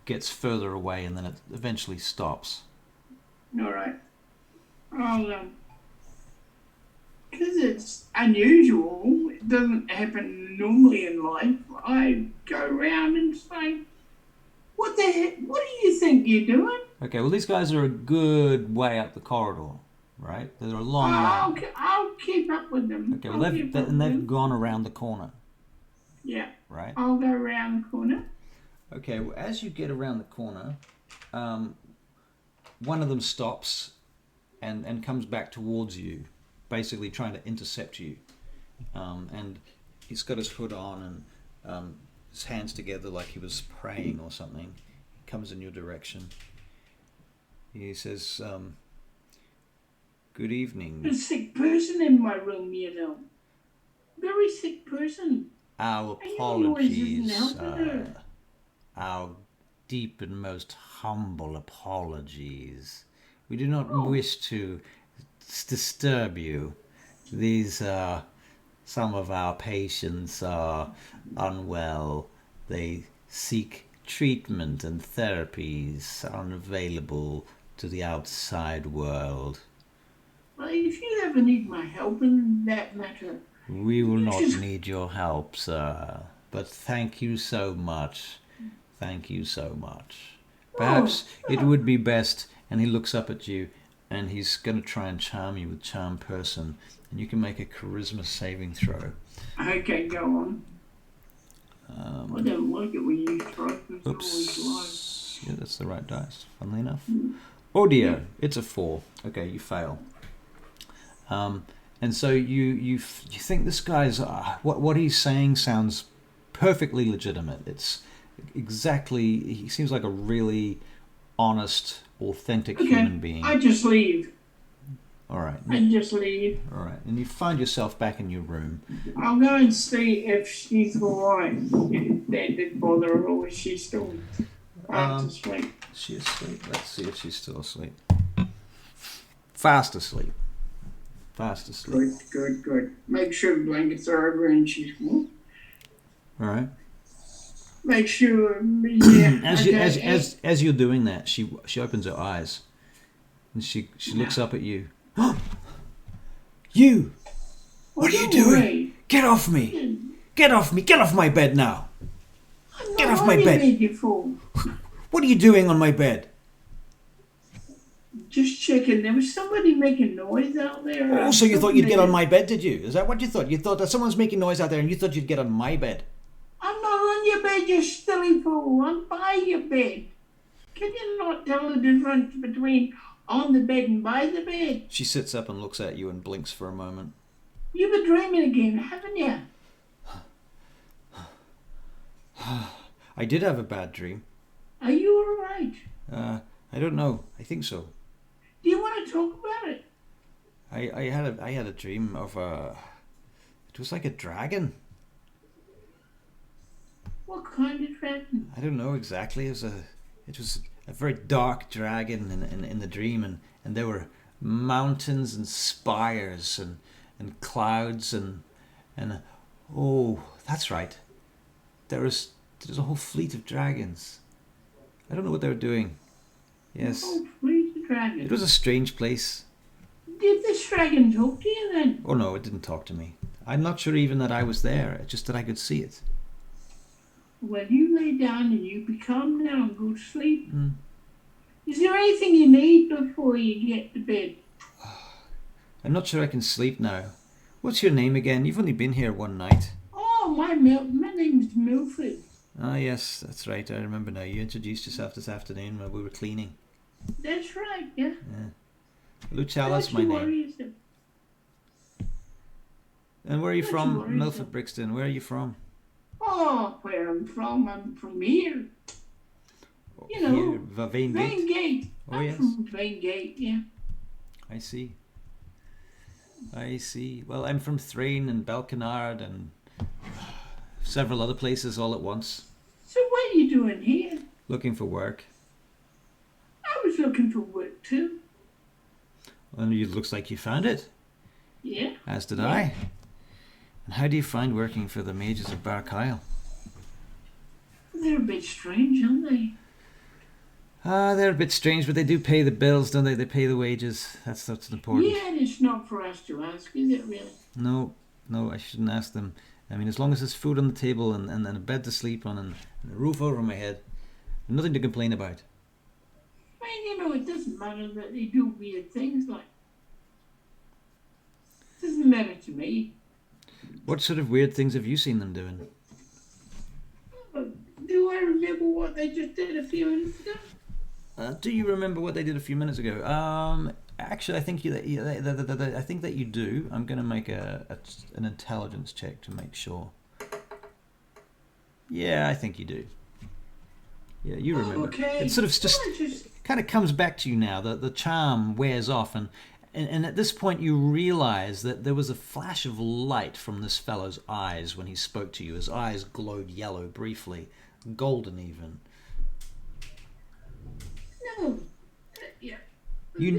gets further away, and then it eventually stops. All right. I'll, because it's unusual, it doesn't happen normally in life, I go around and say, what the heck, what do you think you're doing? Okay, well these guys are a good way up the corridor, right? They're a long way. I'll keep up with them. Okay, well they've gone around the corner. Yeah. Right? I'll go around the corner. Okay, well as you get around the corner, one of them stops and comes back towards you, basically trying to intercept you. And he's got his hood on and his hands together like he was praying or something. He comes in your direction. He says, good evening. There's a sick person in my room, Very sick person. Our apologies, our deep and most humble apologies. We do not wish to disturb you. These some of our patients are unwell. They seek treatment and therapies unavailable to the outside world. Well, if you ever need my help in that matter... We will not need your help, sir. But thank you so much. Thank you so much. Perhaps it would be best, and he looks up at you, and he's going to try and charm you with Charm Person, and you can make a charisma saving throw. Okay, go on. I don't like it when you try. Oops. Yeah, that's the right dice, funnily enough. Oh dear, it's a 4. Okay, you fail. And so you think this guy's what he's saying sounds perfectly legitimate. It's exactly, he seems like a really honest, authentic human being. I just leave. All right. I just leave. All right, and you find yourself back in your room. I'll go and see if she's alright. If that didn't bother her, or is she still asleep? She's asleep. Let's see if she's still asleep. Fast asleep. Fast asleep. Good. Make sure the blankets are over and she's cool. All right. Make sure, yeah. As you're doing that, she opens her eyes, and she looks up at you. You! What are you doing? Get off me! Get off me! Get off my bed now! Get off my bed! You fool. What are you doing on my bed? Just checking. There was somebody making noise out there. Oh, so you thought you'd get on my bed, did you? Is that what you thought? You thought that someone's making noise out there and you thought you'd get on my bed? I'm not on your bed, you silly fool. I'm by your bed. Can you not tell the difference between on the bed and by the bed? She sits up and looks at you and blinks for a moment. You've been dreaming again, haven't you? I did have a bad dream. Are you alright? I don't know. I think so. Do you want to talk about it? I had a dream of it was like a dragon. What kind of dragon? I don't know exactly. It was a very dark dragon in the dream, and there were mountains and spires and clouds and oh, that's right. There's a whole fleet of dragons. I don't know what they were doing. Yes. Oh, fleet of dragon? It was a strange place. Did this dragon talk to you then? Oh no, it didn't talk to me. I'm not sure even that I was there, it's just that I could see it. Well, you lay down and you be calm now and go to sleep. Mm. Is there anything you need before you get to bed? I'm not sure I can sleep now. What's your name again? You've only been here one night. Oh, my name's Milford. Ah, yes, that's right. I remember now. You introduced yourself this afternoon while we were cleaning. That's right, yeah. Luchalla's my name. And where are you from? Milford Brixton. Where are you from? Oh, where I'm from here. You know, here, VAINGATE. VAINGATE. Oh, I'm yes. from VAINGATE, yeah. I see. I see. Well, I'm from Thrain and Balconard and several other places all at once. So what are you doing here? Looking for work. I was looking for work too. And it looks like you found it. Yeah. As did I. And how do you find working for the mages of Barkyle? They're a bit strange, aren't they? They're a bit strange, but they do pay the bills, don't they? They pay the wages. That's important. Yeah, and it's not for us to ask, is it really? No, I shouldn't ask them. I mean, as long as there's food on the table and a bed to sleep on and a roof over my head, nothing to complain about. I mean, you know, it doesn't matter that they do weird things like. It doesn't matter to me. What sort of weird things have you seen them doing? Do I remember what they just did a few minutes ago? Do you remember what they did a few minutes ago? Actually, I think I think that you do. I'm going to make an intelligence check to make sure. Yeah, I think you do. Yeah, you remember. Okay. It sort of just kind of comes back to you now. The charm wears off, and at this point you realise that there was a flash of light from this fellow's eyes when he spoke to you. His eyes glowed yellow briefly, golden even. No. Yeah. You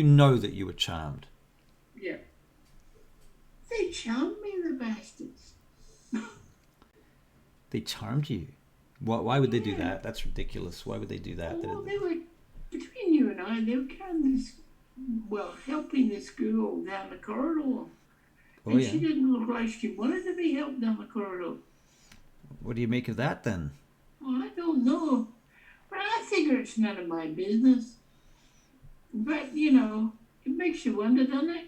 know that you were charmed. Yeah. They charmed me, the bastards. They charmed you. Why would they do that? That's ridiculous. Why would they do that? Well, they were, between you and I, they were kind of helping this girl down the corridor. And she didn't look like she wanted to be helped down the corridor. What do you make of that then? Well, I don't know. But I figure it's none of my business. But, you know, it makes you wonder, doesn't it?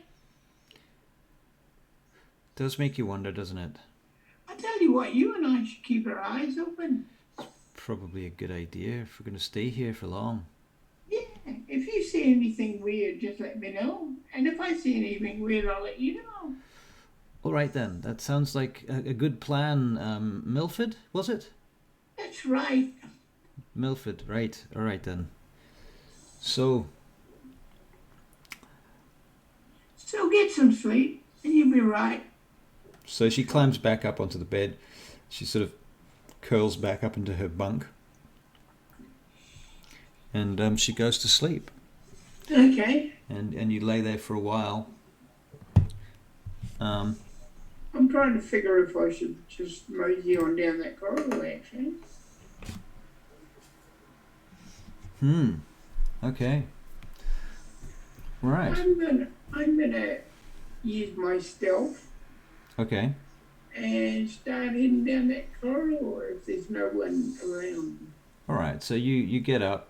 Does make you wonder, doesn't it? I tell you what, you and I should keep our eyes open. Probably a good idea if we're going to stay here for long. Yeah, if you see anything weird, just let me know. And if I see anything weird, I'll let you know. All right then, that sounds like a good plan. Milford, was it? That's right. Milford, right. All right then. So get some sleep, and you'll be right. So she climbs back up onto the bed. She sort of curls back up into her bunk. And she goes to sleep. Okay. And you lay there for a while. I'm trying to figure if I should just mosey on down that corridor, actually. Okay. Right. I'm gonna use my stealth. Okay. And start heading down that corridor if there's no one around. All right. So you get up,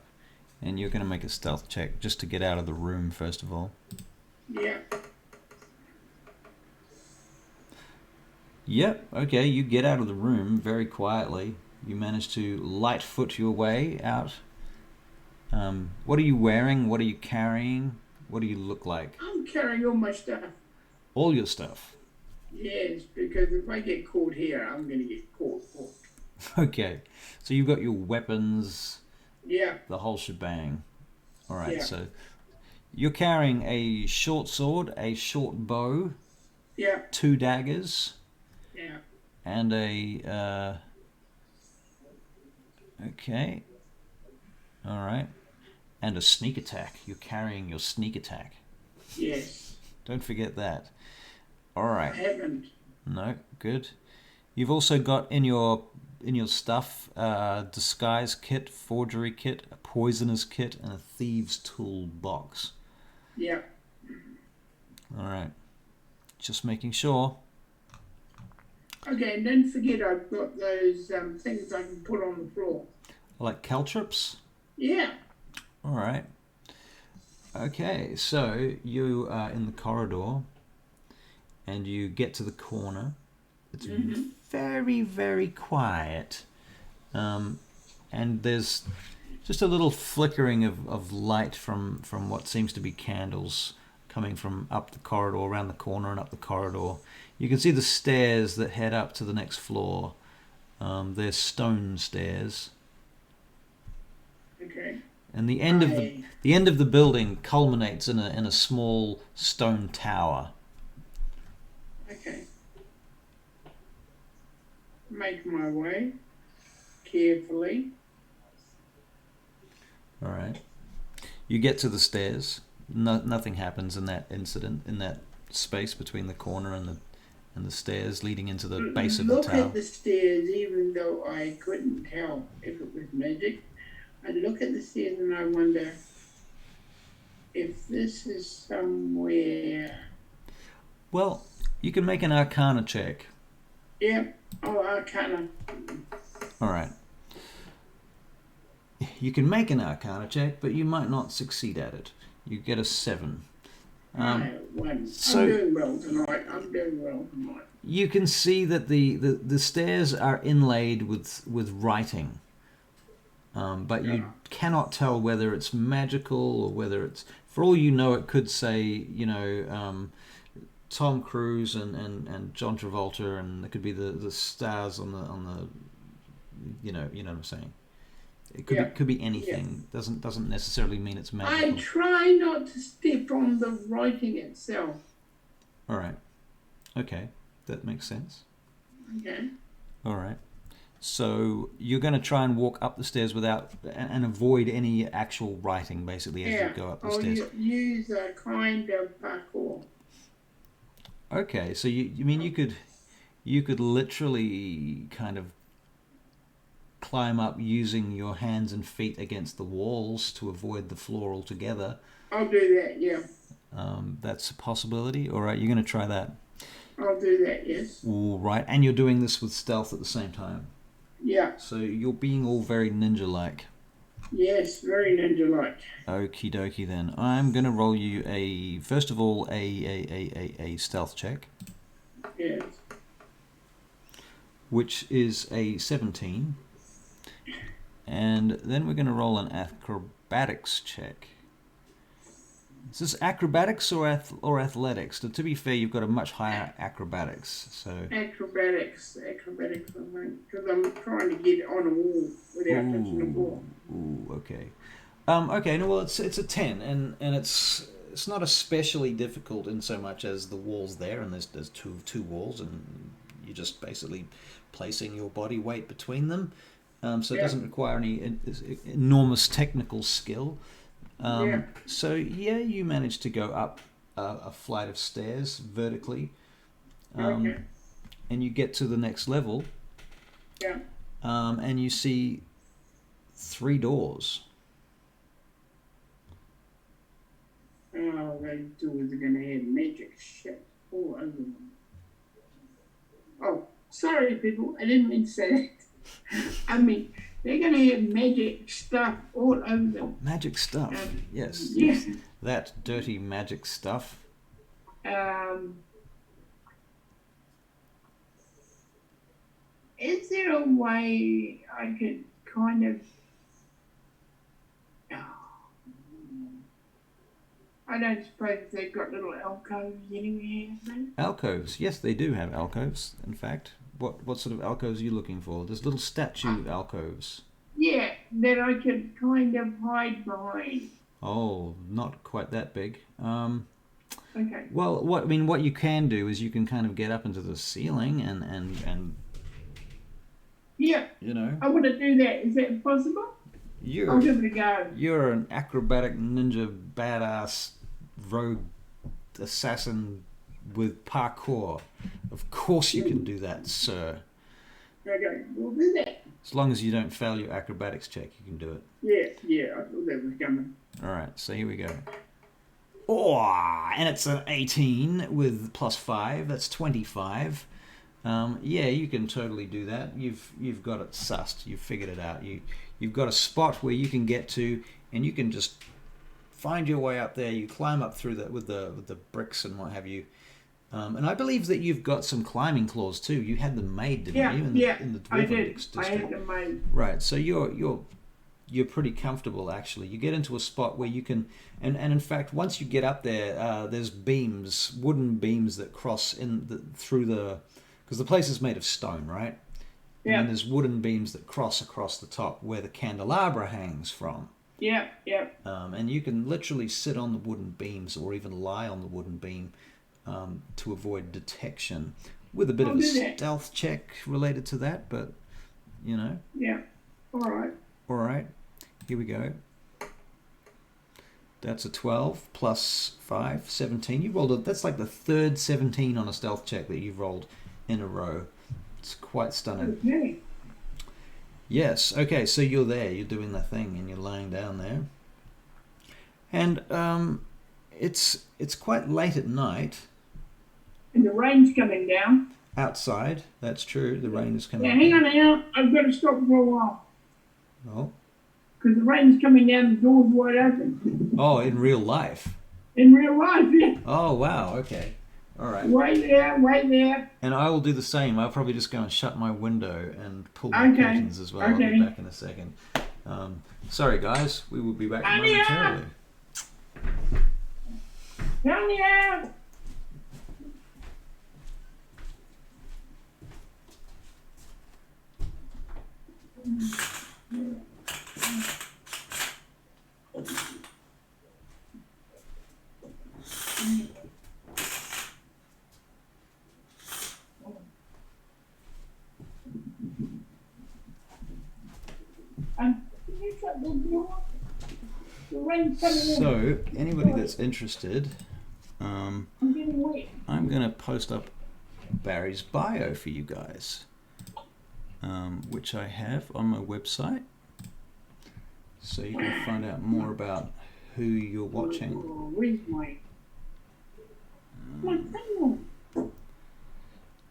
and you're going to make a stealth check just to get out of the room first of all. Yeah. Yep. Okay. You get out of the room very quietly. You manage to lightfoot your way out. What are you wearing? What are you carrying? What do you look like? I'm carrying all my stuff. All your stuff. Yes, because if I get caught here, I'm going to get caught. Okay. So you've got your weapons. Yeah. The whole shebang. All right. Yeah. So you're carrying a short sword, a short bow. Yeah. 2 daggers. Yeah. And a... okay. All right. And a sneak attack. You're carrying your sneak attack. Yes. Don't forget that. All right. I haven't. No, good. You've also got in your your stuff disguise kit, forgery kit, a poisoner's kit, and a thieves' tool box. Yeah. All right. Just making sure. Okay, and don't forget I've got those things I can put on the floor. Like caltrops? Yeah. All right. Okay, so you are in the corridor and you get to the corner. It's very, very quiet. And there's just a little flickering of light from what seems to be candles coming from up the corridor, around the corner and up the corridor. You can see the stairs that head up to the next floor. They're stone stairs. Okay. And the end of the building culminates in a small stone tower. Okay. Make my way carefully. All right. You get to the stairs. Nothing happens in that incident, in that space between the corner and the stairs leading into the base of the tower. Look at the stairs, even though I couldn't tell if it was magic. I look at the stairs and I wonder if this is somewhere. Well, you can make an Arcana check. Yeah. Oh, Arcana. All right. You can make an Arcana check, but you might not succeed at it. You get a 7. I'm so doing well tonight. You can see that the stairs are inlaid with writing, but you cannot tell whether it's magical or whether it's. For all you know, it could say, Tom Cruise and John Travolta, and it could be the stars on the. You know what I'm saying. It could be anything. Yeah. Doesn't necessarily mean it's magical. I try not to step on the writing itself. All right. Okay, that makes sense. Okay. All right. So you're going to try and walk up the stairs without and avoid any actual writing, basically, as you go up the stairs. Use a kind of parkour. Okay, so you could literally kind of climb up using your hands and feet against the walls to avoid the floor altogether. I'll do that, yeah. That's a possibility. All right, you're going to try that. I'll do that, yes. All right, and you're doing this with stealth at the same time. Yeah. So you're being all very ninja-like. Yes, very ninja-like. Okie dokie then. I'm going to roll you first of all, a stealth check. Yes. Which is a 17. And then we're going to roll an acrobatics check. Is this acrobatics or athletics? To be fair, you've got a much higher acrobatics. So Acrobatics, I think, because I'm trying to get on a wall without touching the wall. Ooh, okay. Okay, no, well, it's a 10, and it's not especially difficult in so much as the wall's there, and there's two walls, and you're just basically placing your body weight between them. So it doesn't require any enormous technical skill. So you managed to go up a flight of stairs vertically, and you get to the next level, and you see 3 doors. Oh, those doors are going to have magic shit all over them. Oh, sorry, people, I didn't mean to say that. I mean, they're going to have magic stuff all over them. Magic stuff, yes. That dirty magic stuff. Is there a way I could kind of... I don't suppose they've got little alcoves anywhere, have they? Alcoves, yes, they do have alcoves, in fact. What sort of alcoves are you looking for? There's little statue alcoves. Yeah, that I could kind of hide behind. Oh, not quite that big. Okay. Well, what you can do is you can kind of get up into the ceiling and yeah. I want to do that. Is that possible? I'll give it a go. You're an acrobatic ninja badass rogue assassin with parkour. Of course you can do that, sir. Okay, we'll do that. As long as you don't fail your acrobatics check, you can do it. Yeah, I thought that was coming. All right, so here we go. Oh, and it's an 18 with +5. That's 25. Yeah, you can totally do that. You've got it sussed. You've figured it out. You've got a spot where you can get to, and you can just find your way up there. You climb up through that with the bricks and what have you. And I believe that you've got some climbing claws too. You had them made, didn't you? In the I did. district. I had them made. Right. So you're pretty comfortable actually. You get into a spot where you can, and in fact, once you get up there, there's beams, wooden beams that cross through the, because the place is made of stone, right? Yeah. And then there's wooden beams that cross across the top where the candelabra hangs from. Yeah. And you can literally sit on the wooden beams or even lie on the wooden beam to avoid detection, with a bit of a stealth check related to that, but you know. Yeah. All right. Here we go. That's a 12 plus 5, 17. You rolled that's like the third 17 on a stealth check that you've rolled in a row. It's quite stunning. Okay. Yes. Okay. So you're there. You're doing the thing, and you're laying down there. And it's quite late at night. And the rain's coming down. Outside. That's true. The rain is coming. Yeah, hang on. I've got to stop for a while. Oh. Because the rain's coming down, the door's wide open. Oh, in real life. In real life, yeah. Oh wow. Okay. All right. Wait there. And I will do the same. I'll probably just go and shut my window and pull my curtains as well. I'll be back in a second. Sorry, guys. We will be back momentarily. Tanya! Can you shut the door? The rain's coming in. So, anybody that's interested, I'm getting wet. I'm going to post up Barry's bio for you guys, which I have on my website, so you can find out more about who you're watching. Where's my thing?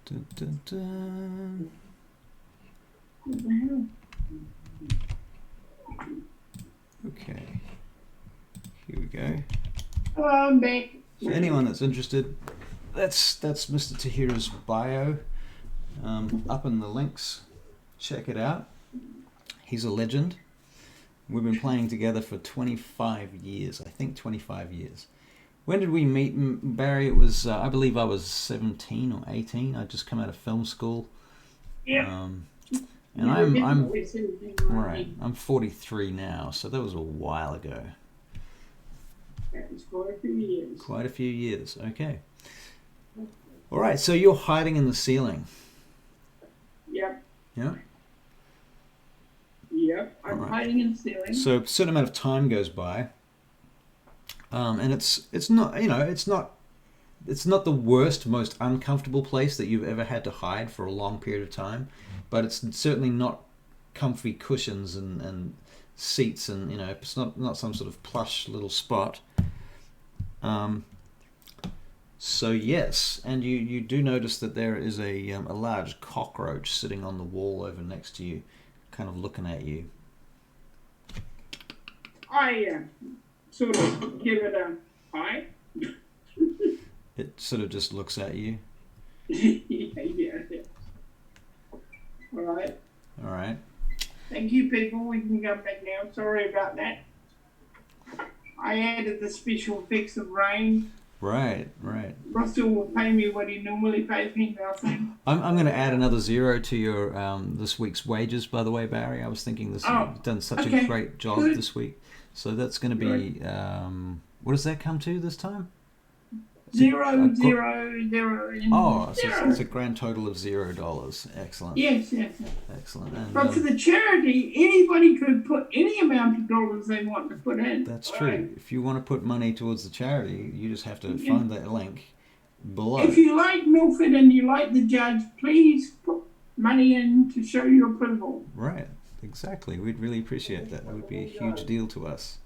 Dun, dun, dun. What the hell? Okay, here we go. Hello, I'm back. So anyone that's interested, that's Mr. Tahira's bio, up in the links. Check it out. He's a legend. We've been playing together for 25 years. I think 25 years. When did we meet, Barry? It was, I believe I was 17 or 18. I'd just come out of film school. Yeah. And I'm 43 now, so that was a while ago. That was quite a few years. Quite a few years. Okay. All right. So you're hiding in the ceiling. Yep. Yeah. Yep. I'm hiding in the ceiling. So a certain amount of time goes by, and it's not, you know, it's not the worst, most uncomfortable place that you've ever had to hide for a long period of time, but it's certainly not comfy cushions and seats, and you know, it's not some sort of plush little spot. So yes, and you do notice that there is a large cockroach sitting on the wall over next to you, kind of looking at you. I sort of give it a hi. It sort of just looks at you. yeah. All right. Thank you, people. We can go back now. Sorry about that. I added the special effects of rain. Right. Russell will pay me what he normally pays me, I think. I'm going to add another 0 to your this week's wages, by the way, Barry. I was thinking you've done such a great job this week. So that's going to be, what does that come to this time? 0. Oh, so it's a grand total of $0. Excellent. Yes. Excellent. And, but for the charity, anybody could put any amount of dollars they want to put in. That's true. If you want to put money towards the charity, you just have to find that link below. If you like Milford and you like the judge, please money in to show your approval. Right, exactly. We'd really appreciate that. It would be a huge deal to us.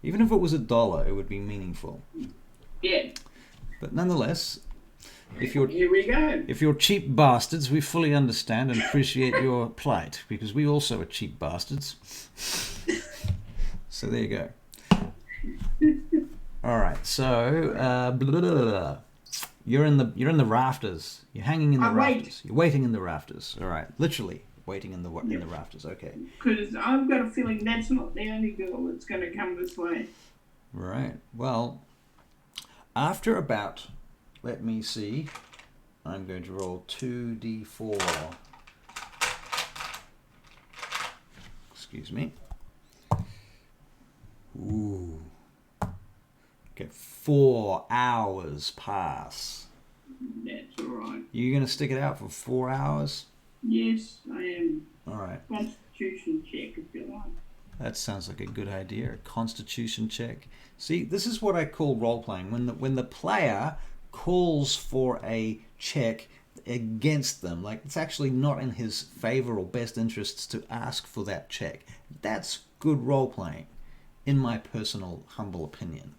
Even if it was $1, it would be meaningful. Yeah. But nonetheless, if you're Here we go. if you're cheap bastards, we fully understand and appreciate your plight, because we also are cheap bastards. So there you go. All right. So blah, blah, blah, blah. You're in the rafters. You're hanging in the rafters. You're waiting in the rafters. All right. Literally waiting in the rafters. Okay. Because I've got a feeling that's not the only girl that's going to come this way. Right. Well, after about, let me see, I'm going to roll 2d4. Excuse me. Ooh. Okay, 4 hours pass. That's all right. You going to stick it out for 4 hours? Yes, I am. All right. Constitution check, if you like. That sounds like a good idea. A constitution check. See, this is what I call role-playing. When the player calls for a check against them, like it's actually not in his favor or best interests to ask for that check. That's good role-playing, in my personal humble opinion.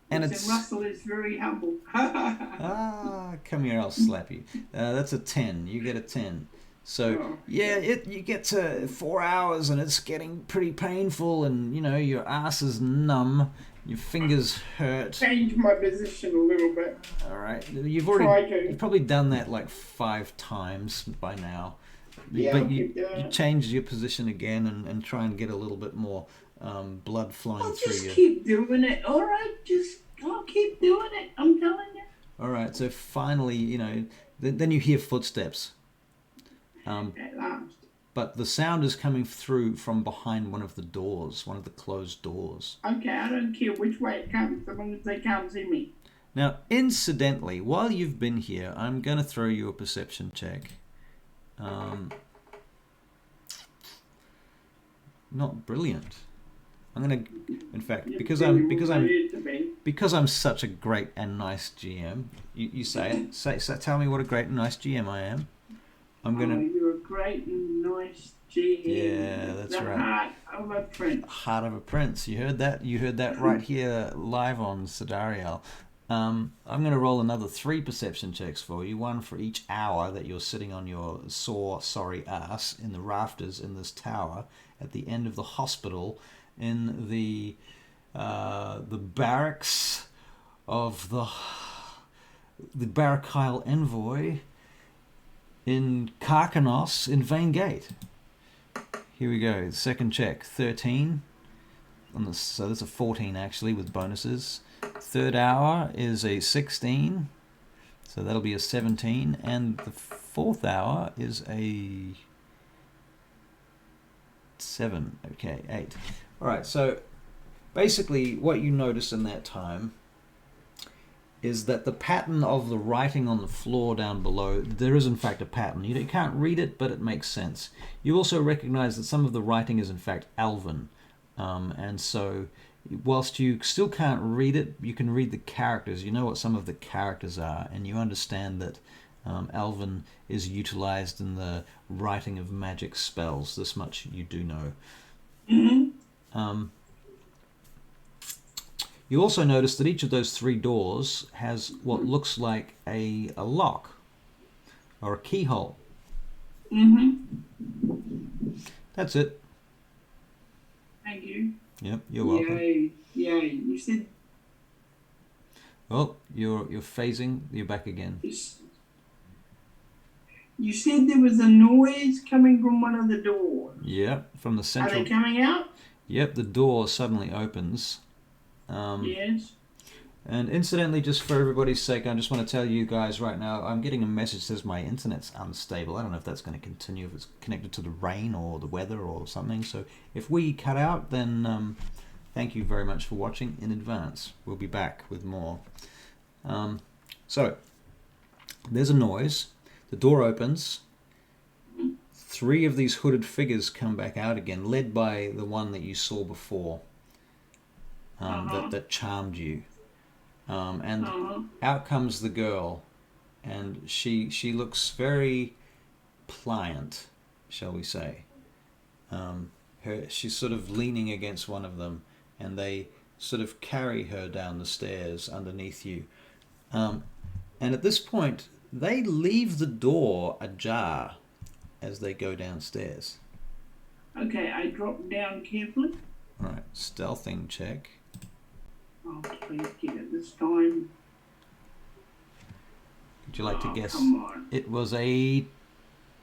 And it's Russell is very humble. Come here, I'll slap you. That's a 10. You get a 10. So yeah, you get to 4 hours and it's getting pretty painful, and you know your ass is numb, your fingers hurt. Change my position a little bit. All right, you've probably done that like 5 times by now. Yeah, but you change your position again and try and get a little bit more blood flowing through you. Just keep doing it. All right, I'll keep doing it. I'm telling you. All right, so finally, you know, then you hear footsteps. At last. But the sound is coming through from behind one of the doors, one of the closed doors. Okay, I don't care which way it comes, as long as they can't see me. Now, incidentally, while you've been here, I'm going to throw you a perception check. Not brilliant. I'm going to, in fact, because I'm such a great and nice GM. You say it. Tell me what a great and nice GM I am. You're a great and nice GM. Yeah, that's right. Heart of a prince. Heart of a prince. You heard that? You heard that right here live on Sidarhael. I'm going to roll another 3 perception checks for you, one for each hour that you're sitting on your sorry ass in the rafters in this tower at the end of the hospital in the barracks of the Barrackile Envoy in Karkanos in VAINGATE. Here we go. The second check, 13. So that's a 14 actually with bonuses. Third hour is a 16. So that'll be a 17. And the fourth hour is a 7. Okay, 8. All right, so basically what you notice in that time is that the pattern of the writing on the floor down below, there is in fact a pattern. You can't read it, but it makes sense. You also recognize that some of the writing is in fact Elven. And so whilst you still can't read it, you can read the characters. You know what some of the characters are, and you understand that Elven is utilized in the writing of magic spells. This much you do know. Mm-hmm. You also notice that each of those 3 doors has what looks like a lock or a keyhole. Mm-hmm. That's it. Thank you. Yep, you're welcome. Yay. You said... Oh, you're phasing. You're back again. You said there was a noise coming from one of the doors. Yep, from the central... Are they coming out? Yep, the door suddenly opens. Yes. And incidentally, just for everybody's sake, I just want to tell you guys right now, I'm getting a message that says my internet's unstable. I don't know if that's going to continue, if it's connected to the rain or the weather or something. So if we cut out, then thank you very much for watching in advance. We'll be back with more. So there's a noise. The door opens. 3 of these hooded figures come back out again, led by the one that you saw before. That charmed you. And out comes the girl, and she looks very pliant, shall we say. She's sort of leaning against one of them, and they sort of carry her down the stairs underneath you. And at this point, they leave the door ajar as they go downstairs. Okay, I drop down carefully. All right, stealthing check. Oh, please get it this time. Would you like to guess? Come on. It was a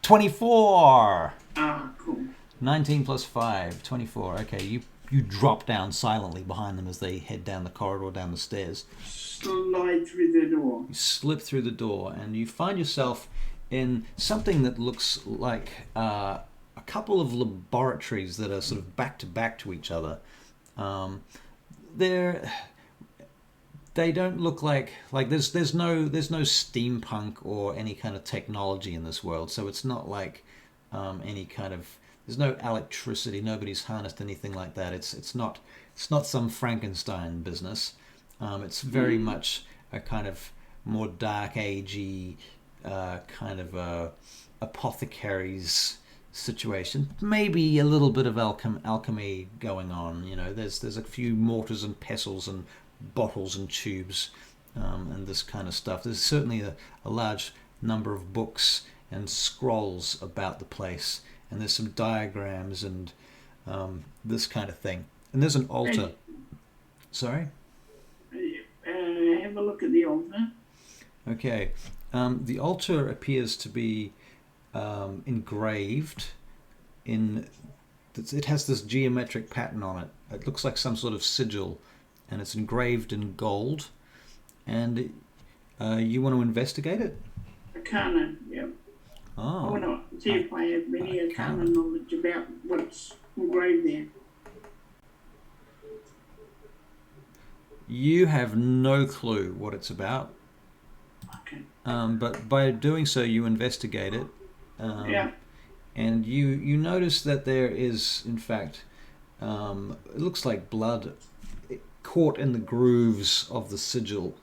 24. Ah, cool. 19 plus 5, 24. Okay, you drop down silently behind them as they head down the corridor, down the stairs. Slide through the door. You slip through the door, and you find yourself in something that looks like a couple of laboratories that are sort of back to each other. They don't look like there's no steampunk or any kind of technology in this world, so it's not like any kind of, there's no electricity, nobody's harnessed anything like that. It's not some Frankenstein business. It's very much a kind of more dark agey kind of apothecaries situation. Maybe a little bit of alchemy going on. You know, there's a few mortars and pestles and bottles and tubes and this kind of stuff. There's certainly a large number of books and scrolls about the place, and there's some diagrams and this kind of thing. And there's an altar. Sorry? Have a look at the altar. Okay. The altar appears to be engraved in... It has this geometric pattern on it. It looks like some sort of sigil, and it's engraved in gold. And you want to investigate it? Arcana, yep. Oh. I want to see if I have any arcana knowledge about what's engraved there. You have no clue what it's about. Okay. But by doing so, you investigate it. Yeah. And you notice that there is, in fact, it looks like blood caught in the grooves of the sigil.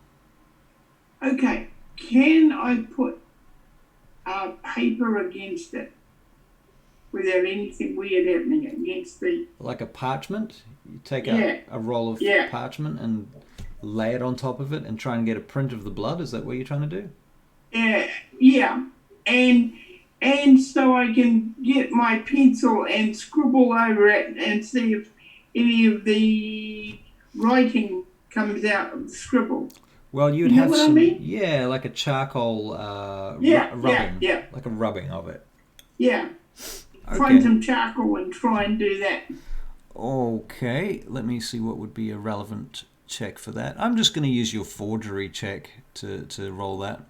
Okay. Can I put paper against it without anything weird happening against the... Like a parchment? You take Yeah. a roll of parchment and lay it on top of it and try and get a print of the blood? Is that what you're trying to do? Yeah. And so I can get my pencil and scribble over it and see if any of the writing comes out of the scribble. Well, you'd You know have what I some, mean? yeah, like a charcoal Yeah, rubbing, yeah. like a rubbing of it. Yeah. Okay. Find some charcoal and try and do that. Okay, let me see what would be a relevant check for that. I'm just going to use your forgery check to roll that,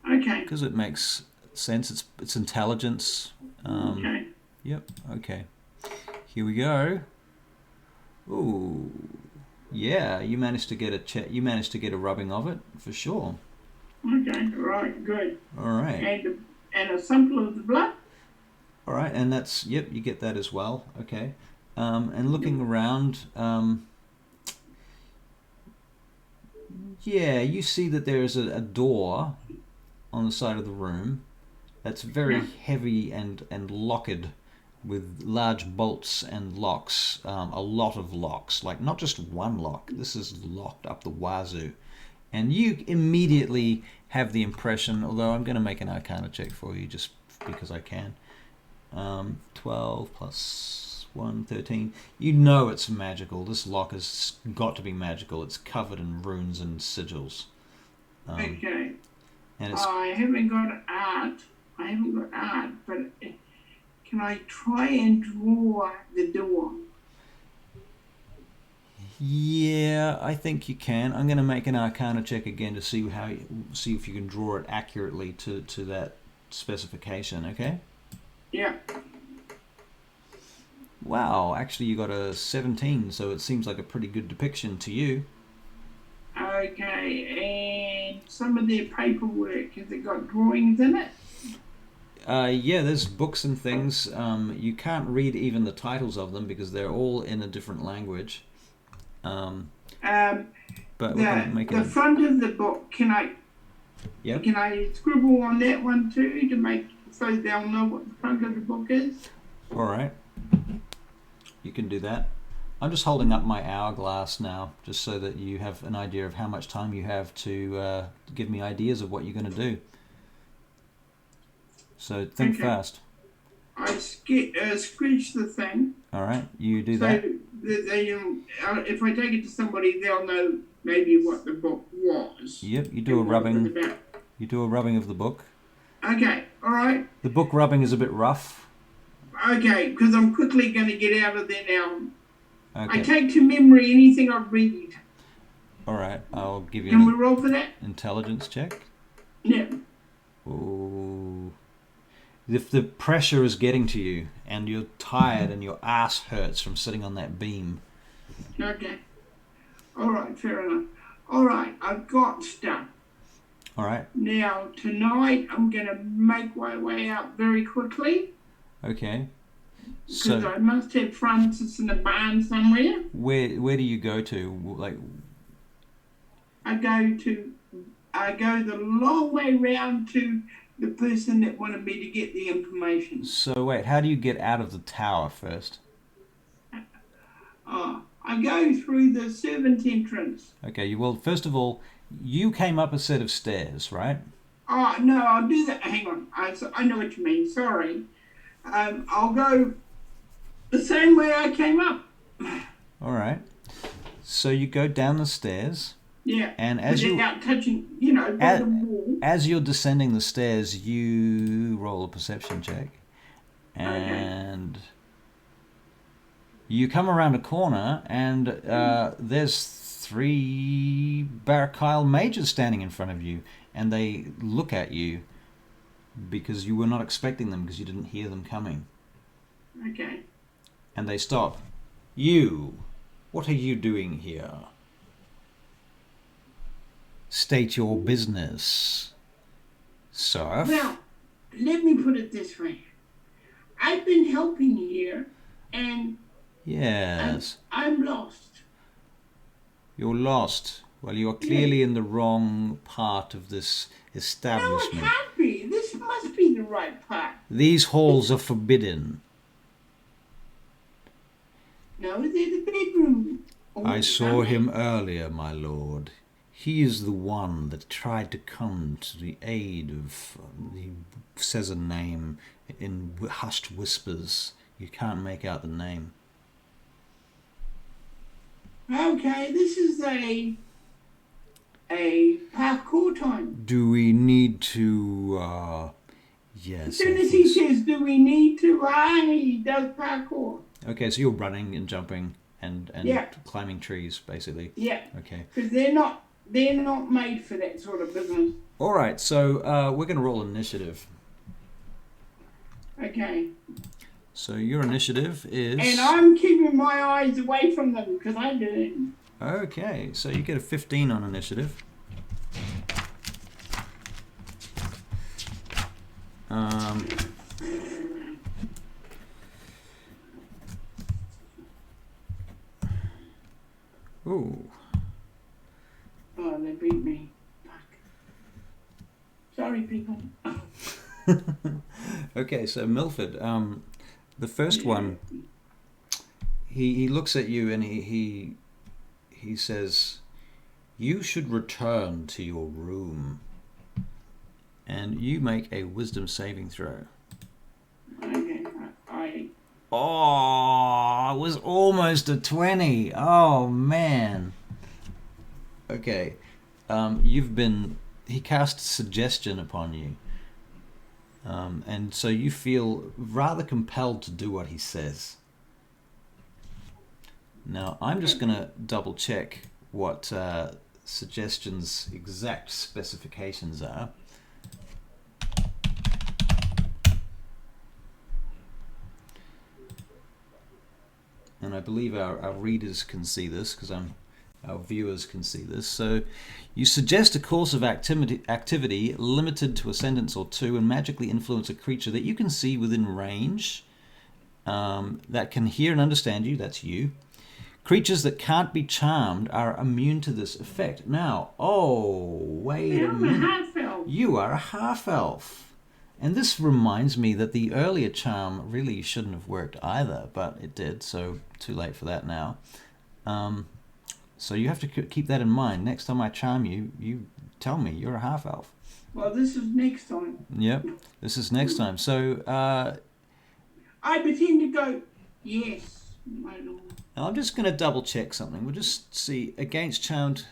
Okay. because it makes sense. It's intelligence. Okay. Yep. Okay. Here we go. Ooh. Yeah, you managed to get a check. You managed to get a rubbing of it for sure. Okay. Right. Good. All right. And a sample of the blood. All right, and that's, yep, you get that as well. Okay. And looking around, yeah, you see that there is a door on the side of the room that's very heavy and locked with large bolts and locks, a lot of locks, like not just one lock. This is locked up the wazoo. And you immediately have the impression, although I'm going to make an Arcana check for you just because I can. 12 plus 1, 13. You know it's magical. This lock has got to be magical. It's covered in runes and sigils. Okay. And it's, I haven't got art, but can I try and draw the door? yeah, I think you can. I'm going to make an Arcana check again to see see if you can draw it accurately to that specification. Okay. Yeah. Wow, actually you got a 17, so it seems like a pretty good depiction to you. Okay, and some of their paperwork, has it got drawings in it? Yeah, there's books and things. You can't read even the titles of them because they're all in a different language. But we can make The it. front of the book, can I Yep. Can I scribble on that one too to make so they'll know what the front of the book is? All right. You can do that. I'm just holding up my hourglass now, just so that you have an idea of how much time you have to give me ideas of what you're going to do. So think fast. I screech the thing. All right, you do that. So if I take it to somebody, they'll know maybe what the book was. Yep, you do a rubbing. You do a rubbing of the book. Okay, all right. The book rubbing is a bit rough. Okay, because I'm quickly going to get out of there now. Okay. I take to memory anything I read. All right, I'll give you Can we roll for that? Intelligence check. Yeah. Ooh. If the pressure is getting to you and you're tired and your ass hurts from sitting on that beam. Okay. All right, fair enough. All right, I've got stuff. All right. Now, tonight, I'm going to make my way out very quickly. Okay. Because I must have Francis in the barn somewhere. Where do you go to? Like, I go the long way round to the person that wanted me to get the information. So wait, how do you get out of the tower first? I go through the servant entrance. Okay, well, first of all, you came up a set of stairs, right? Oh, no, I'll do that. Hang on. I know what you mean. Sorry. I'll go the same way I came up. All right. So you go down the stairs. Yeah. And as without touching, by the wall. As you're descending the stairs, you roll a perception check. And you come around a corner, and there's 3 Barakyle mages standing in front of you, and they look at you because you were not expecting them, because you didn't hear them coming. Okay. And they stop. You, what are you doing here? State your business, sir. Well, let me put it this way. I've been helping here, and yes, I'm lost. You're lost. Well, you are clearly in the wrong part of this establishment. No, it can't be. This must be the right part. These halls are forbidden. No, they're the bedroom. I saw him earlier, my lord. He is the one that tried to come to the aid of... he says a name in hushed whispers. You can't make out the name. Okay, this is a parkour time. Do we need to... yes. As soon as he says, do we need to, he does parkour. Okay, so you're running and jumping and climbing trees, basically. Yeah. Okay. Because they're not made for that sort of business. All right, so we're going to roll initiative. Okay. So your initiative is... And I'm keeping my eyes away from them because I do. Okay, so you get a 15 on initiative. Ooh. Oh, they beat me. Fuck. Sorry, people. Okay, so Milford, the first one, he looks at you and he says, you should return to your room. And you make a wisdom saving throw. Okay, Oh, it was almost a 20. Oh, man. Okay. He cast suggestion upon you. And so you feel rather compelled to do what he says. Now, I'm just going to double check what suggestion's exact specifications are. And I believe our readers can see this, because our viewers can see this. So you suggest a course of activity limited to a sentence or two and magically influence a creature that you can see within range, that can hear and understand you. That's you. Creatures that can't be charmed are immune to this effect. Now, wait a minute. You are a half-elf. And this reminds me that the earlier charm really shouldn't have worked either, but it did, so too late for that now. So you have to keep that in mind. Next time I charm you, you tell me you're a half-elf. Well, this is next time. Yep, this is next time. So I pretend to go, yes, my lord. I'm just going to double-check something. We'll just see, against charmed...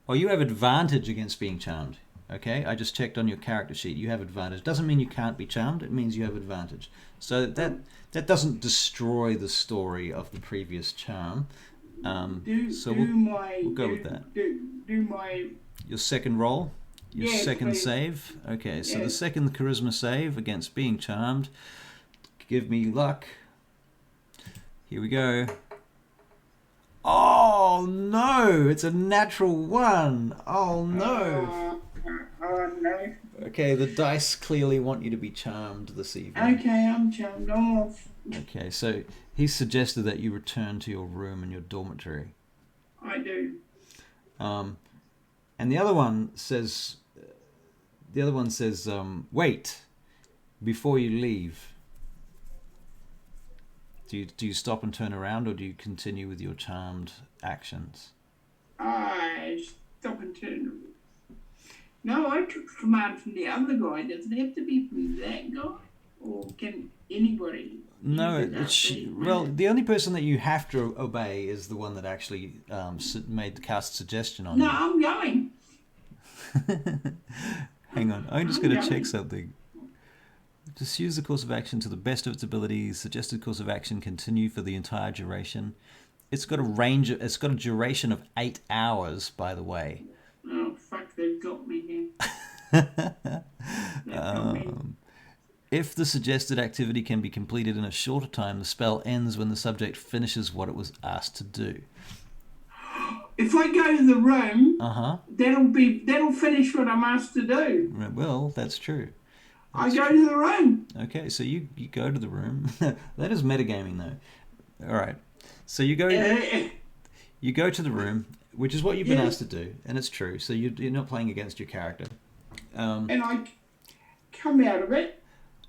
Oh, you have advantage against being charmed. Okay, I just checked on your character sheet. You have advantage. Doesn't mean you can't be charmed. It means you have advantage. So that doesn't destroy the story of the previous charm. We'll go with that. Do my... Your second roll? Your second please. save? Okay, so the second charisma save against being charmed. Give me luck. Here we go. Oh no! It's a natural 1. Oh no! Oh no. Okay, the dice clearly want you to be charmed this evening. Okay, I'm charmed. I'm off. Okay, so he suggested that you return to your room in your dormitory. I do. And the other one says, wait, before you leave. Do you stop and turn around, or do you continue with your charmed actions? I stop and turn. No, I took command from the other guy. Does it have to be from that guy, or can anybody? No, well, the only person that you have to obey is the one that actually made the cast suggestion on you. No, I'm going. Hang on, I'm just going to check something. Just use the course of action to the best of its abilities. Suggested course of action continue for the entire duration. It's got a duration of 8 hours, by the way. Oh fuck! They've got me here. If the suggested activity can be completed in a shorter time, the spell ends when the subject finishes what it was asked to do. If I go to the room, that'll finish what I'm asked to do. Well, that's true. I go to the room. Okay, so you go to the room. That is metagaming, though. All right. So you go to the room, which is what you've been asked to do, and it's true. So you're not playing against your character. And I come out of it.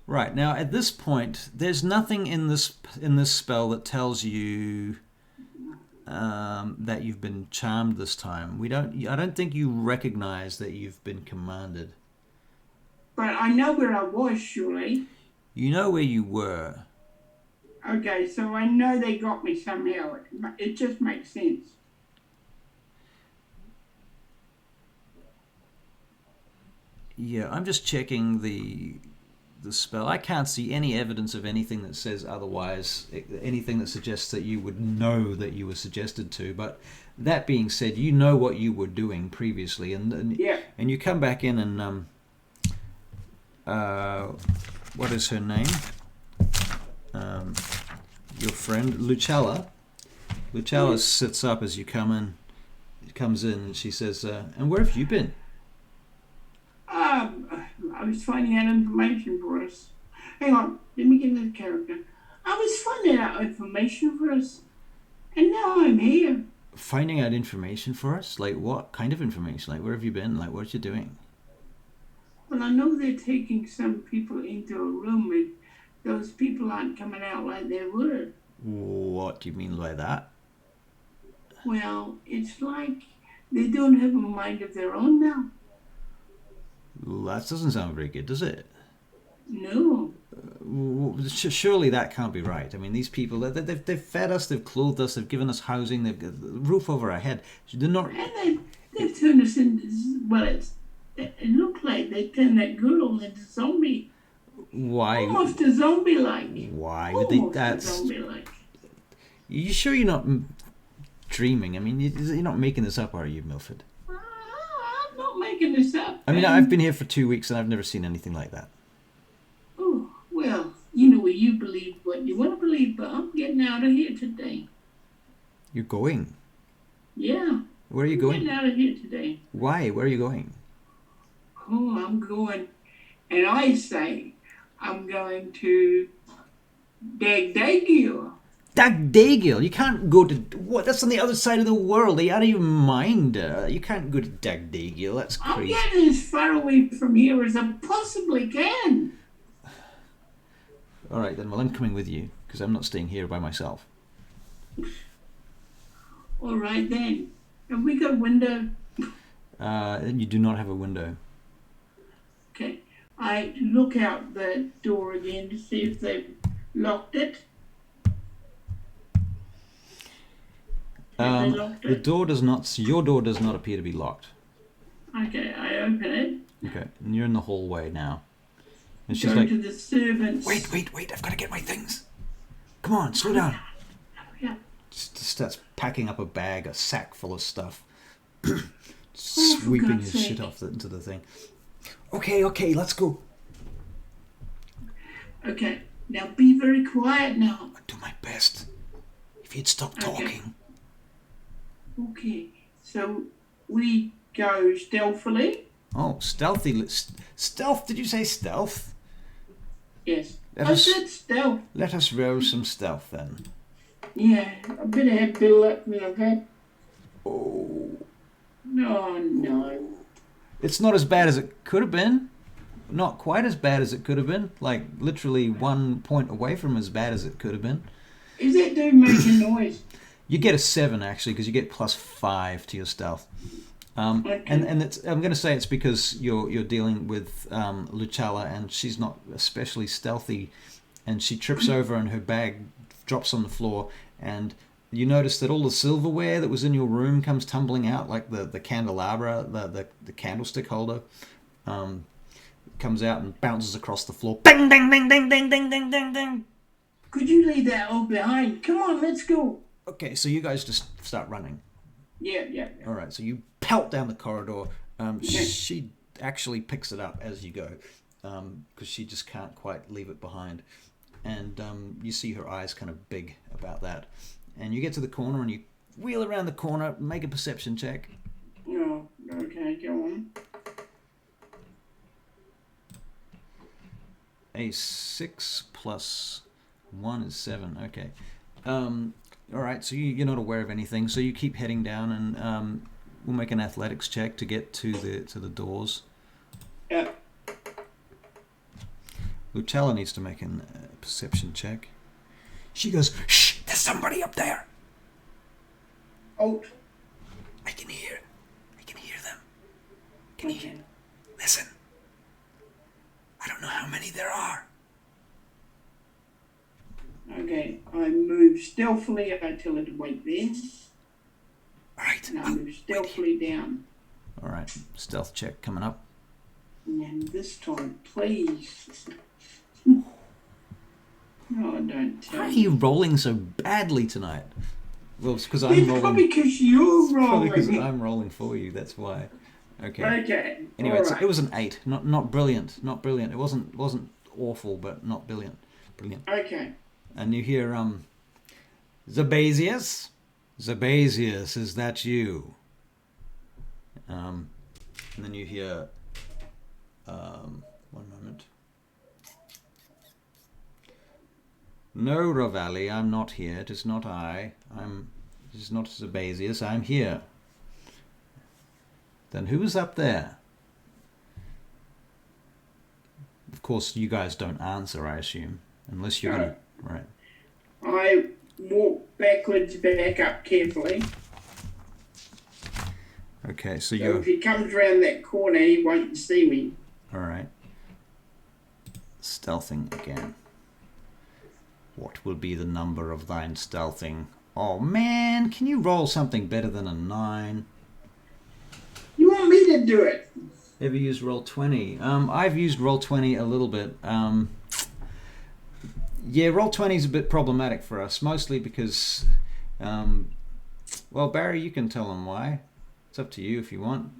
Right. Now, at this point, there's nothing in this spell that tells you that you've been charmed this time. I don't think you recognize that you've been commanded. But I know where I was, surely. You know where you were. Okay, so I know they got me somehow. It just makes sense. Yeah, I'm just checking the spell. I can't see any evidence of anything that says otherwise, anything that suggests that you would know that you were suggested to. But that being said, you know what you were doing previously, and you come back in and what is her name? Your friend Lucella. Lucella sits up as you comes in, and she says, "And where have you been?" I was finding out information for us. Hang on, let me get into the character. I was finding out information for us, and now I'm here. Finding out information for us? Like what kind of information? Like where have you been? Like what are you doing? Well, I know they're taking some people into a room, and those people aren't coming out like they were. What do you mean by that? Well, it's like they don't have a mind of their own now. Well, that doesn't sound very good, does it? No. Surely that can't be right. I mean, these people, they've fed us, they've clothed us, they've given us housing, they've got a roof over our head. They're not... And they've turned us into... Well, it looked like they turned that girl into zombie. Why? Almost a zombie-like. Why would they... Almost a zombie-like. You sure you're not dreaming? I mean, you're not making this up, are you, Milford? I'm not making this up. I mean, I've been here for 2 weeks and I've never seen anything like that. Oh, well, you know, you believe what you want to believe, but I'm getting out of here today. You're going? Yeah. Where are you going? I'm getting out of here today. Why? Where are you going? Oh, I'm going, and I say I'm going to Dagdagiel. Dagdagill. You can't go to... What? That's on the other side of the world. Are you out of your mind? You can't go to Dagdagill. That's crazy. I'm getting as far away from here as I possibly can. All right, then. Well, I'm coming with you, because I'm not staying here by myself. All right, then. Have we got a window? You do not have a window. Okay. I look out the door again to see if they've locked it. Have they locked The it? door does not... Your door does not appear to be locked. Okay, I open it. Okay, and you're in the hallway now. And she's Go like, to the servants. Wait, I've got to get my things. Come on, slow down. Yeah. just starts packing up a sack full of stuff. for Sweeping God's his shit sake. off into the thing. Okay, let's go. Okay, now be very quiet now. I'll do my best. If you'd stop Okay. talking. Okay, so we go stealthily. Oh, stealthy. Stealth? Did you say stealth? Yes. Let I us- said stealth. Let us roll some stealth then. Yeah, I better have Bill let me have that. Oh. No. It's not as bad as it could have been. Not quite as bad as it could have been. Like, literally 1 point away from as bad as it could have been. Is that dude making noise? You get a 7, actually, because you get +5 to your stealth. Okay. And it's, I'm going to say it's because you're dealing with Luchala, and she's not especially stealthy, and she trips over and her bag drops on the floor, and you notice that all the silverware that was in your room comes tumbling out, like the candelabra, the candlestick holder, comes out and bounces across the floor. Ding, ding, ding, ding, ding, ding, ding, ding, ding. Could you leave that all behind? Come on, let's go. Okay, so you guys just start running. Yeah. All right, so you pelt down the corridor. She actually picks it up as you go, because she just can't quite leave it behind. And you see her eyes kind of big about that. And you get to the corner and you wheel around the corner, make a perception check. Oh, okay, go on. A 6 plus 1 is 7. Okay. All right, so you're not aware of anything, so you keep heading down, and we'll make an athletics check to get to the doors. Yeah. Lucella needs to make a perception check. She goes, shh, there's somebody up there. Alt. I can hear them. Can you hear? Listen. I don't know how many there are. Okay, I move stealthily. I tell her to wait there. All right. And I move stealthily down. All right, stealth check coming up. And this time, please. No, don't Why tell are me. you rolling so badly tonight? Well, it's because I'm It's rolling. probably because you're Probably because rolling. I'm rolling for you. That's why. Okay. Okay. Anyway, all right. it was an 8. Not brilliant. Not brilliant. It wasn't awful, but not brilliant. Brilliant. Okay. And you hear Zabasius? Zabasius, is that you? And then you hear one moment. No, Ravali, I'm not here. It is not I. It is not Zabasius. I'm here. Then who's up there? Of course, you guys don't answer, I assume, unless you're No. gonna. Right. I walk backwards, back up carefully. Okay, so So you're if he comes round that corner, he won't see me. all right. Stealthing again. What will be the number of thine stealthing? Oh man, can you roll something better than a 9? You want me to do it? Ever used Roll20? I've used Roll20 a little bit. Yeah, Roll20 is a bit problematic for us, mostly because, well, Barry, you can tell them why. It's up to you if you want.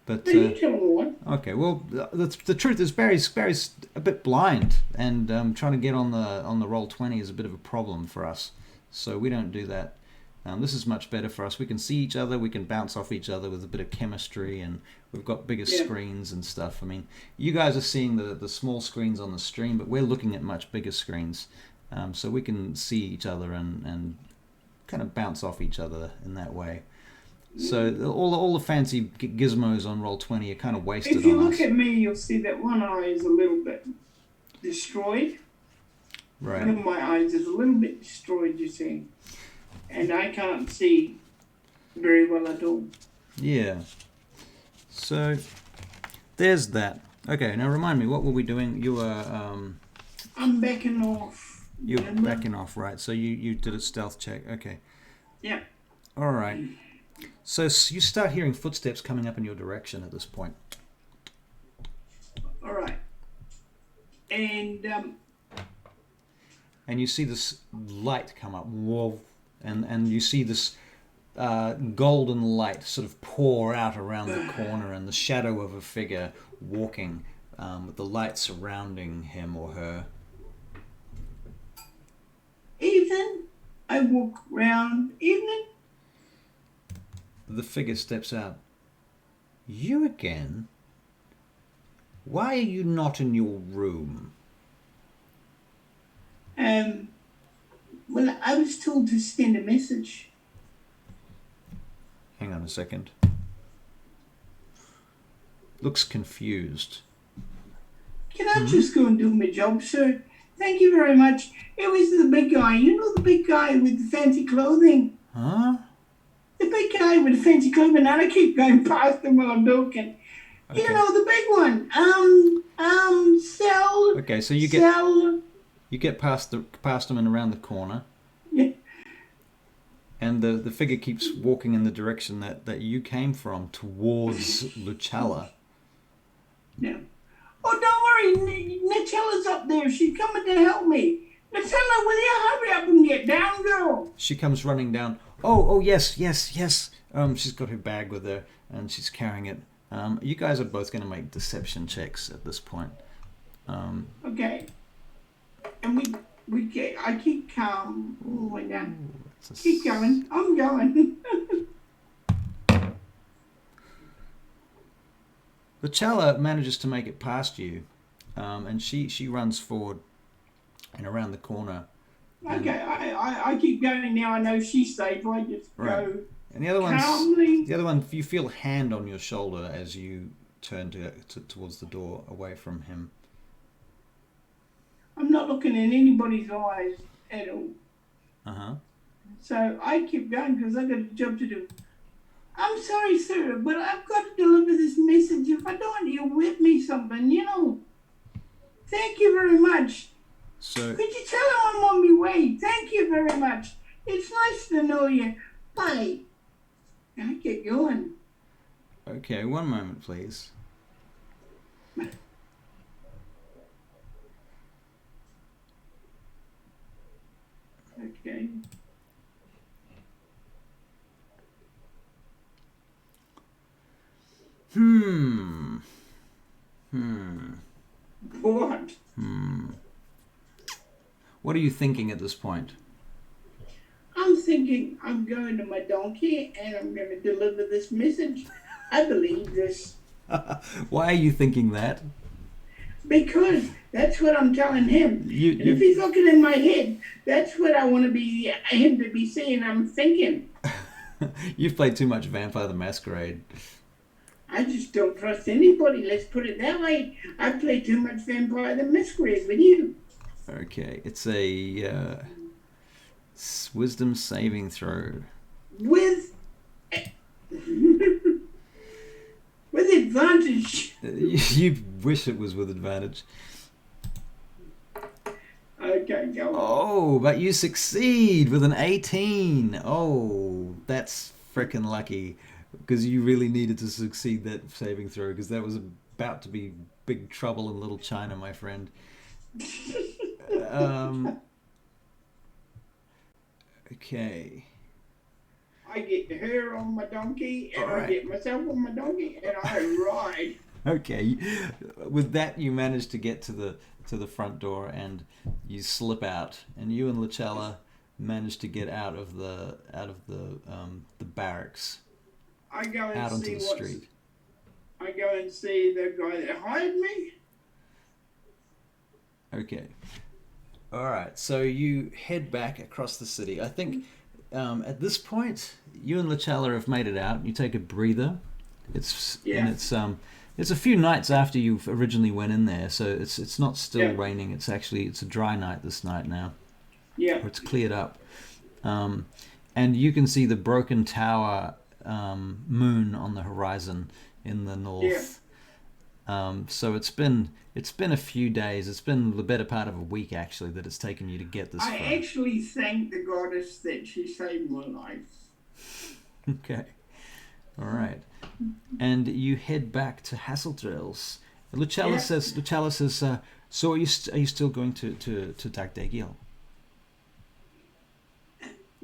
But No, you tell me what. okay, well, the truth is Barry's a bit blind, and trying to get on the Roll20 is a bit of a problem for us. So we don't do that. This is much better for us. We can see each other, we can bounce off each other with a bit of chemistry, and we've got bigger Yeah. screens and stuff. I mean, you guys are seeing the small screens on the stream, but we're looking at much bigger screens. so we can see each other and kind of bounce off each other in that way. So all the fancy gizmos on Roll20 are kind of wasted on us. If you look at me, you'll see that one eye is a little bit destroyed. Right. One of my eyes is a little bit destroyed, you see. And I can't see very well at all. Yeah. So there's that. Okay, now remind me, what were we doing? You were... I'm backing off. You were backing off, right. So you did a stealth check. Okay. Yeah. All right. So you start hearing footsteps coming up in your direction at this point. All right. And you see this light come up. Whoa. And you see this golden light sort of pour out around the corner, and the shadow of a figure walking with the light surrounding him or her. Ethan, I walk round. Evening. The figure steps out. You again? Why are you not in your room? Well, I was told to send a message. Hang on a second. Looks confused. Can I just go and do my job, sir? Thank you very much. It was the big guy. You know the big guy with the fancy clothing? Huh? The big guy with the fancy clothing, and I keep going past him while I'm talking. Okay. You know, the big one. Sell. Okay, so you get past him and around the corner. Yeah. And the figure keeps walking in the direction that you came from, towards Lucella. No. Oh, don't worry. Nutella's up there. She's coming to help me. Nutella, will you hurry up and get down, girl? She comes running down. Oh, yes. She's got her bag with her, and she's carrying it. You guys are both going to make deception checks at this point. Okay. And I keep calm. Oh, my God. Keep going. I'm going. Lucella manages to make it past you, and she runs forward and around the corner. Okay, I keep going now. I know she's safe. I just go And the other calmly. the other one, you feel a hand on your shoulder as you turn towards the door, away from him. I'm not looking in anybody's eyes at all. Uh-huh. So I keep going because I've got a job to do. I'm sorry, sir, but I've got to deliver this message. If I don't, you'll whip me something, you know. Thank you very much. So Could you tell him I'm on my way? Thank you very much. It's nice to know you. Bye. I get going. okay, one moment, please. Okay. What? What are you thinking at this point? I'm thinking I'm going to my donkey and I'm going to deliver this message. I believe this. Why are you thinking that? Because that's what I'm telling him. And if he's looking in my head, that's what I want him to be seeing. I'm thinking. You've played too much Vampire the Masquerade. I just don't trust anybody. Let's put it that way. I play too much Vampire the Masquerade with you. Okay, it's a wisdom saving throw. With advantage. You wish it was with advantage. Okay, go on. Oh, but you succeed with an 18. Oh, that's freaking lucky, because you really needed to succeed that saving throw, because that was about to be big trouble in Little China, my friend. Okay. I get her on my donkey, and Alright. I get myself on my donkey, and I ride. Okay. With that, you manage to get to the front door, and you slip out, and you and Lucella manage to get out of the barracks, I go and out onto see the street. I go and see the guy that hired me. Okay. All right, so you head back across the city. I think at this point, you and Lachella have made it out. You take a breather. It's a few nights after you originally went in there, so it's not still raining. It's a dry night this night now. Yeah. Or it's cleared up, and you can see the broken tower moon on the horizon in the north. So it's been a few days. It's been the better part of a week actually that it's taken you to get this far. I actually thank the goddess that she saved my life. Okay. All right. And you head back to Hasseldrail's. Lucella says, so are you still going to Dagdagiel?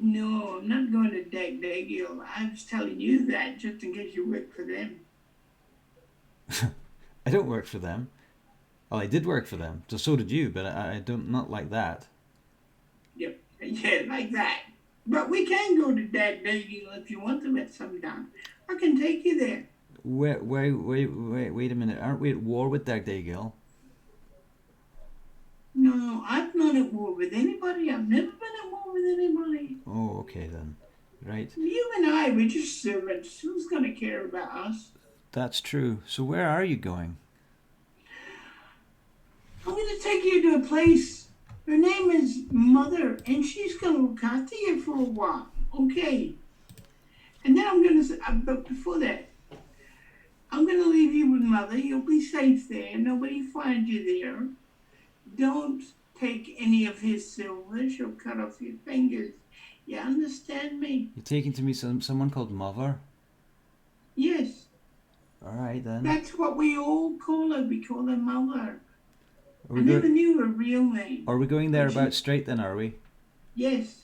No, I'm not going to Dagdagiel. I was telling you that just in case you work for them. I don't work for them. Well, I did work for them. So did you, but I don't, not like that. Yep. Yeah, like that. But we can go to Dagdagiel if you want to at some time. I can take you there. Wait a minute. Aren't we at war with Dagdagiel? No, I'm not at war with anybody. I've never been at war with anybody. Oh, okay then. Right. You and I, we're just servants. Who's going to care about us? That's true. So where are you going? I'm going to take you to a place. Her name is Mother, and she's going to look after you for a while. Okay. And then I'm going to, but before that, I'm going to leave you with Mother. You'll be safe there. Nobody finds you there. Don't take any of his silver. She'll cut off your fingers. You understand me? You're taking to me someone called Mother? Yes. All right then. That's what we all call her. We call her Mother. I never knew her real name. Are we going there about straight then, are we? Yes.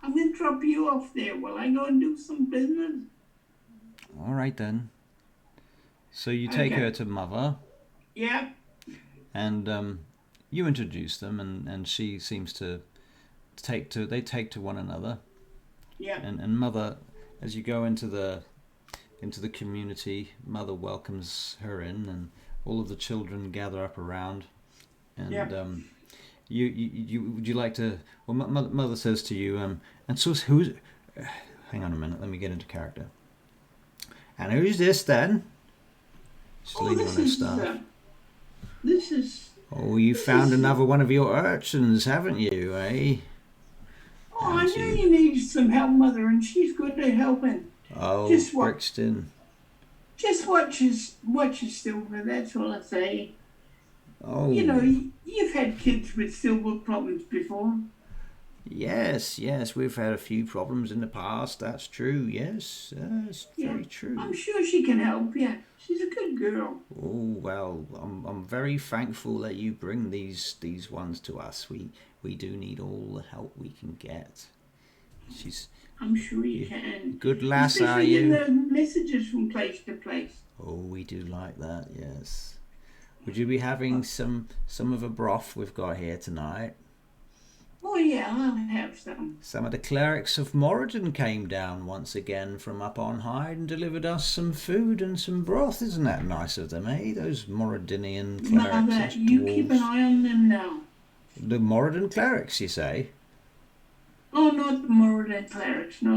I'm going to drop you off there while I go and do some business. All right then. So you take her to Mother. Yeah. And you introduce them, and she seems to take to one another. Yeah. And Mother, as you go into the community, Mother welcomes her in, and all of the children gather up around. And you would you like to? Well, Mother says to you, and so who's? Hang on a minute. Let me get into character. And who's this then? She's leaning on her staff. This is. Oh, you found another one of your urchins, haven't you, eh? Oh, I knew you needed some help, Mother, and she's good at helping. Oh, Brixton. Just watch your silver. That's all I say. Oh. You know, you've had kids with silver problems before. Yes, we've had a few problems in the past. That's true. Yes, that's very true. I'm sure she can help you. She's a good girl. Oh well, I'm very thankful that you bring these ones to us. We do need all the help we can get. I'm sure you can. Good lass, are you? Especially in the messages from place to place. Oh, we do like that. Yes. Would you be having some of the broth we've got here tonight? Oh yeah, I'll have some. Some of the clerics of Moradin came down once again from up on high and delivered us some food and some broth. Isn't that nice of them, eh? Those Moradinian clerics. Mother, you keep an eye on them now. The Moradin clerics, you say? Oh, not the Moradin clerics, no.